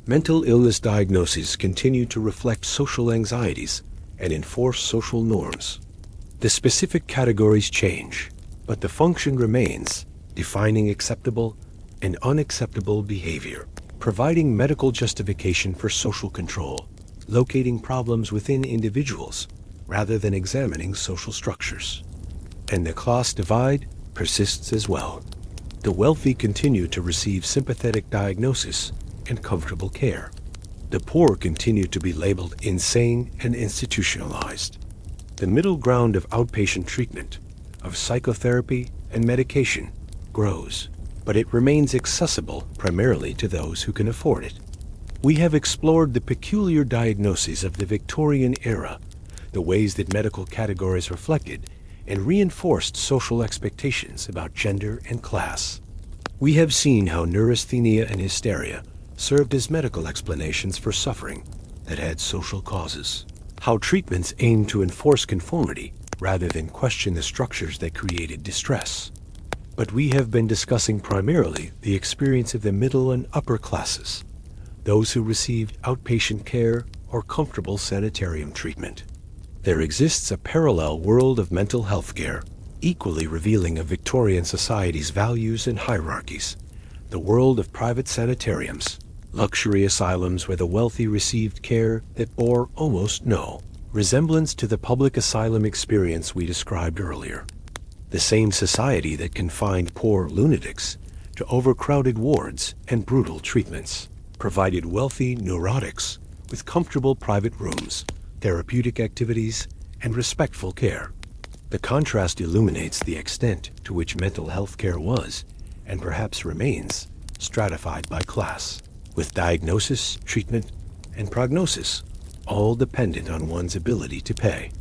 Mental illness diagnoses continue to reflect social anxieties and enforce social norms. The specific categories change, but the function remains, defining acceptable and unacceptable behavior, providing medical justification for social control, locating problems within individuals rather than examining social structures. And the class divide persists as well. The wealthy continue to receive sympathetic diagnosis and comfortable care. The poor continue to be labeled insane and institutionalized. The middle ground of outpatient treatment, of psychotherapy and medication, grows, but it remains accessible primarily to those who can afford it. We have explored the peculiar diagnoses of the Victorian era, the ways that medical categories reflected and reinforced social expectations about gender and class. We have seen how neurasthenia and hysteria served as medical explanations for suffering that had social causes, how treatments aimed to enforce conformity rather than question the structures that created distress. But we have been discussing primarily the experience of the middle and upper classes, those who received outpatient care or comfortable sanitarium treatment. There exists a parallel world of mental health care, equally revealing of Victorian society's values and hierarchies, the world of private sanitariums, luxury asylums where the wealthy received care that bore almost no resemblance to the public asylum experience we described earlier. The same society that confined poor lunatics to overcrowded wards and brutal treatments provided wealthy neurotics with comfortable private rooms, therapeutic activities, and respectful care. The contrast illuminates the extent to which mental health care was, and perhaps remains, stratified by class, with diagnosis, treatment, and prognosis all dependent on one's ability to pay.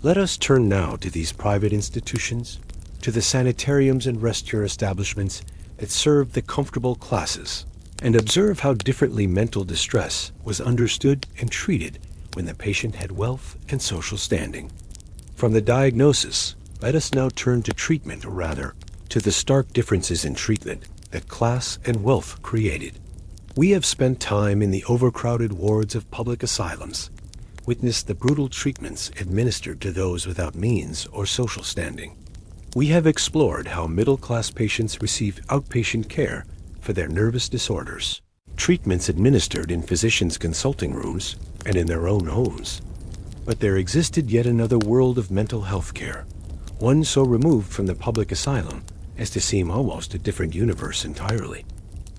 Let us turn now to these private institutions, to the sanitariums and rest cure establishments that served the comfortable classes, and observe how differently mental distress was understood and treated when the patient had wealth and social standing. From the diagnosis, let us now turn to treatment, or rather, to the stark differences in treatment that class and wealth created. We have spent time in the overcrowded wards of public asylums, witnessed the brutal treatments administered to those without means or social standing. We have explored how middle-class patients receive outpatient care for their nervous disorders, treatments administered in physicians' consulting rooms and in their own homes. But there existed yet another world of mental health care, one so removed from the public asylum as to seem almost a different universe entirely.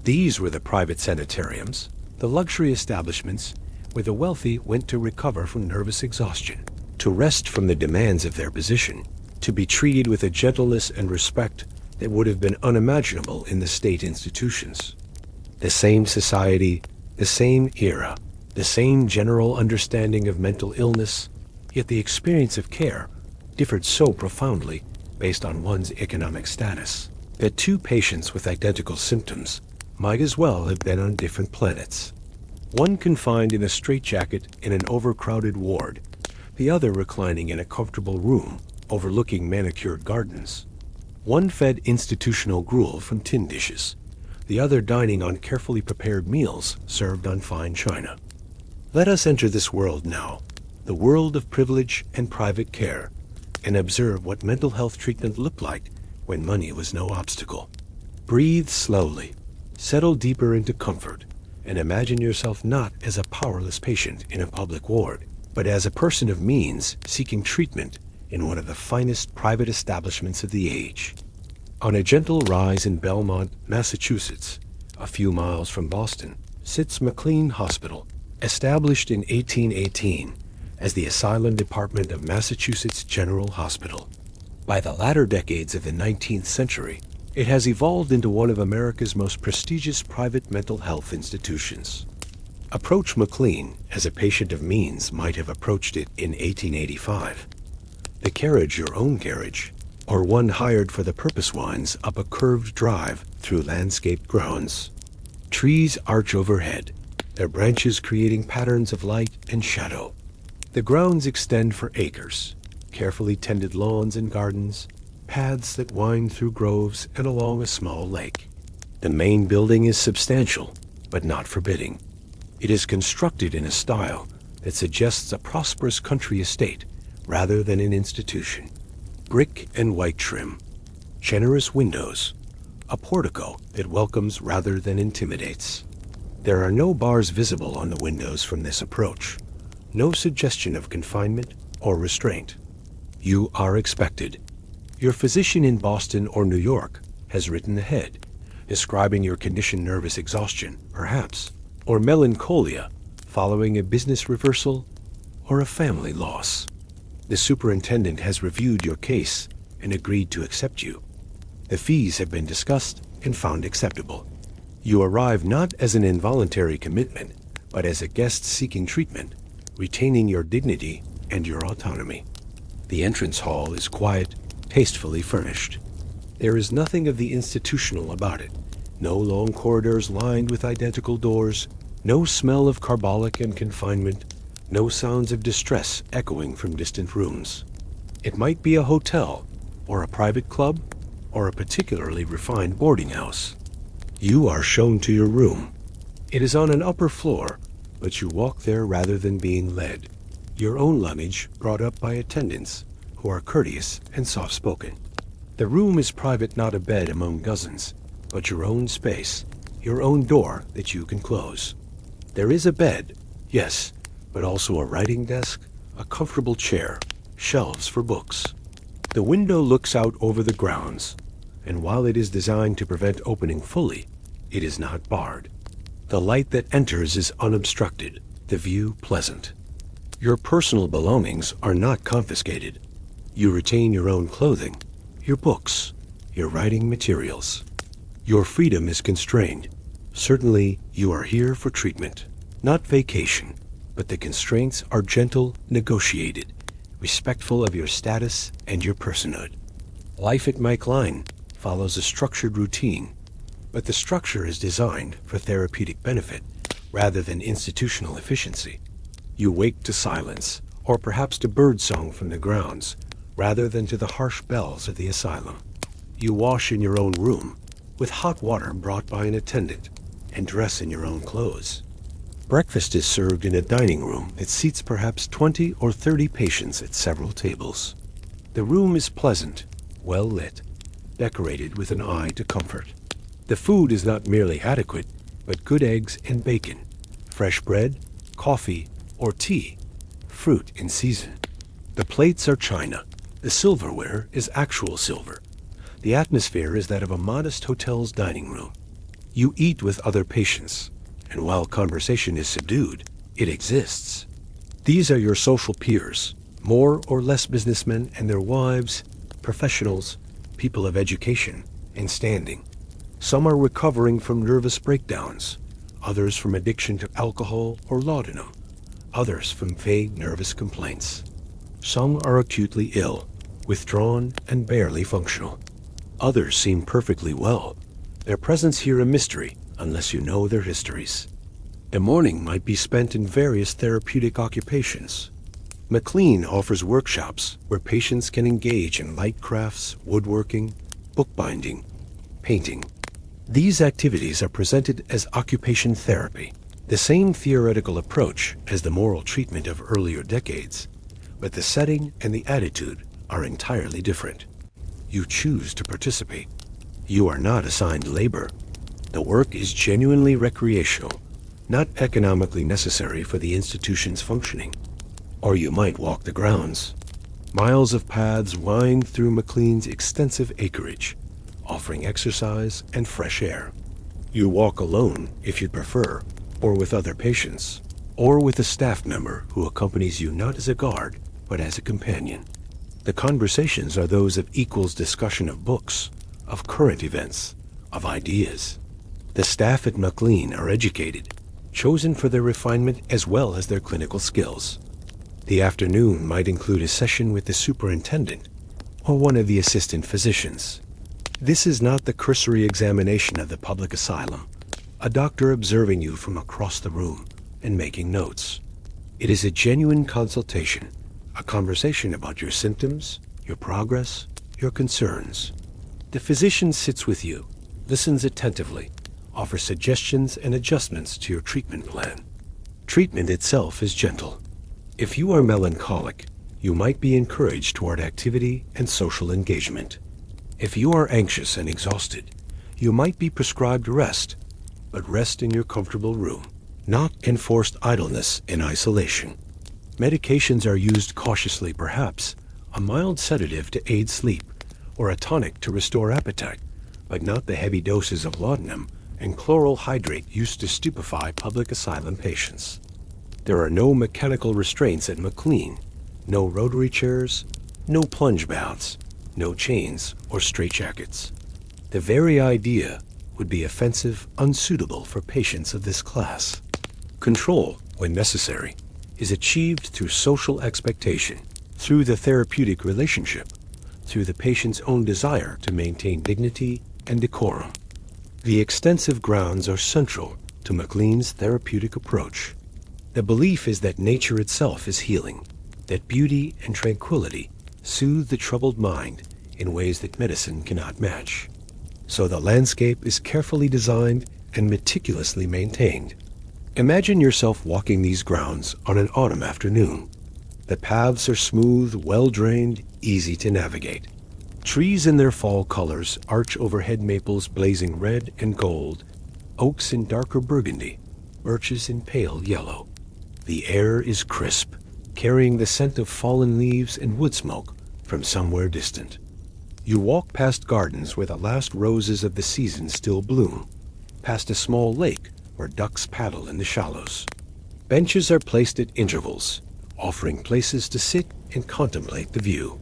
These were the private sanitariums, the luxury establishments where the wealthy went to recover from nervous exhaustion, to rest from the demands of their position, to be treated with a gentleness and respect that would have been unimaginable in the state institutions. The same society, the same era, the same general understanding of mental illness, yet the experience of care differed so profoundly based on one's economic status that two patients with identical symptoms might as well have been on different planets. One confined in a straitjacket in an overcrowded ward, the other reclining in a comfortable room overlooking manicured gardens. One fed institutional gruel from tin dishes, the other dining on carefully prepared meals served on fine china. Let us enter this world now, the world of privilege and private care, and observe what mental health treatment looked like when money was no obstacle. Breathe slowly, settle deeper into comfort, and imagine yourself not as a powerless patient in a public ward, but as a person of means seeking treatment in one of the finest private establishments of the age. On a gentle rise in Belmont, Massachusetts, a few miles from Boston, sits McLean Hospital, established in 1818 as the Asylum Department of Massachusetts General Hospital. By the latter decades of the 19th century, it has evolved into one of America's most prestigious private mental health institutions. Approach McLean as a patient of means might have approached it in 1885. The carriage your own carriage, or one hired for the purpose winds up a curved drive through landscaped grounds. Trees arch overhead, their branches creating patterns of light and shadow. The grounds extend for acres, carefully tended lawns and gardens, paths that wind through groves and along a small lake. The main building is substantial, but not forbidding. It is constructed in a style that suggests a prosperous country estate rather than an institution. Brick and white trim, generous windows, a portico that welcomes rather than intimidates. There are no bars visible on the windows from this approach, no suggestion of confinement or restraint. You are expected. Your physician in Boston or New York has written ahead, describing your condition: nervous exhaustion, perhaps, or melancholia following a business reversal or a family loss. The superintendent has reviewed your case and agreed to accept you. The fees have been discussed and found acceptable. You arrive not as an involuntary commitment, but as a guest seeking treatment, retaining your dignity and your autonomy. The entrance hall is quiet, tastefully furnished. There is nothing of the institutional about it. No long corridors lined with identical doors, no smell of carbolic and confinement, no sounds of distress echoing from distant rooms. It might be a hotel, or a private club, or a particularly refined boarding house. You are shown to your room. It is on an upper floor, but you walk there rather than being led. Your own luggage brought up by attendants, who are courteous and soft-spoken. The room is private, not a bed among dozens, but your own space, your own door that you can close. There is a bed, yes, but also a writing desk, a comfortable chair, shelves for books. The window looks out over the grounds, and while it is designed to prevent opening fully, it is not barred. The light that enters is unobstructed, the view pleasant. Your personal belongings are not confiscated. You retain your own clothing, your books, your writing materials. Your freedom is constrained. Certainly, you are here for treatment, not vacation, but the constraints are gentle, negotiated, respectful of your status and your personhood. Life at McLean follows a structured routine, but the structure is designed for therapeutic benefit rather than institutional efficiency. You wake to silence, or perhaps to birdsong from the grounds, rather than to the harsh bells of the asylum. You wash in your own room, with hot water brought by an attendant, and dress in your own clothes. Breakfast is served in a dining room that seats perhaps 20 or 30 patients at several tables. The room is pleasant, well lit, decorated with an eye to comfort. The food is not merely adequate, but good eggs and bacon, fresh bread, coffee, or tea, fruit in season. The plates are china. The silverware is actual silver. The atmosphere is that of a modest hotel's dining room. You eat with other patients, and while conversation is subdued, it exists. These are your social peers, more or less businessmen and their wives, professionals, people of education and standing. Some are recovering from nervous breakdowns, others from addiction to alcohol or laudanum, others from vague nervous complaints. Some are acutely ill, withdrawn and barely functional. Others seem perfectly well. Their presence here a mystery unless you know their histories. The morning might be spent in various therapeutic occupations. McLean offers workshops where patients can engage in light crafts, woodworking, bookbinding, painting. These activities are presented as occupation therapy, the same theoretical approach as the moral treatment of earlier decades, but the setting and the attitude are entirely different. You choose to participate. You are not assigned labor. The work is genuinely recreational, not economically necessary for the institution's functioning. Or you might walk the grounds. Miles of paths wind through McLean's extensive acreage, offering exercise and fresh air. You walk alone, if you'd prefer, or with other patients, or with a staff member who accompanies you not as a guard, but as a companion. The conversations are those of equals discussion of books, of current events, of ideas. The staff at McLean are educated, chosen for their refinement as well as their clinical skills. The afternoon might include a session with the superintendent or one of the assistant physicians. This is not the cursory examination of the public asylum, a doctor observing you from across the room and making notes. It is a genuine consultation, a conversation about your symptoms, your progress, your concerns. The physician sits with you, listens attentively, offers suggestions and adjustments to your treatment plan. Treatment itself is gentle. If you are melancholic, you might be encouraged toward activity and social engagement. If you are anxious and exhausted, you might be prescribed rest, but rest in your comfortable room, not enforced idleness in isolation. Medications are used cautiously, perhaps, a mild sedative to aid sleep, or a tonic to restore appetite, but not the heavy doses of laudanum and chloral hydrate used to stupefy public asylum patients. There are no mechanical restraints at McLean, no rotary chairs, no plunge baths, no chains or straitjackets. The very idea would be offensive, unsuitable for patients of this class. Control, when necessary, is achieved through social expectation, through the therapeutic relationship, through the patient's own desire to maintain dignity and decorum. The extensive grounds are central to McLean's therapeutic approach. The belief is that nature itself is healing, that beauty and tranquility soothe the troubled mind in ways that medicine cannot match. So the landscape is carefully designed and meticulously maintained. Imagine yourself walking these grounds on an autumn afternoon. The paths are smooth, well-drained, easy to navigate. Trees in their fall colors arch overhead maples blazing red and gold, oaks in darker burgundy, birches in pale yellow. The air is crisp, carrying the scent of fallen leaves and wood smoke from somewhere distant. You walk past gardens where the last roses of the season still bloom, past a small lake where ducks paddle in the shallows. Benches are placed at intervals, offering places to sit and contemplate the view.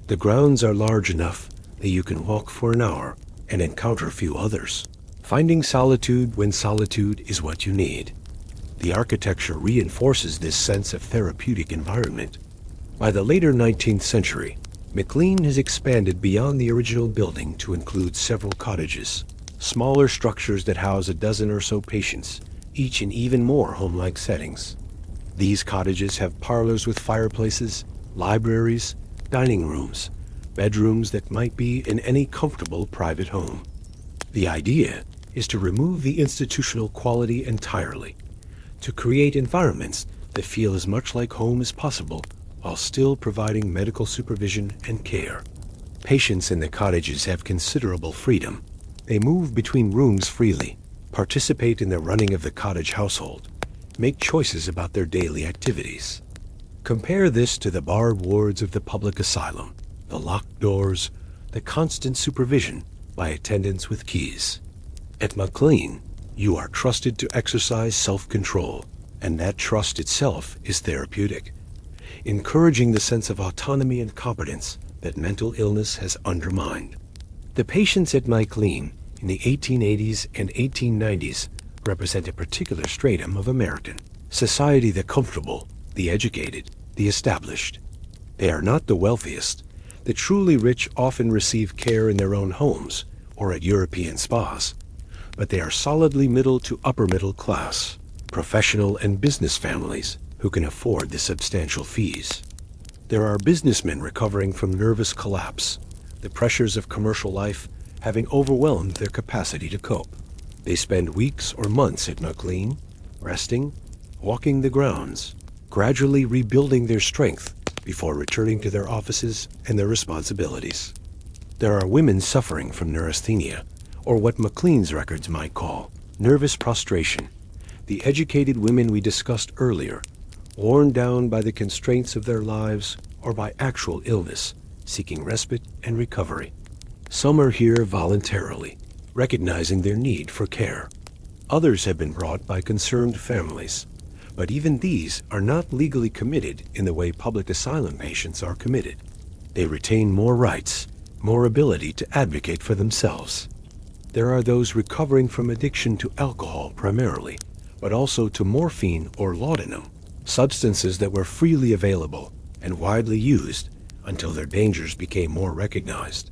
The grounds are large enough that you can walk for an hour and encounter few others, finding solitude when solitude is what you need. The architecture reinforces this sense of therapeutic environment. By the later 19th century, McLean has expanded beyond the original building to include several cottages, smaller structures that house a dozen or so patients, each in even more home-like settings. These cottages have parlors with fireplaces, libraries, dining rooms, bedrooms that might be in any comfortable private home. The idea is to remove the institutional quality entirely, to create environments that feel as much like home as possible while still providing medical supervision and care. Patients in the cottages have considerable freedom. They move between rooms freely, participate in the running of the cottage household, make choices about their daily activities. Compare this to the barred wards of the public asylum, the locked doors, the constant supervision by attendants with keys. At McLean, you are trusted to exercise self-control, and that trust itself is therapeutic, encouraging the sense of autonomy and competence that mental illness has undermined. The patients at McLean in the 1880s and 1890s represent a particular stratum of American society: the comfortable, the educated, the established. They are not the wealthiest. The truly rich often receive care in their own homes or at European spas, but they are solidly middle to upper middle class, professional and business families who can afford the substantial fees. There are businessmen recovering from nervous collapse, the pressures of commercial life having overwhelmed their capacity to cope. They spend weeks or months at McLean, resting, walking the grounds, gradually rebuilding their strength before returning to their offices and their responsibilities. There are women suffering from neurasthenia, or what McLean's records might call nervous prostration, the educated women we discussed earlier, worn down by the constraints of their lives or by actual illness, seeking respite and recovery. Some are here voluntarily, recognizing their need for care. Others have been brought by concerned families, but even these are not legally committed in the way public asylum patients are committed. They retain more rights, more ability to advocate for themselves. There are those recovering from addiction to alcohol primarily, but also to morphine or laudanum, substances that were freely available and widely used until their dangers became more recognized.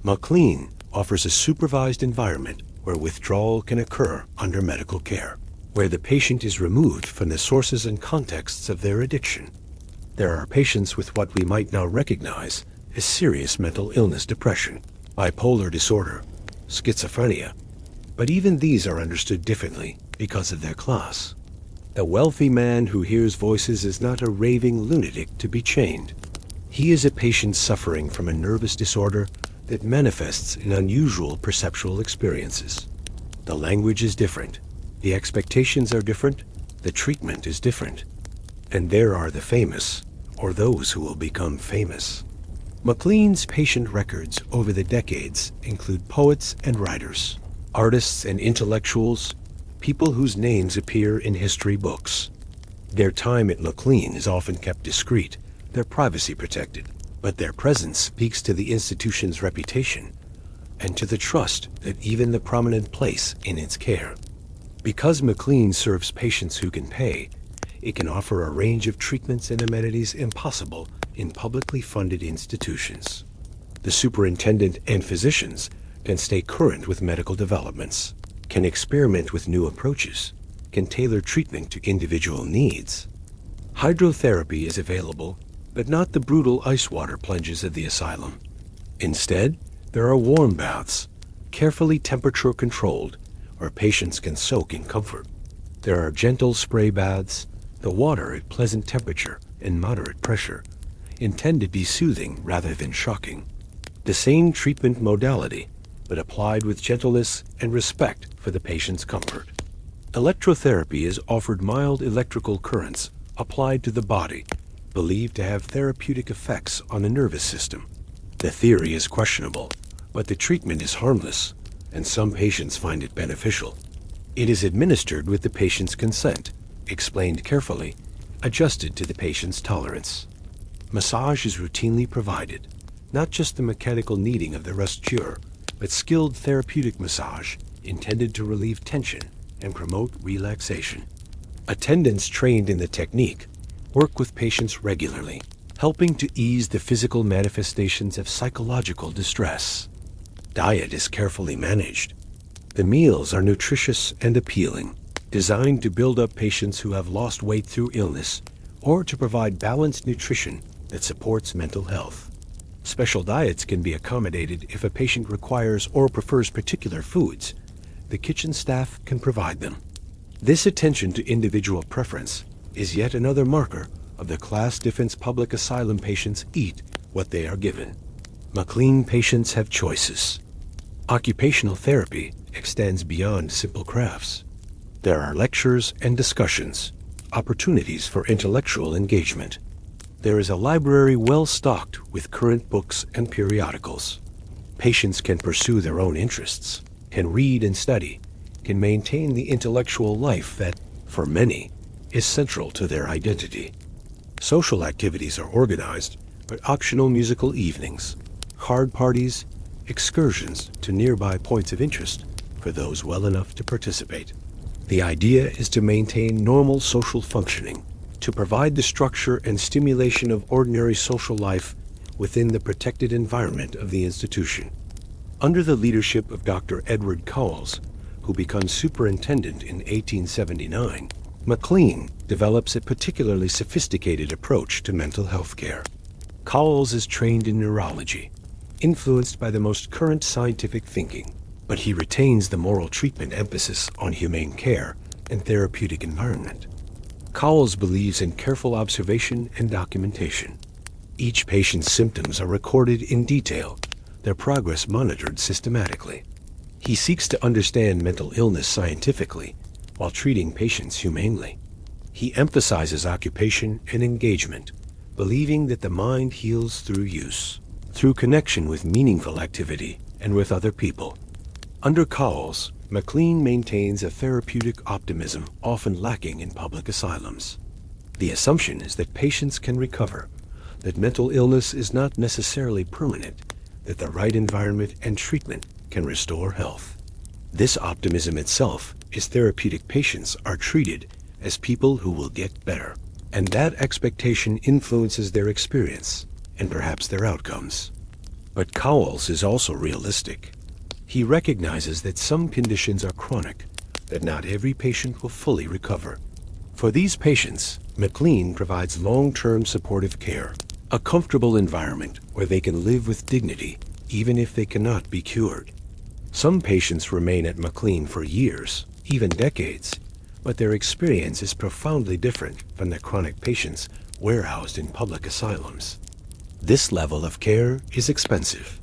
McLean offers a supervised environment where withdrawal can occur under medical care, where the patient is removed from the sources and contexts of their addiction. There are patients with what we might now recognize as serious mental illness: depression, bipolar disorder, schizophrenia. But even these are understood differently because of their class. The wealthy man who hears voices is not a raving lunatic to be chained. He is a patient suffering from a nervous disorder that manifests in unusual perceptual experiences. The language is different, the expectations are different, the treatment is different. And there are the famous, or those who will become famous. McLean's patient records over the decades include poets and writers, artists and intellectuals, people whose names appear in history books. Their time at McLean is often kept discreet, their privacy protected, but their presence speaks to the institution's reputation and to the trust that even the prominent place in its care. Because McLean serves patients who can pay, it can offer a range of treatments and amenities impossible in publicly funded institutions. The superintendent and physicians can stay current with medical developments, can experiment with new approaches, can tailor treatment to individual needs. Hydrotherapy is available, but not the brutal ice water plunges of the asylum. Instead, there are warm baths, carefully temperature controlled, where patients can soak in comfort. There are gentle spray baths, the water at pleasant temperature and moderate pressure, intended to be soothing rather than shocking. The same treatment modality, but applied with gentleness and respect for the patient's comfort. Electrotherapy is offered: mild electrical currents applied to the body, believed to have therapeutic effects on the nervous system. The theory is questionable, but the treatment is harmless, and some patients find it beneficial. It is administered with the patient's consent, explained carefully, adjusted to the patient's tolerance. Massage is routinely provided, not just the mechanical kneading of the rescuer, but skilled therapeutic massage intended to relieve tension and promote relaxation. Attendants trained in the technique work with patients regularly, helping to ease the physical manifestations of psychological distress. Diet is carefully managed. The meals are nutritious and appealing, designed to build up patients who have lost weight through illness or to provide balanced nutrition that supports mental health. Special diets can be accommodated if a patient requires or prefers particular foods. The kitchen staff can provide them. This attention to individual preference is yet another marker of the class difference. Public asylum patients eat what they are given. McLean patients have choices. Occupational therapy extends beyond simple crafts. There are lectures and discussions, opportunities for intellectual engagement. There is a library well stocked with current books and periodicals. Patients can pursue their own interests, can read and study, can maintain the intellectual life that, for many, is central to their identity. Social activities are organized by optional musical evenings, card parties, excursions to nearby points of interest for those well enough to participate. The idea is to maintain normal social functioning, to provide the structure and stimulation of ordinary social life within the protected environment of the institution. Under the leadership of Dr. Edward Cowles, who becomes superintendent in 1879, McLean develops a particularly sophisticated approach to mental health care. Cowles is trained in neurology, influenced by the most current scientific thinking, but he retains the moral treatment emphasis on humane care and therapeutic environment. Cowles believes in careful observation and documentation. Each patient's symptoms are recorded in detail, their progress monitored systematically. He seeks to understand mental illness scientifically while treating patients humanely. He emphasizes occupation and engagement, believing that the mind heals through use, through connection with meaningful activity and with other people. Under Cowles, McLean maintains a therapeutic optimism often lacking in public asylums. The assumption is that patients can recover, that mental illness is not necessarily permanent, that the right environment and treatment can restore health. This optimism itself is therapeutic. Patients are treated as people who will get better, and that expectation influences their experience and perhaps their outcomes. But Cowles is also realistic. He recognizes that some conditions are chronic, that not every patient will fully recover. For these patients, McLean provides long-term supportive care, a comfortable environment where they can live with dignity even if they cannot be cured. Some patients remain at McLean for years, even decades, but their experience is profoundly different from the chronic patients warehoused in public asylums. This level of care is expensive.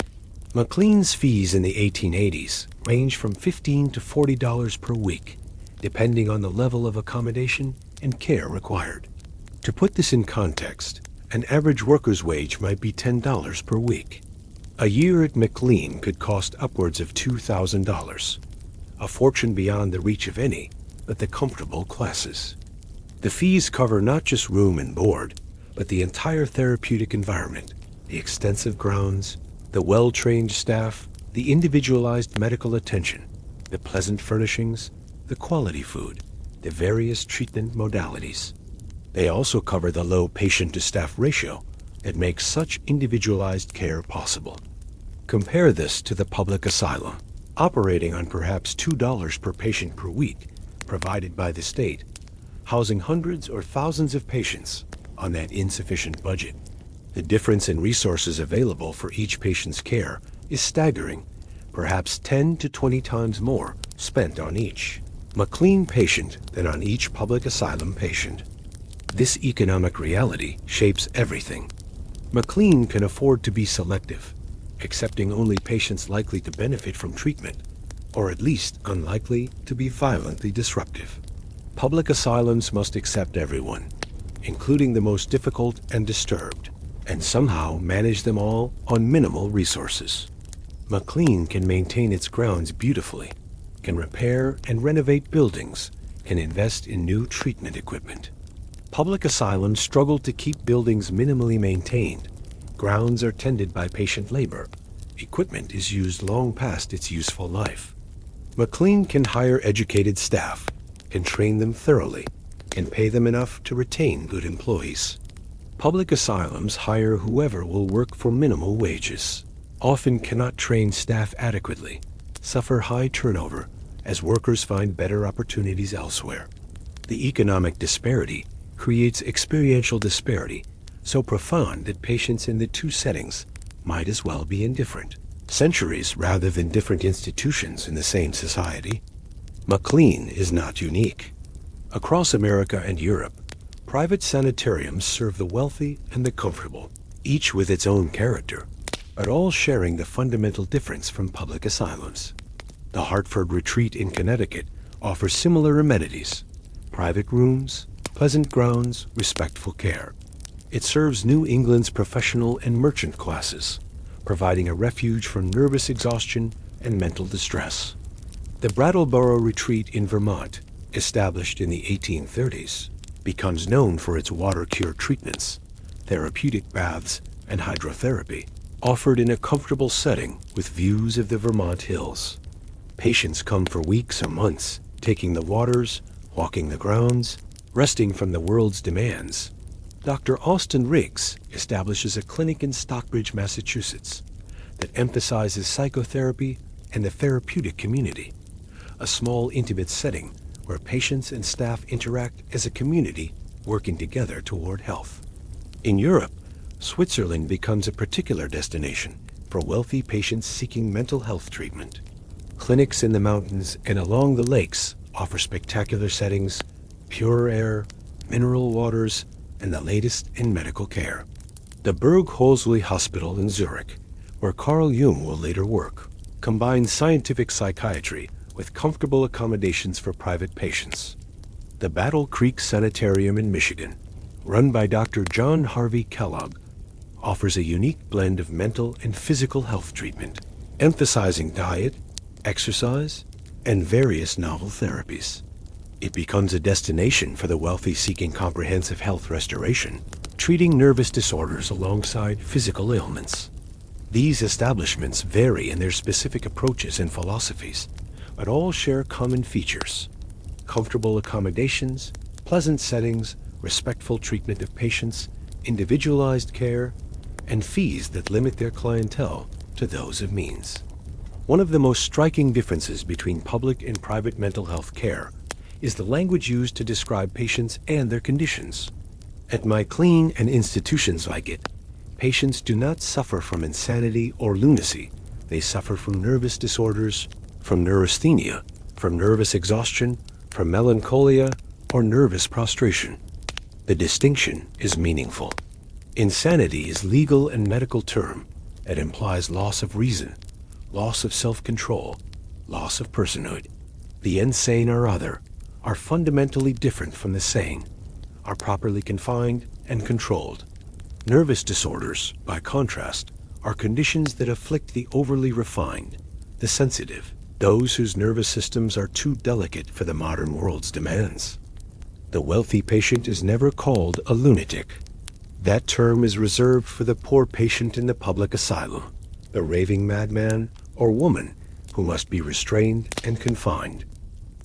McLean's fees in the 1880s range from $15 to $40 per week, depending on the level of accommodation and care required. To put this in context, an average worker's wage might be $10 per week. A year at McLean could cost upwards of $2,000, a fortune beyond the reach of any but the comfortable classes. The fees cover not just room and board, but the entire therapeutic environment, the extensive grounds, the well-trained staff, the individualized medical attention, the pleasant furnishings, the quality food, the various treatment modalities. They also cover the low patient-to-staff ratio that makes such individualized care possible. Compare this to the public asylum, operating on perhaps $2 per patient per week, provided by the state, housing hundreds or thousands of patients on that insufficient budget. The difference in resources available for each patient's care is staggering, perhaps 10 to 20 times more spent on each McLean patient than on each public asylum patient. This economic reality shapes everything. McLean can afford to be selective, accepting only patients likely to benefit from treatment, or at least unlikely to be violently disruptive. Public asylums must accept everyone, including the most difficult and disturbed, and somehow manage them all on minimal resources. McLean can maintain its grounds beautifully, can repair and renovate buildings, can invest in new treatment equipment. Public asylums struggle to keep buildings minimally maintained. Grounds are tended by patient labor. Equipment is used long past its useful life. McLean can hire educated staff, can train them thoroughly, can pay them enough to retain good employees. Public asylums hire whoever will work for minimal wages, often cannot train staff adequately, suffer high turnover as workers find better opportunities elsewhere. The economic disparity creates experiential disparity so profound that patients in the two settings might as well be indifferent. Centuries rather than different institutions in the same society. McLean is not unique. Across America and Europe, private sanitariums serve the wealthy and the comfortable, each with its own character, but all sharing the fundamental difference from public asylums. The Hartford Retreat in Connecticut offers similar amenities: private rooms, pleasant grounds, respectful care. It serves New England's professional and merchant classes, providing a refuge from nervous exhaustion and mental distress. The Brattleboro Retreat in Vermont, established in the 1830s, becomes known for its water cure treatments, therapeutic baths, and hydrotherapy, offered in a comfortable setting with views of the Vermont hills. Patients come for weeks or months, taking the waters, walking the grounds, resting from the world's demands. Dr. Austin Riggs establishes a clinic in Stockbridge, Massachusetts, that emphasizes psychotherapy and the therapeutic community, a small, intimate setting where patients and staff interact as a community working together toward health. In Europe, Switzerland becomes a particular destination for wealthy patients seeking mental health treatment. Clinics in the mountains and along the lakes offer spectacular settings, pure air, mineral waters, and the latest in medical care. The Berg Holzli Hospital in Zurich, where Carl Jung will later work, combines scientific psychiatry with comfortable accommodations for private patients. The Battle Creek Sanitarium in Michigan, run by Dr. John Harvey Kellogg, offers a unique blend of mental and physical health treatment, emphasizing diet, exercise, and various novel therapies. It becomes a destination for the wealthy seeking comprehensive health restoration, treating nervous disorders alongside physical ailments. These establishments vary in their specific approaches and philosophies, but all share common features: comfortable accommodations, pleasant settings, respectful treatment of patients, individualized care, and fees that limit their clientele to those of means. One of the most striking differences between public and private mental health care is the language used to describe patients and their conditions. At McLean and institutions like it, patients do not suffer from insanity or lunacy. They suffer from nervous disorders, from neurasthenia, from nervous exhaustion, from melancholia, or nervous prostration. The distinction is meaningful. Insanity is a legal and medical term that implies loss of reason, loss of self-control, loss of personhood. The insane or other are fundamentally different from the sane, are properly confined and controlled. Nervous disorders, by contrast, are conditions that afflict the overly refined, the sensitive, those whose nervous systems are too delicate for the modern world's demands. The wealthy patient is never called a lunatic. That term is reserved for the poor patient in the public asylum, the raving madman or woman who must be restrained and confined.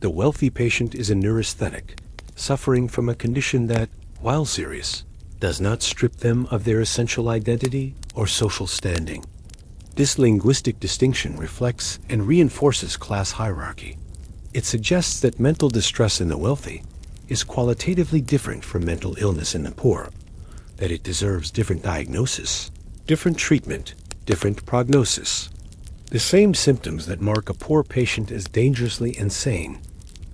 The wealthy patient is a neurasthenic, suffering from a condition that, while serious, does not strip them of their essential identity or social standing. This linguistic distinction reflects and reinforces class hierarchy. It suggests that mental distress in the wealthy is qualitatively different from mental illness in the poor, that it deserves different diagnosis, different treatment, different prognosis. The same symptoms that mark a poor patient as dangerously insane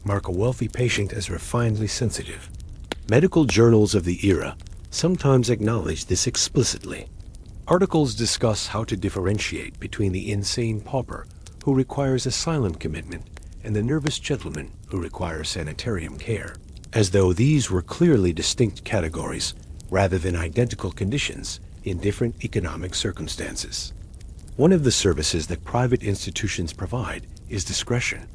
mark a wealthy patient as refinedly sensitive. Medical journals of the era sometimes acknowledge this explicitly. Articles discuss how to differentiate between the insane pauper who requires asylum commitment and the nervous gentleman who requires sanitarium care, as though these were clearly distinct categories rather than identical conditions in different economic circumstances. One of the services that private institutions provide is discretion.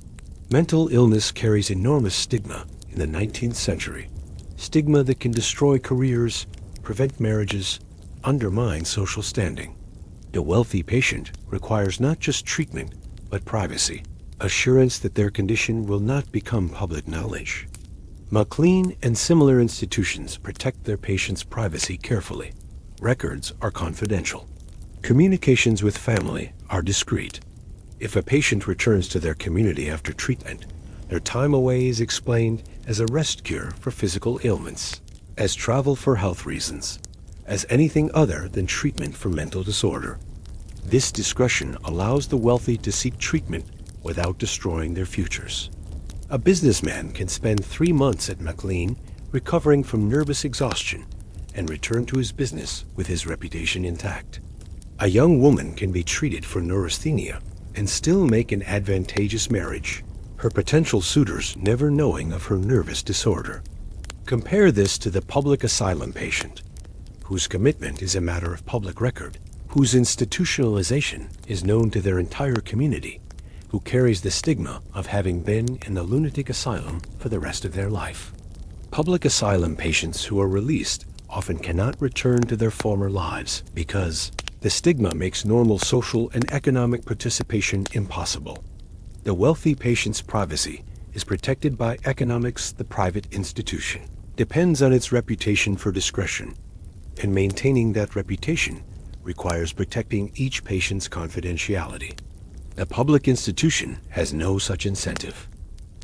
Mental illness carries enormous stigma in the 19th century, stigma that can destroy careers, prevent marriages, undermine social standing. The wealthy patient requires not just treatment, but privacy, assurance that their condition will not become public knowledge. McLean and similar institutions protect their patients' privacy carefully. Records are confidential. Communications with family are discreet. If a patient returns to their community after treatment, their time away is explained as a rest cure for physical ailments, as travel for health reasons, as anything other than treatment for mental disorder. This discretion allows the wealthy to seek treatment without destroying their futures. A businessman can spend 3 months at McLean recovering from nervous exhaustion and return to his business with his reputation intact. A young woman can be treated for neurasthenia and still make an advantageous marriage, her potential suitors never knowing of her nervous disorder. Compare this to the public asylum patient, whose commitment is a matter of public record, whose institutionalization is known to their entire community, who carries the stigma of having been in a lunatic asylum for the rest of their life. Public asylum patients who are released often cannot return to their former lives because the stigma makes normal social and economic participation impossible. The wealthy patient's privacy is protected by economics. The private institution depends on its reputation for discretion, and maintaining that reputation requires protecting each patient's confidentiality. A public institution has no such incentive.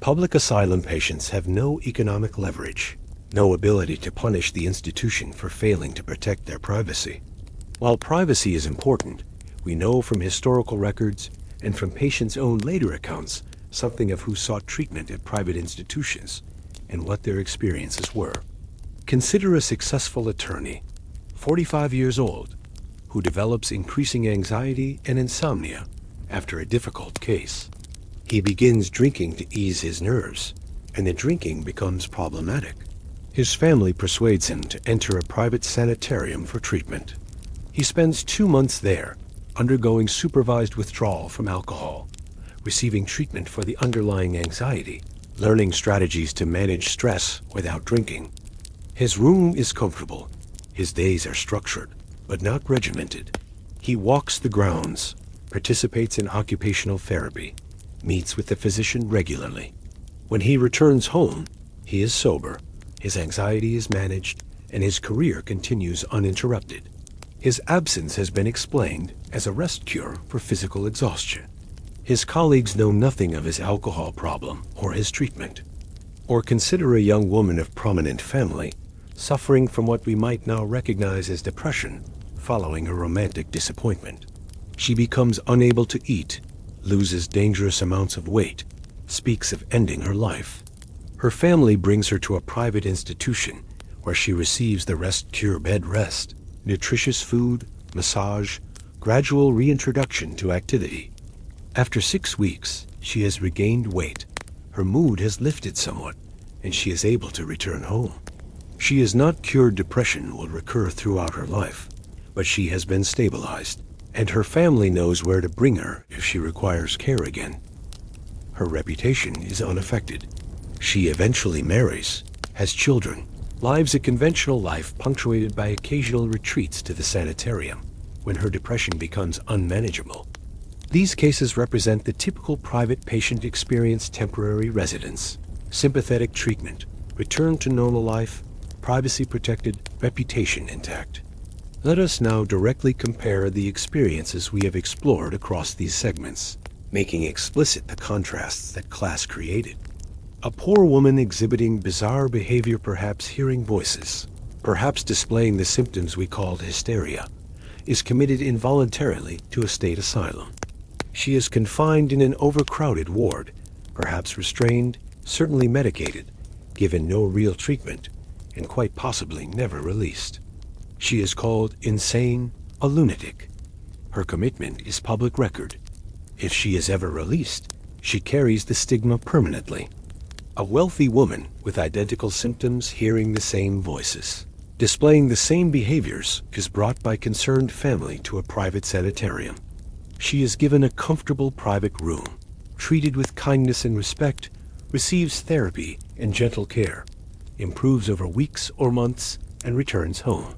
Public asylum patients have no economic leverage, no ability to punish the institution for failing to protect their privacy. While privacy is important, we know from historical records and from patients' own later accounts something of who sought treatment at private institutions and what their experiences were. Consider a successful attorney, 45 years old, who develops increasing anxiety and insomnia after a difficult case. He begins drinking to ease his nerves, and the drinking becomes problematic. His family persuades him to enter a private sanitarium for treatment. He spends 2 months there, undergoing supervised withdrawal from alcohol, receiving treatment for the underlying anxiety, learning strategies to manage stress without drinking. His room is comfortable. His days are structured, but not regimented. He walks the grounds, participates in occupational therapy, meets with the physician regularly. When he returns home, he is sober, his anxiety is managed, and his career continues uninterrupted. His absence has been explained as a rest cure for physical exhaustion. His colleagues know nothing of his alcohol problem or his treatment. Or consider a young woman of prominent family suffering from what we might now recognize as depression following a romantic disappointment. She becomes unable to eat, loses dangerous amounts of weight, speaks of ending her life. Her family brings her to a private institution where she receives the rest cure: bed rest, nutritious food, massage, gradual reintroduction to activity. After 6 weeks, she has regained weight, her mood has lifted somewhat, and she is able to return home. She is not cured. Depression will recur throughout her life, but she has been stabilized, and her family knows where to bring her if she requires care again. Her reputation is unaffected. She eventually marries, has children, lives a conventional life punctuated by occasional retreats to the sanitarium when her depression becomes unmanageable. These cases represent the typical private patient experience: temporary residence, sympathetic treatment, return to normal life, privacy protected, reputation intact. Let us now directly compare the experiences we have explored across these segments, making explicit the contrasts that class created. A poor woman exhibiting bizarre behavior, perhaps hearing voices, perhaps displaying the symptoms we called hysteria, is committed involuntarily to a state asylum. She is confined in an overcrowded ward, perhaps restrained, certainly medicated, given no real treatment, and quite possibly never released. She is called insane, a lunatic. Her commitment is public record. If she is ever released, she carries the stigma permanently. A wealthy woman with identical symptoms, hearing the same voices, displaying the same behaviors, is brought by concerned family to a private sanitarium. She is given a comfortable private room, treated with kindness and respect, receives therapy and gentle care, improves over weeks or months, and returns home.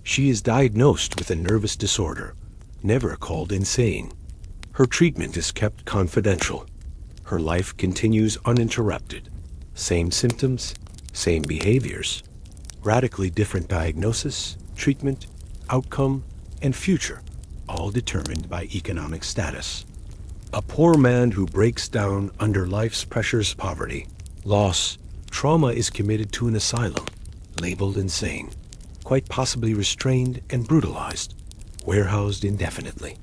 She is diagnosed with a nervous disorder, never called insane. Her treatment is kept confidential. Her life continues uninterrupted. Same symptoms, same behaviors, radically different diagnosis, treatment, outcome, and future, all determined by economic status. A poor man who breaks down under life's pressures, poverty, loss, trauma, is committed to an asylum, labeled insane, quite possibly restrained and brutalized, warehoused indefinitely.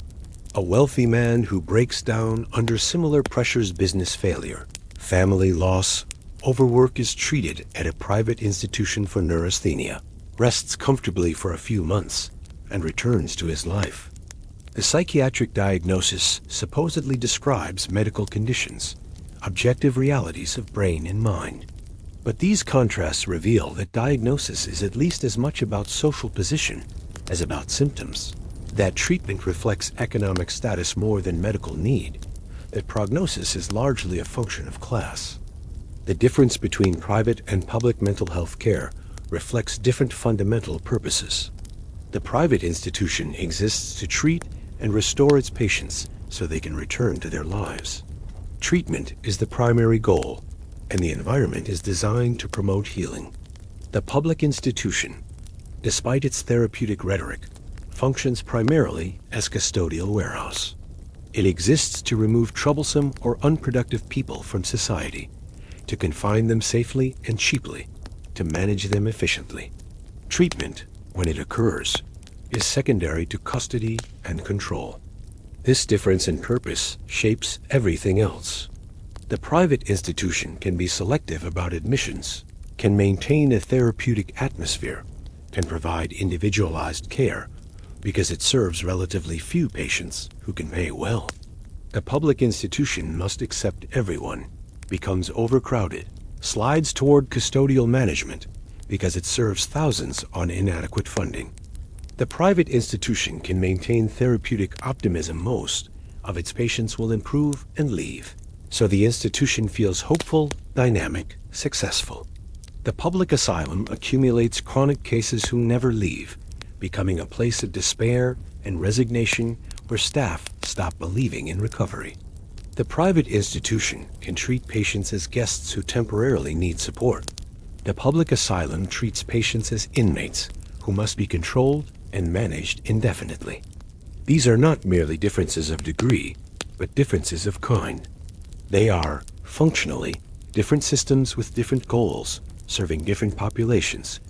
A wealthy man who breaks down under similar pressures: business failure, family loss, overwork, is treated at a private institution for neurasthenia, rests comfortably for a few months, and returns to his life. The psychiatric diagnosis supposedly describes medical conditions, objective realities of brain and mind. But these contrasts reveal that diagnosis is at least as much about social position as about symptoms, that treatment reflects economic status more than medical need, that prognosis is largely a function of class. The difference between private and public mental health care reflects different fundamental purposes. The private institution exists to treat and restore its patients so they can return to their lives. Treatment is the primary goal, and the environment is designed to promote healing. The public institution, despite its therapeutic rhetoric, functions primarily as custodial warehouse. It exists to remove troublesome or unproductive people from society, to confine them safely and cheaply, to manage them efficiently. Treatment, when it occurs, is secondary to custody and control. This difference in purpose shapes everything else. The private institution can be selective about admissions, can maintain a therapeutic atmosphere, can provide individualized care, because it serves relatively few patients who can pay well. A public institution must accept everyone, becomes overcrowded, slides toward custodial management because it serves thousands on inadequate funding. The private institution can maintain therapeutic optimism. Most of its patients will improve and leave, so the institution feels hopeful, dynamic, successful. The public asylum accumulates chronic cases who never leave, becoming a place of despair and resignation where staff stop believing in recovery. The private institution can treat patients as guests who temporarily need support. The public asylum treats patients as inmates who must be controlled and managed indefinitely. These are not merely differences of degree, but differences of kind. They are, functionally, different systems with different goals, serving different populations,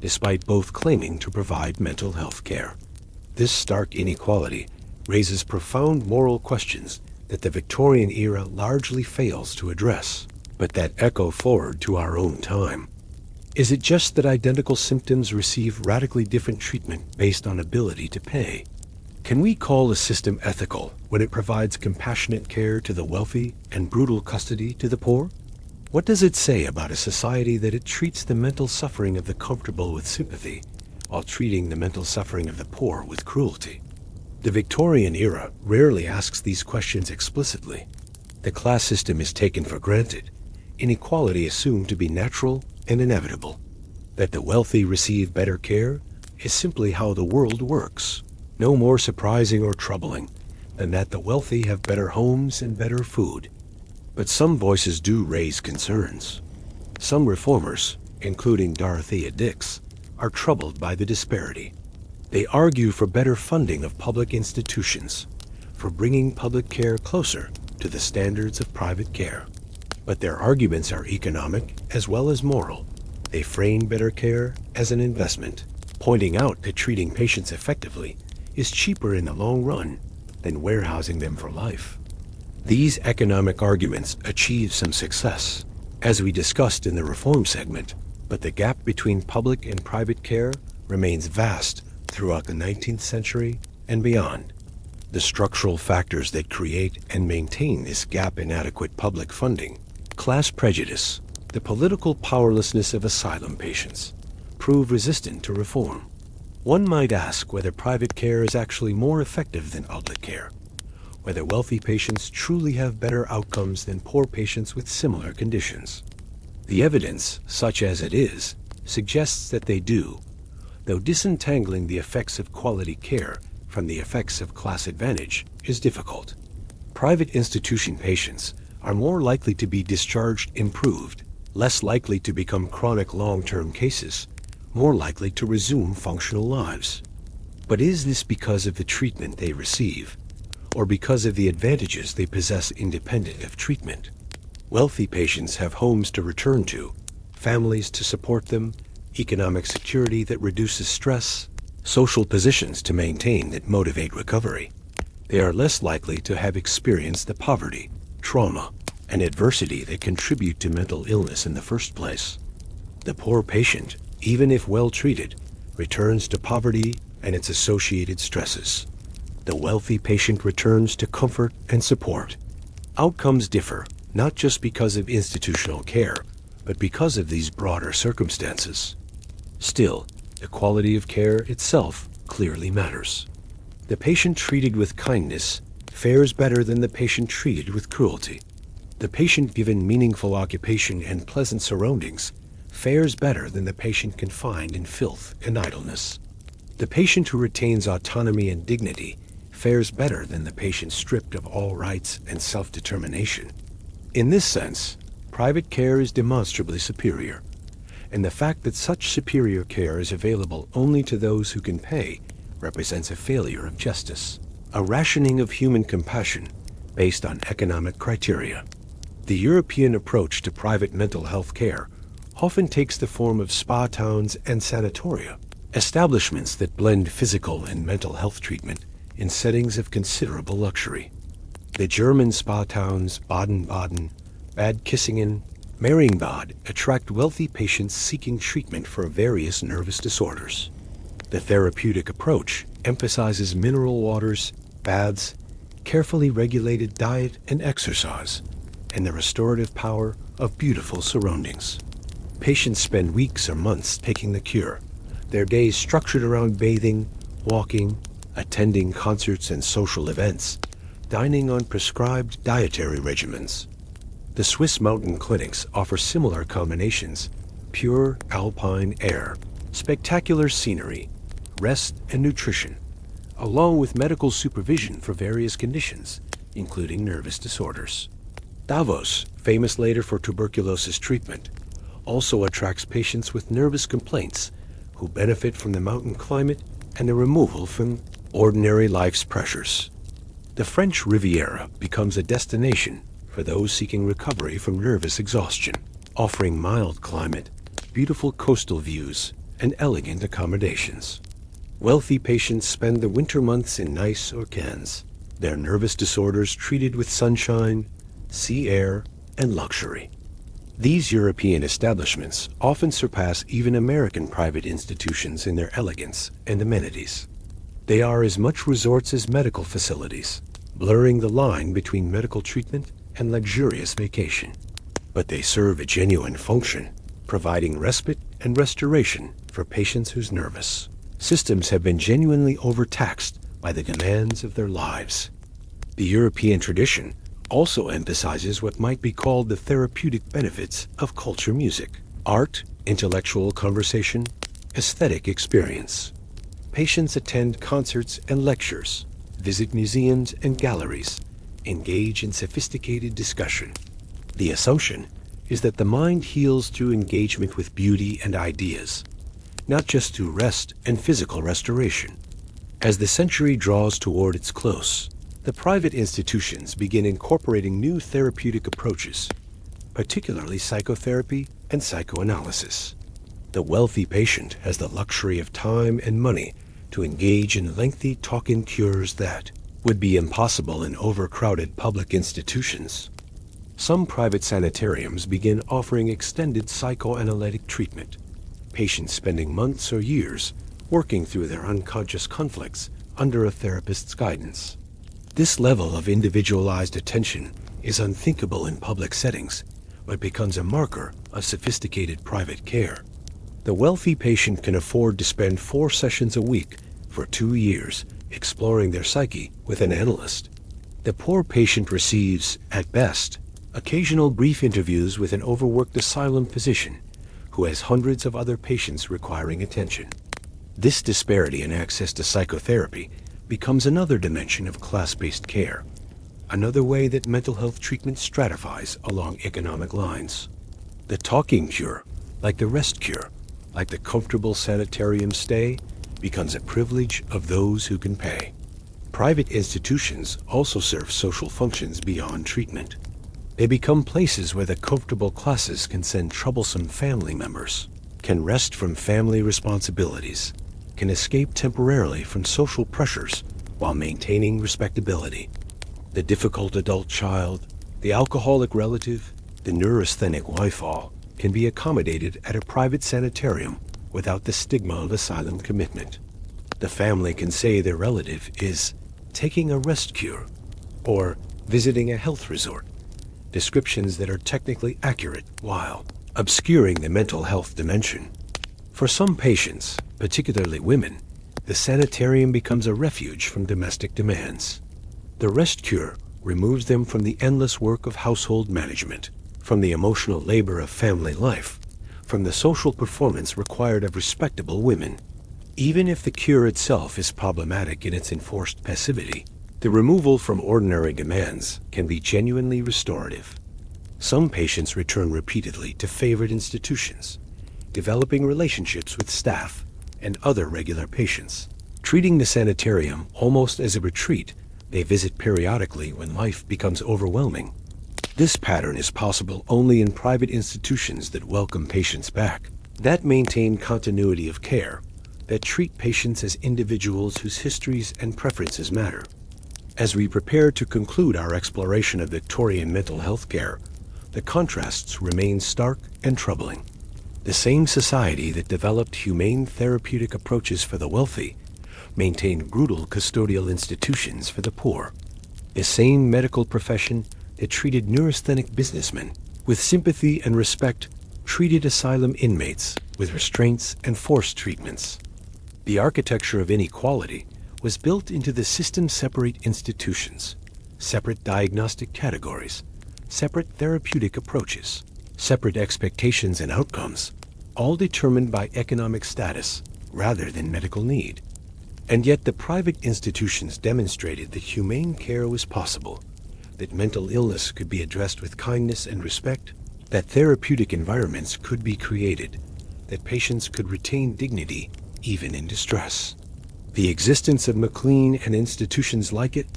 despite both claiming to provide mental health care. This stark inequality raises profound moral questions that the Victorian era largely fails to address, but that echo forward to our own time. Is it just that identical symptoms receive radically different treatment based on ability to pay? Can we call a system ethical when it provides compassionate care to the wealthy and brutal custody to the poor? What does it say about a society that it treats the mental suffering of the comfortable with sympathy, while treating the mental suffering of the poor with cruelty? The Victorian era rarely asks these questions explicitly. The class system is taken for granted, inequality assumed to be natural and inevitable. That the wealthy receive better care is simply how the world works, no more surprising or troubling than that the wealthy have better homes and better food. But some voices do raise concerns. Some reformers, including Dorothea Dix, are troubled by the disparity. They argue for better funding of public institutions, for bringing public care closer to the standards of private care. But their arguments are economic as well as moral. They frame better care as an investment, pointing out that treating patients effectively is cheaper in the long run than warehousing them for life. These economic arguments achieve some success, as we discussed in the reform segment, but the gap between public and private care remains vast throughout the 19th century and beyond. The structural factors that create and maintain this gap: inadequate public funding, class prejudice, the political powerlessness of asylum patients, prove resistant to reform. One might ask whether private care is actually more effective than public care, whether wealthy patients truly have better outcomes than poor patients with similar conditions. The evidence, such as it is, suggests that they do, though disentangling the effects of quality care from the effects of class advantage is difficult. Private institution patients are more likely to be discharged improved, less likely to become chronic long-term cases, more likely to resume functional lives. But is this because of the treatment they receive, or because of the advantages they possess independent of treatment? Wealthy patients have homes to return to, families to support them, economic security that reduces stress, social positions to maintain that motivate recovery. They are less likely to have experienced the poverty, trauma, and adversity that contribute to mental illness in the first place. The poor patient, even if well treated, returns to poverty and its associated stresses. The wealthy patient returns to comfort and support. Outcomes differ, not just because of institutional care, but because of these broader circumstances. Still, the quality of care itself clearly matters. The patient treated with kindness fares better than the patient treated with cruelty. The patient given meaningful occupation and pleasant surroundings fares better than the patient confined in filth and idleness. The patient who retains autonomy and dignity fares better than the patient stripped of all rights and self-determination. In this sense, private care is demonstrably superior, and the fact that such superior care is available only to those who can pay represents a failure of justice, a rationing of human compassion based on economic criteria. The European approach to private mental health care often takes the form of spa towns and sanatoria, establishments that blend physical and mental health treatment in settings of considerable luxury. The German spa towns Baden-Baden, Bad Kissingen, Marienbad attract wealthy patients seeking treatment for various nervous disorders. The therapeutic approach emphasizes mineral waters, baths, carefully regulated diet and exercise, and the restorative power of beautiful surroundings. Patients spend weeks or months taking the cure, their days structured around bathing, walking, attending concerts and social events, dining on prescribed dietary regimens. The Swiss mountain clinics offer similar combinations: pure alpine air, spectacular scenery, rest and nutrition, along with medical supervision for various conditions, including nervous disorders. Davos, famous later for tuberculosis treatment, also attracts patients with nervous complaints who benefit from the mountain climate and the removal from ordinary life's pressures. The French Riviera becomes a destination for those seeking recovery from nervous exhaustion, offering mild climate, beautiful coastal views, and elegant accommodations. Wealthy patients spend the winter months in Nice or Cannes, their nervous disorders treated with sunshine, sea air, and luxury. These European establishments often surpass even American private institutions in their elegance and amenities. They are as much resorts as medical facilities, blurring the line between medical treatment and luxurious vacation. But they serve a genuine function, providing respite and restoration for patients whose nervous systems have been genuinely overtaxed by the demands of their lives. The European tradition also emphasizes what might be called the therapeutic benefits of culture music, art, intellectual conversation, aesthetic experience. Patients attend concerts and lectures, visit museums and galleries, engage in sophisticated discussion. The assumption is that the mind heals through engagement with beauty and ideas, not just through rest and physical restoration. As the century draws toward its close, the private institutions begin incorporating new therapeutic approaches, particularly psychotherapy and psychoanalysis. The wealthy patient has the luxury of time and money to engage in lengthy talk-in cures that would be impossible in overcrowded public institutions. Some private sanitariums begin offering extended psychoanalytic treatment, patients spending months or years working through their unconscious conflicts under a therapist's guidance. This level of individualized attention is unthinkable in public settings, but becomes a marker of sophisticated private care. The wealthy patient can afford to spend 4 sessions a week for 2 years exploring their psyche with an analyst. The poor patient receives, at best, occasional brief interviews with an overworked asylum physician who has hundreds of other patients requiring attention. This disparity in access to psychotherapy becomes another dimension of class-based care, another way that mental health treatment stratifies along economic lines. The talking cure, like the rest cure, like the comfortable sanitarium stay, becomes a privilege of those who can pay. Private institutions also serve social functions beyond treatment. They become places where the comfortable classes can send troublesome family members, can rest from family responsibilities, can escape temporarily from social pressures while maintaining respectability. The difficult adult child, the alcoholic relative, the neurasthenic wife all can be accommodated at a private sanitarium without the stigma of asylum commitment. The family can say their relative is taking a rest cure or visiting a health resort, descriptions that are technically accurate while obscuring the mental health dimension. For some patients, particularly women, the sanitarium becomes a refuge from domestic demands. The rest cure removes them from the endless work of household management, from the emotional labor of family life, from the social performance required of respectable women. Even if the cure itself is problematic in its enforced passivity, the removal from ordinary demands can be genuinely restorative. Some patients return repeatedly to favored institutions, developing relationships with staff and other regular patients. Treating the sanitarium almost as a retreat, they visit periodically when life becomes overwhelming. This pattern is possible only in private institutions that welcome patients back, that maintain continuity of care, that treat patients as individuals whose histories and preferences matter. As we prepare to conclude our exploration of Victorian mental health care, the contrasts remain stark and troubling. The same society that developed humane therapeutic approaches for the wealthy maintained brutal custodial institutions for the poor. The same medical profession that treated neurasthenic businessmen with sympathy and respect treated asylum inmates with restraints and forced treatments. The architecture of inequality was built into the system-separate institutions, separate diagnostic categories, separate therapeutic approaches, separate expectations and outcomes, all determined by economic status rather than medical need. And yet the private institutions demonstrated that humane care was possible, that mental illness could be addressed with kindness and respect, that therapeutic environments could be created, that patients could retain dignity even in distress. The existence of McLean and institutions like it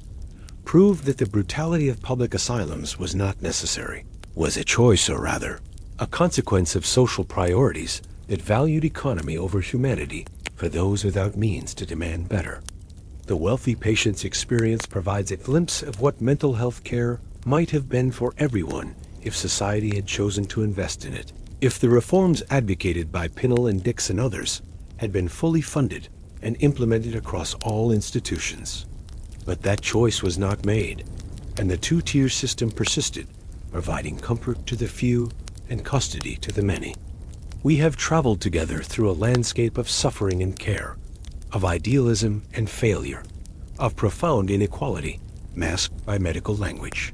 proved that the brutality of public asylums was not necessary, was a choice, or rather, a consequence of social priorities that valued economy over humanity for those without means to demand better. The wealthy patient's experience provides a glimpse of what mental health care might have been for everyone if society had chosen to invest in it, if the reforms advocated by Pinnell and Dix and others had been fully funded and implemented across all institutions. But that choice was not made, and the two-tier system persisted, providing comfort to the few and custody to the many. We have traveled together through a landscape of suffering and care, of idealism and failure, of profound inequality masked by medical language.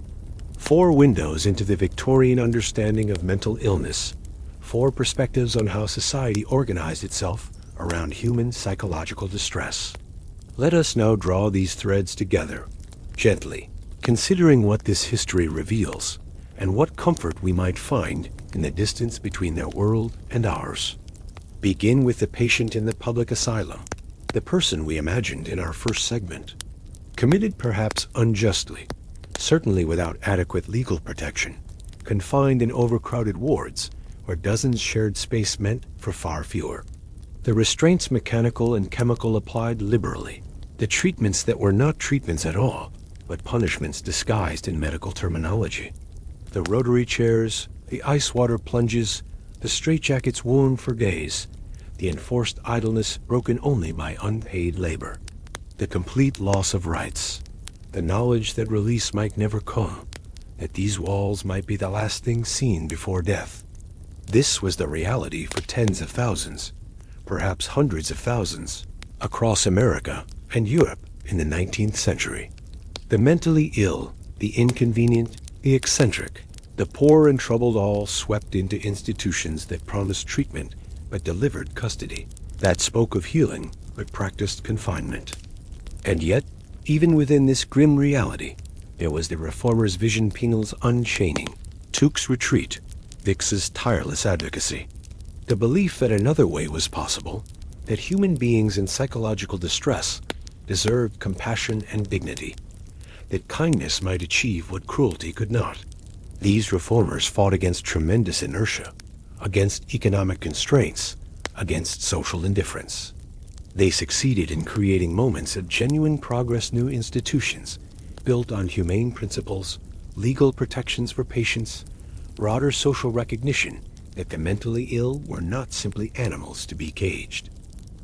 4 windows into the Victorian understanding of mental illness, 4 perspectives on how society organized itself around human psychological distress. Let us now draw these threads together, gently, considering what this history reveals and what comfort we might find in the distance between their world and ours. Begin with the patient in the public asylum, the person we imagined in our first segment. Committed perhaps unjustly, certainly without adequate legal protection, confined in overcrowded wards where dozens shared space meant for far fewer. The restraints mechanical and chemical applied liberally, the treatments that were not treatments at all, but punishments disguised in medical terminology. The rotary chairs, the ice water plunges, the straitjackets worn for gaze, the enforced idleness broken only by unpaid labor, the complete loss of rights, the knowledge that release might never come, that these walls might be the last thing seen before death. This was the reality for tens of thousands, perhaps hundreds of thousands, across America and Europe in the 19th century. The mentally ill, the inconvenient, the eccentric, the poor and troubled all swept into institutions that promised treatment but delivered custody, that spoke of healing but practiced confinement. And yet, even within this grim reality, there was the reformer's vision, Pinnell's unchaining, Tuke's retreat, Dix's tireless advocacy. The belief that another way was possible, that human beings in psychological distress deserved compassion and dignity, that kindness might achieve what cruelty could not. These reformers fought against tremendous inertia, against economic constraints, against social indifference. They succeeded in creating moments of genuine progress, new institutions built on humane principles, legal protections for patients, broader social recognition that the mentally ill were not simply animals to be caged.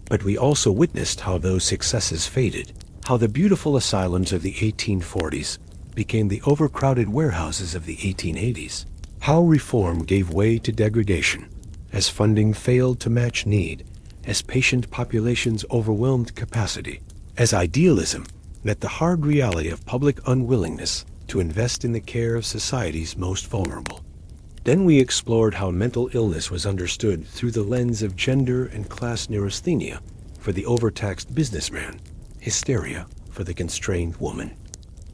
But we also witnessed how those successes faded, how the beautiful asylums of the 1840s became the overcrowded warehouses of the 1880s, how reform gave way to degradation, as funding failed to match need, as patient populations overwhelmed capacity, as idealism met the hard reality of public unwillingness to invest in the care of society's most vulnerable. Then we explored how mental illness was understood through the lens of gender and class: neurasthenia for the overtaxed businessman, hysteria for the constrained woman.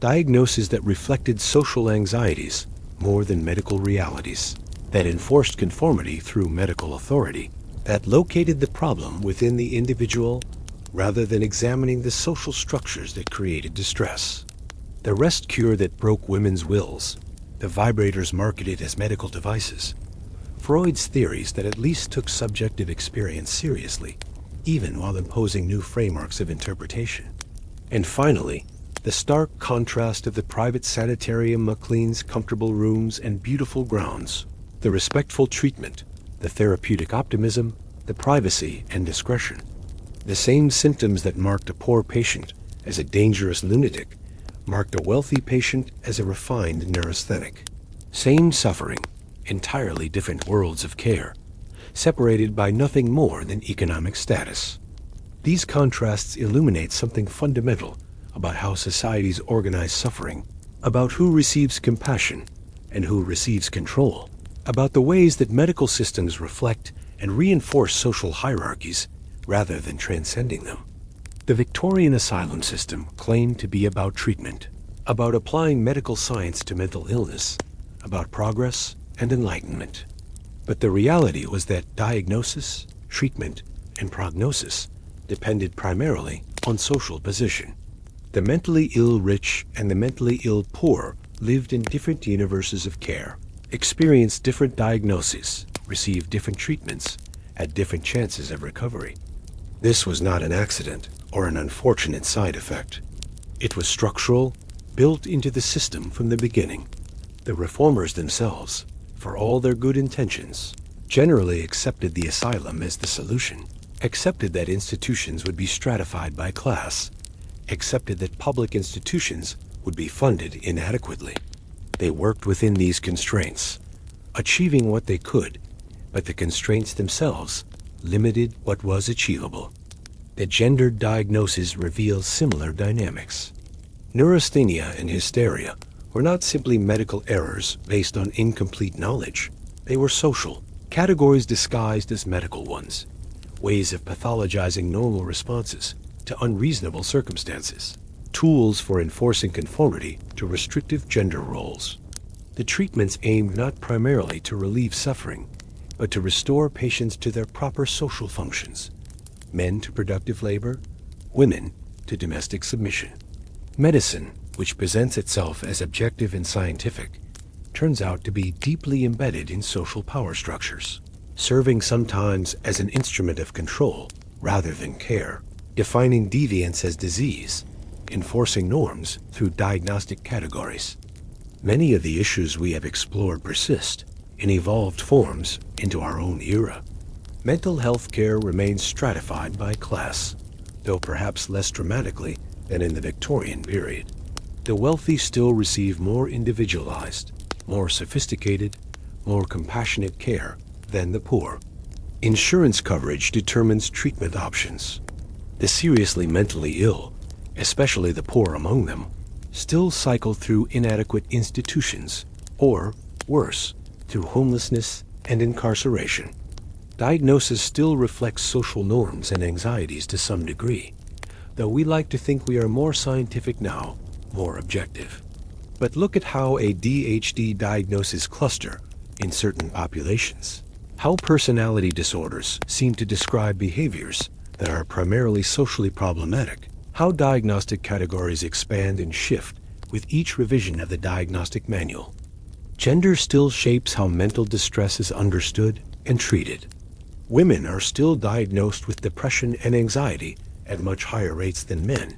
Diagnoses that reflected social anxieties more than medical realities, that enforced conformity through medical authority, that located the problem within the individual rather than examining the social structures that created distress. The rest cure that broke women's wills, the vibrators marketed as medical devices, Freud's theories that at least took subjective experience seriously, even while imposing new frameworks of interpretation. And finally, the stark contrast of the private sanitarium, McLean's comfortable rooms and beautiful grounds, the respectful treatment, the therapeutic optimism, the privacy and discretion. The same symptoms that marked a poor patient as a dangerous lunatic marked a wealthy patient as a refined neurasthenic. Same suffering, entirely different worlds of care, separated by nothing more than economic status. These contrasts illuminate something fundamental about how societies organize suffering, about who receives compassion and who receives control, about the ways that medical systems reflect and reinforce social hierarchies rather than transcending them. The Victorian asylum system claimed to be about treatment, about applying medical science to mental illness, about progress and enlightenment. But the reality was that diagnosis, treatment, and prognosis depended primarily on social position. The mentally ill rich and the mentally ill poor lived in different universes of care, experienced different diagnoses, received different treatments, had different chances of recovery. This was not an accident or an unfortunate side effect. It was structural, built into the system from the beginning. The reformers themselves, for all their good intentions, generally accepted the asylum as the solution, accepted that institutions would be stratified by class, accepted that public institutions would be funded inadequately. They worked within these constraints, achieving what they could, but the constraints themselves limited what was achievable. The gendered diagnosis reveals similar dynamics. Neurasthenia and hysteria were not simply medical errors based on incomplete knowledge. They were social, categories disguised as medical ones, ways of pathologizing normal responses to unreasonable circumstances, tools for enforcing conformity to restrictive gender roles. The treatments aimed not primarily to relieve suffering, but to restore patients to their proper social functions, men to productive labor, women to domestic submission. Medicine, which presents itself as objective and scientific, turns out to be deeply embedded in social power structures, serving sometimes as an instrument of control rather than care, defining deviance as disease, enforcing norms through diagnostic categories. Many of the issues we have explored persist in evolved forms into our own era. Mental health care remains stratified by class, though perhaps less dramatically than in the Victorian period. The wealthy still receive more individualized, more sophisticated, more compassionate care than the poor. Insurance coverage determines treatment options. The seriously mentally ill, especially the poor among them, still cycle through inadequate institutions, or, worse, through homelessness and incarceration. Diagnosis still reflects social norms and anxieties to some degree, though we like to think we are more scientific now, more objective. But look at how a DHD diagnosis cluster in certain populations, how personality disorders seem to describe behaviors that are primarily socially problematic, how diagnostic categories expand and shift with each revision of the diagnostic manual. Gender still shapes how mental distress is understood and treated. Women are still diagnosed with depression and anxiety at much higher rates than men,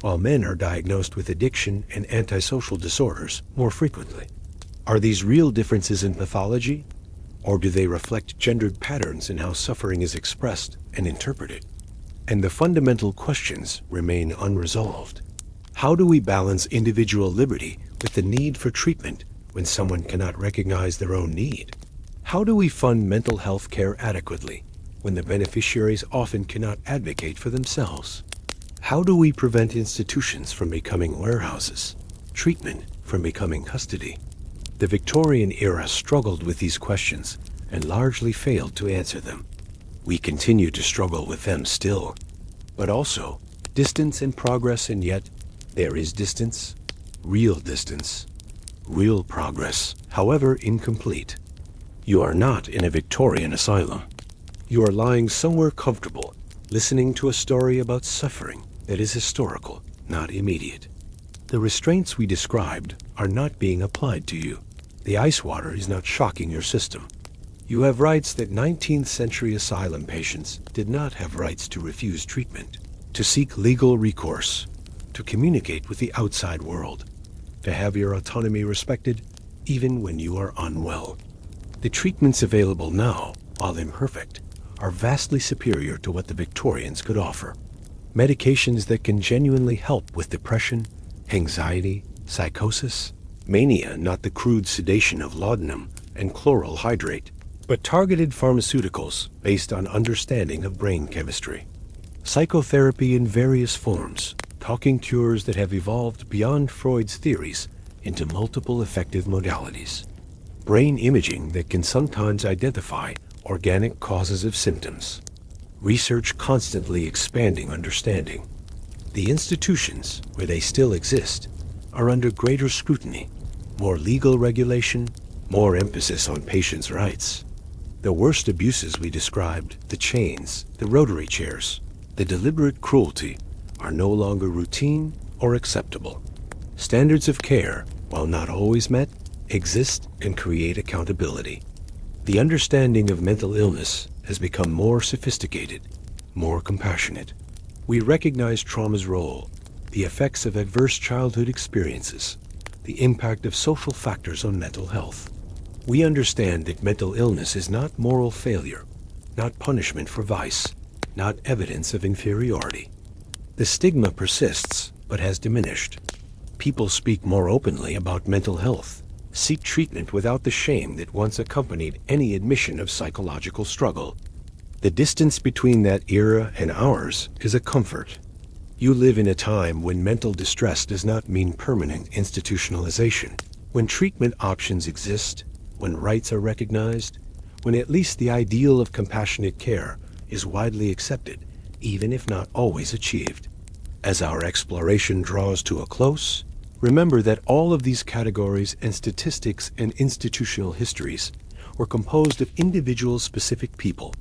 while men are diagnosed with addiction and antisocial disorders more frequently. Are these real differences in pathology, or do they reflect gendered patterns in how suffering is expressed and interpreted? And the fundamental questions remain unresolved. How do we balance individual liberty with the need for treatment when someone cannot recognize their own need? How do we fund mental health care adequately when the beneficiaries often cannot advocate for themselves? How do we prevent institutions from becoming warehouses, treatment from becoming custody? The Victorian era struggled with these questions and largely failed to answer them. We continue to struggle with them still, but also distance and progress, and yet there is distance, real progress, however incomplete. You are not in a Victorian asylum. You are lying somewhere comfortable, listening to a story about suffering that is historical, not immediate. The restraints we described are not being applied to you. The ice water is not shocking your system. You have rights that 19th century asylum patients did not have rights to refuse treatment, to seek legal recourse, to communicate with the outside world, to have your autonomy respected even when you are unwell. The treatments available now, while imperfect, are vastly superior to what the Victorians could offer. Medications that can genuinely help with depression, anxiety, psychosis, mania, not the crude sedation of laudanum and chloral hydrate, but targeted pharmaceuticals based on understanding of brain chemistry. Psychotherapy in various forms, talking cures that have evolved beyond Freud's theories into multiple effective modalities. Brain imaging that can sometimes identify organic causes of symptoms. Research constantly expanding understanding. The institutions, where they still exist, are under greater scrutiny, more legal regulation, more emphasis on patients' rights. The worst abuses we described, the chains, the rotary chairs, the deliberate cruelty, are no longer routine or acceptable. Standards of care, while not always met, exist and create accountability. The understanding of mental illness has become more sophisticated, more compassionate. We recognize trauma's role, the effects of adverse childhood experiences, the impact of social factors on mental health. We understand that mental illness is not moral failure, not punishment for vice, not evidence of inferiority. The stigma persists, but has diminished. People speak more openly about mental health, seek treatment without the shame that once accompanied any admission of psychological struggle. The distance between that era and ours is a comfort. You live in a time when mental distress does not mean permanent institutionalization, when treatment options exist, when rights are recognized, when at least the ideal of compassionate care is widely accepted, even if not always achieved. As our exploration draws to a close, remember that all of these categories and statistics and institutional histories were composed of individual specific people,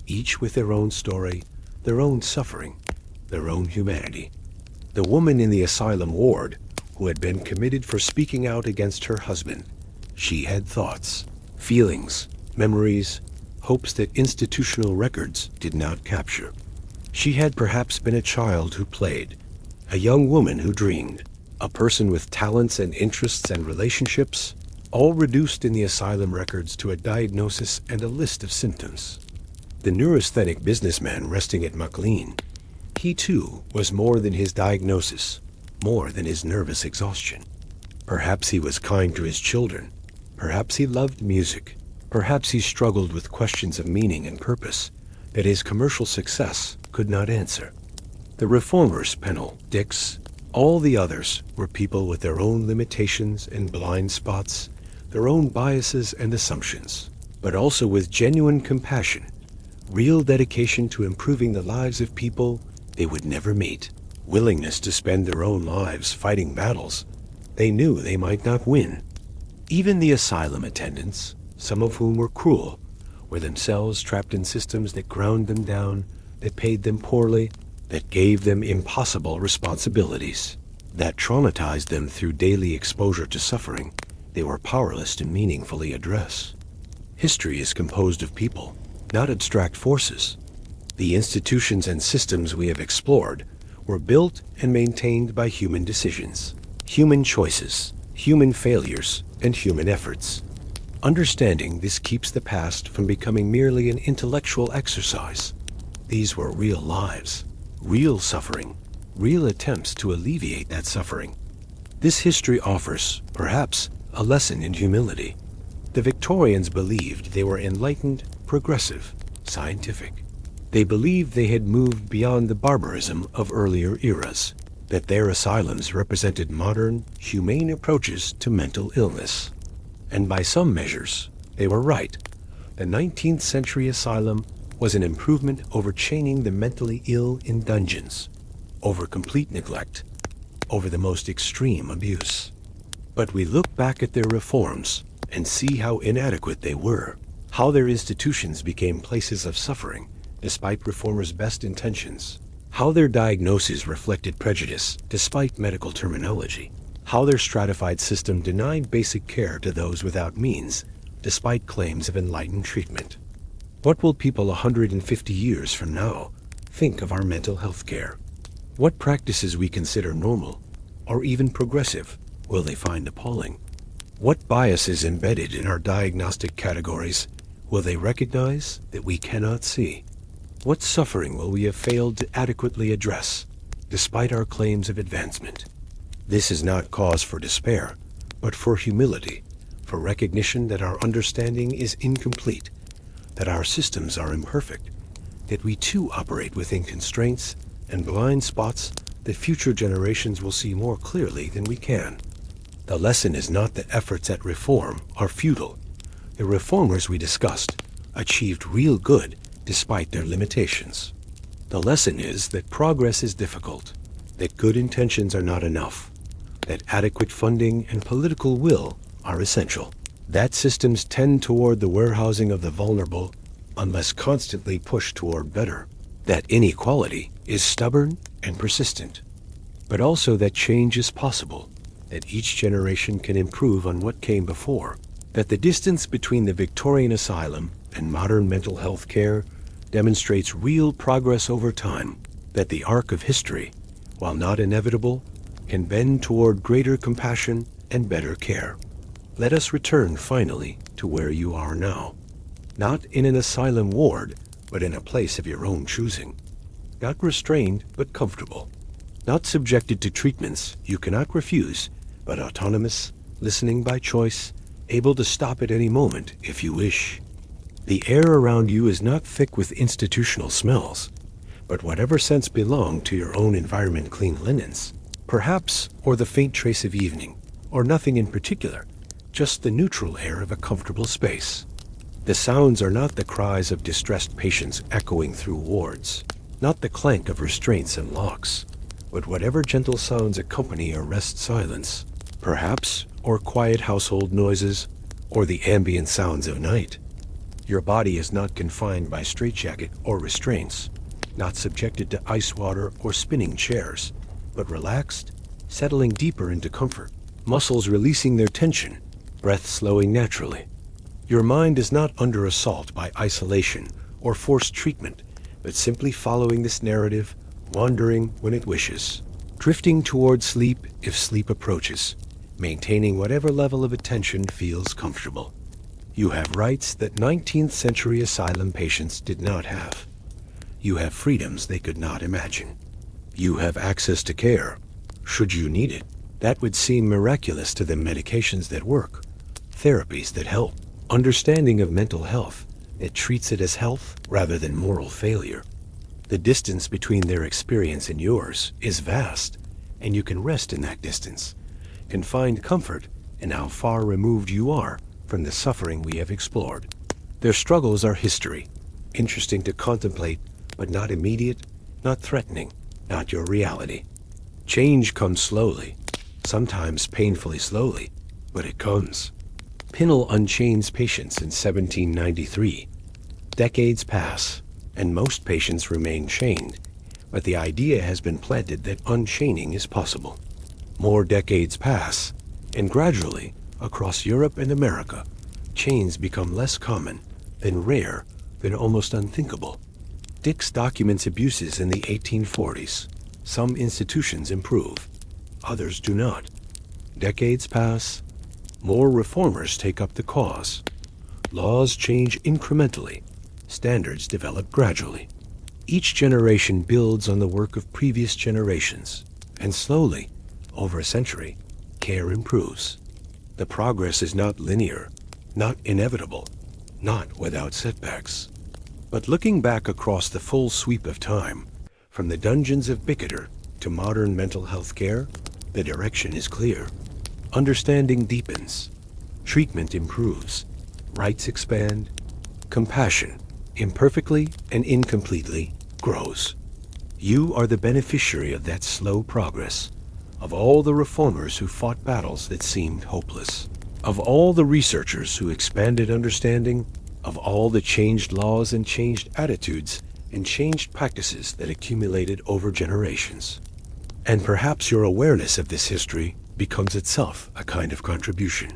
each with their own story, their own suffering, their own humanity. The woman in the asylum ward, who had been committed for speaking out against her husband, she had thoughts, feelings, memories, hopes that institutional records did not capture. She had perhaps been a child who played, a young woman who dreamed, a person with talents and interests and relationships, all reduced in the asylum records to a diagnosis and a list of symptoms. The neurasthenic businessman resting at McLean, he too was more than his diagnosis, more than his nervous exhaustion. Perhaps he was kind to his children. Perhaps he loved music. Perhaps he struggled with questions of meaning and purpose that his commercial success could not answer. The reformers, Pennell, Dix, all the others were people with their own limitations and blind spots, their own biases and assumptions, but also with genuine compassion, real dedication to improving the lives of people they would never meet, willingness to spend their own lives fighting battles they knew they might not win. Even the asylum attendants, some of whom were cruel, were themselves trapped in systems that ground them down, that paid them poorly, that gave them impossible responsibilities, that traumatized them through daily exposure to suffering they were powerless to meaningfully address. History is composed of people, not abstract forces. The institutions and systems we have explored were built and maintained by human decisions, human choices, human failures, and human efforts. Understanding this keeps the past from becoming merely an intellectual exercise. These were real lives, real suffering, real attempts to alleviate that suffering. This history offers, perhaps, a lesson in humility. The Victorians believed they were enlightened, progressive, scientific. They believed they had moved beyond the barbarism of earlier eras, that their asylums represented modern, humane approaches to mental illness. And by some measures, they were right. The 19th century asylum was an improvement over chaining the mentally ill in dungeons, over complete neglect, over the most extreme abuse. But we look back at their reforms and see how inadequate they were, how their institutions became places of suffering despite reformers' best intentions, how their diagnoses reflected prejudice despite medical terminology, how their stratified system denied basic care to those without means despite claims of enlightened treatment. What will people 150 years from now think of our mental health care? What practices we consider normal or even progressive will they find appalling? What biases embedded in our diagnostic categories will they recognize that we cannot see? What suffering will we have failed to adequately address, despite our claims of advancement? This is not cause for despair, but for humility, for recognition that our understanding is incomplete, that our systems are imperfect, that we too operate within constraints and blind spots that future generations will see more clearly than we can. The lesson is not that efforts at reform are futile. The reformers we discussed achieved real good despite their limitations. The lesson is that progress is difficult, that good intentions are not enough, that adequate funding and political will are essential, that systems tend toward the warehousing of the vulnerable unless constantly pushed toward better, that inequality is stubborn and persistent, but also that change is possible, that each generation can improve on what came before, that the distance between the Victorian asylum and modern mental health care demonstrates real progress over time, that the arc of history, while not inevitable, can bend toward greater compassion and better care. Let us return finally to where you are now, not in an asylum ward, but in a place of your own choosing, not restrained but comfortable, not subjected to treatments you cannot refuse, but autonomous, listening by choice, able to stop at any moment if you wish. The air around you is not thick with institutional smells, but whatever scents belong to your own environment, clean linens, perhaps, or the faint trace of evening, or nothing in particular, just the neutral air of a comfortable space. The sounds are not the cries of distressed patients echoing through wards, not the clank of restraints and locks, but whatever gentle sounds accompany a rest silence, perhaps, or quiet household noises, or the ambient sounds of night. Your body is not confined by straitjacket or restraints, not subjected to ice water or spinning chairs, but relaxed, settling deeper into comfort, muscles releasing their tension, breath slowing naturally. Your mind is not under assault by isolation or forced treatment, but simply following this narrative, wandering when it wishes, drifting toward sleep if sleep approaches, maintaining whatever level of attention feels comfortable. You have rights that 19th century asylum patients did not have. You have freedoms they could not imagine. You have access to care, should you need it. That would seem miraculous to them: medications that work, therapies that help, understanding of mental health that treats it as health rather than moral failure. The distance between their experience and yours is vast, and you can rest in that distance, can find comfort in how far removed you are from the suffering we have explored. Their struggles are history, interesting to contemplate, but not immediate, not threatening, not your reality. Change comes slowly, sometimes painfully slowly, but it comes. Pinnell unchains patients in 1793. Decades pass, and most patients remain chained, but the idea has been planted that unchaining is possible. More decades pass, and gradually, across Europe and America, chains become less common, then rare, then almost unthinkable. Dix documents abuses in the 1840s. Some institutions improve, others do not. Decades pass, more reformers take up the cause. Laws change incrementally, standards develop gradually. Each generation builds on the work of previous generations, and slowly, over a century, care improves. The progress is not linear, not inevitable, not without setbacks. But looking back across the full sweep of time, from the dungeons of Bicketer to modern mental health care, the direction is clear. Understanding deepens, treatment improves, rights expand, compassion, imperfectly and incompletely, grows. You are the beneficiary of that slow progress, of all the reformers who fought battles that seemed hopeless, of all the researchers who expanded understanding, of all the changed laws and changed attitudes and changed practices that accumulated over generations. And perhaps your awareness of this history becomes itself a kind of contribution.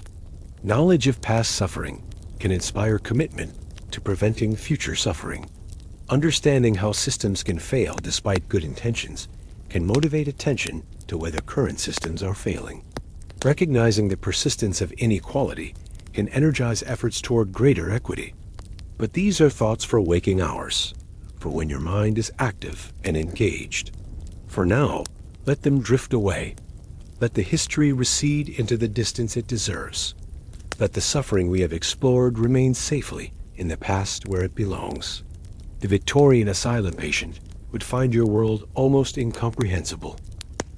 Knowledge of past suffering can inspire commitment to preventing future suffering. Understanding how systems can fail despite good intentions can motivate attention to whether current systems are failing. Recognizing the persistence of inequality can energize efforts toward greater equity. But these are thoughts for waking hours, for when your mind is active and engaged. For now, let them drift away. Let the history recede into the distance it deserves. Let the suffering we have explored remain safely in the past where it belongs. The Victorian asylum patient would find your world almost incomprehensible.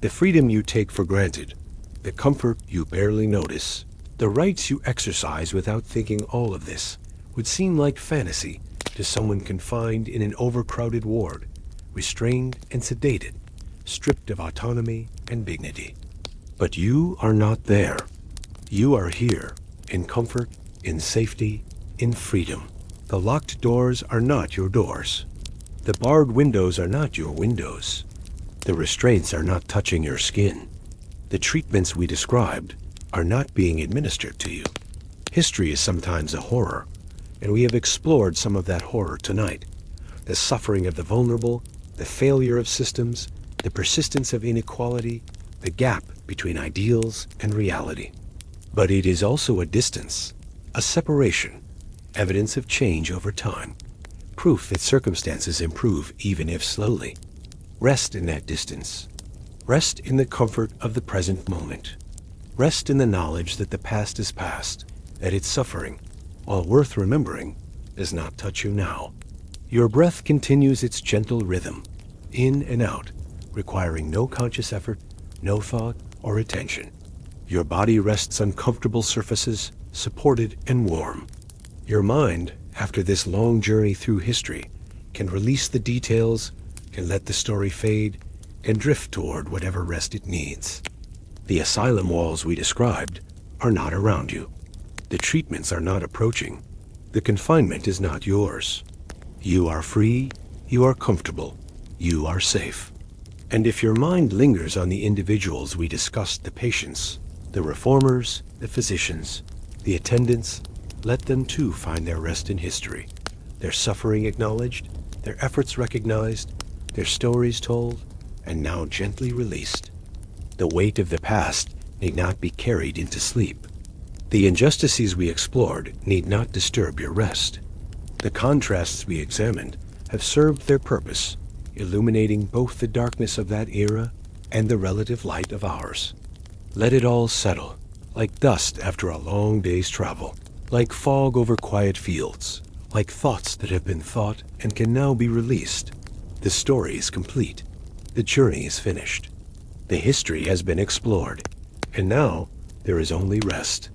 The freedom you take for granted, the comfort you barely notice, the rights you exercise without thinking all of this would seem like fantasy to someone confined in an overcrowded ward, restrained and sedated, stripped of autonomy and dignity. But you are not there. You are here, in comfort, in safety, in freedom. The locked doors are not your doors. The barred windows are not your windows. The restraints are not touching your skin. The treatments we described are not being administered to you. History is sometimes a horror, and we have explored some of that horror tonight. The suffering of the vulnerable, the failure of systems, the persistence of inequality, the gap between ideals and reality. But it is also a distance, a separation, evidence of change over time, proof that circumstances improve even if slowly. Rest in that distance. Rest in the comfort of the present moment. Rest in the knowledge that the past is past, that its suffering, while worth remembering, does not touch you now. Your breath continues its gentle rhythm, in and out, requiring no conscious effort, no thought or attention. Your body rests on comfortable surfaces, supported and warm. Your mind, after this long journey through history, can release the details, can let the story fade, can drift toward whatever rest it needs. The asylum walls we described are not around you. The treatments are not approaching. The confinement is not yours. You are free, you are comfortable, you are safe. And if your mind lingers on the individuals we discussed, the patients, the reformers, the physicians, the attendants, let them too find their rest in history, their suffering acknowledged, their efforts recognized, their stories told, and now gently released. The weight of the past need not be carried into sleep. The injustices we explored need not disturb your rest. The contrasts we examined have served their purpose, illuminating both the darkness of that era and the relative light of ours. Let it all settle, like dust after a long day's travel, like fog over quiet fields, like thoughts that have been thought and can now be released. The story is complete. The journey is finished. The history has been explored, and now there is only rest.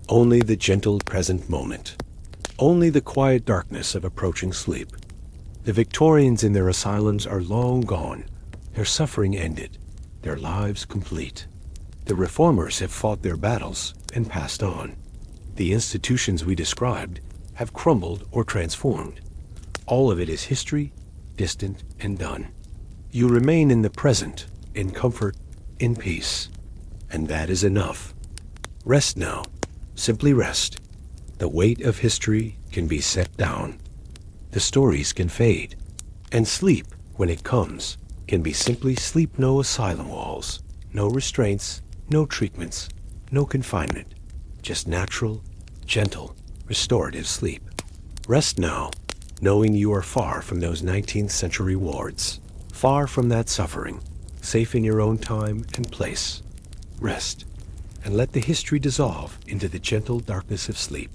Only the gentle present moment. Only the quiet darkness of approaching sleep. The Victorians in their asylums are long gone, their suffering ended, their lives complete. The reformers have fought their battles and passed on. The institutions we described have crumbled or transformed. All of it is history, distant and done. You remain in the present, in comfort, in peace. And that is enough. Rest now. Simply rest. The weight of history can be set down. The stories can fade. And sleep, when it comes, can be simply sleep. No asylum walls, no restraints, no treatments, no confinement. Just natural, gentle, restorative sleep. Rest now, knowing you are far from those 19th century wards, far from that suffering, safe in your own time and place. Rest, and let the history dissolve into the gentle darkness of sleep.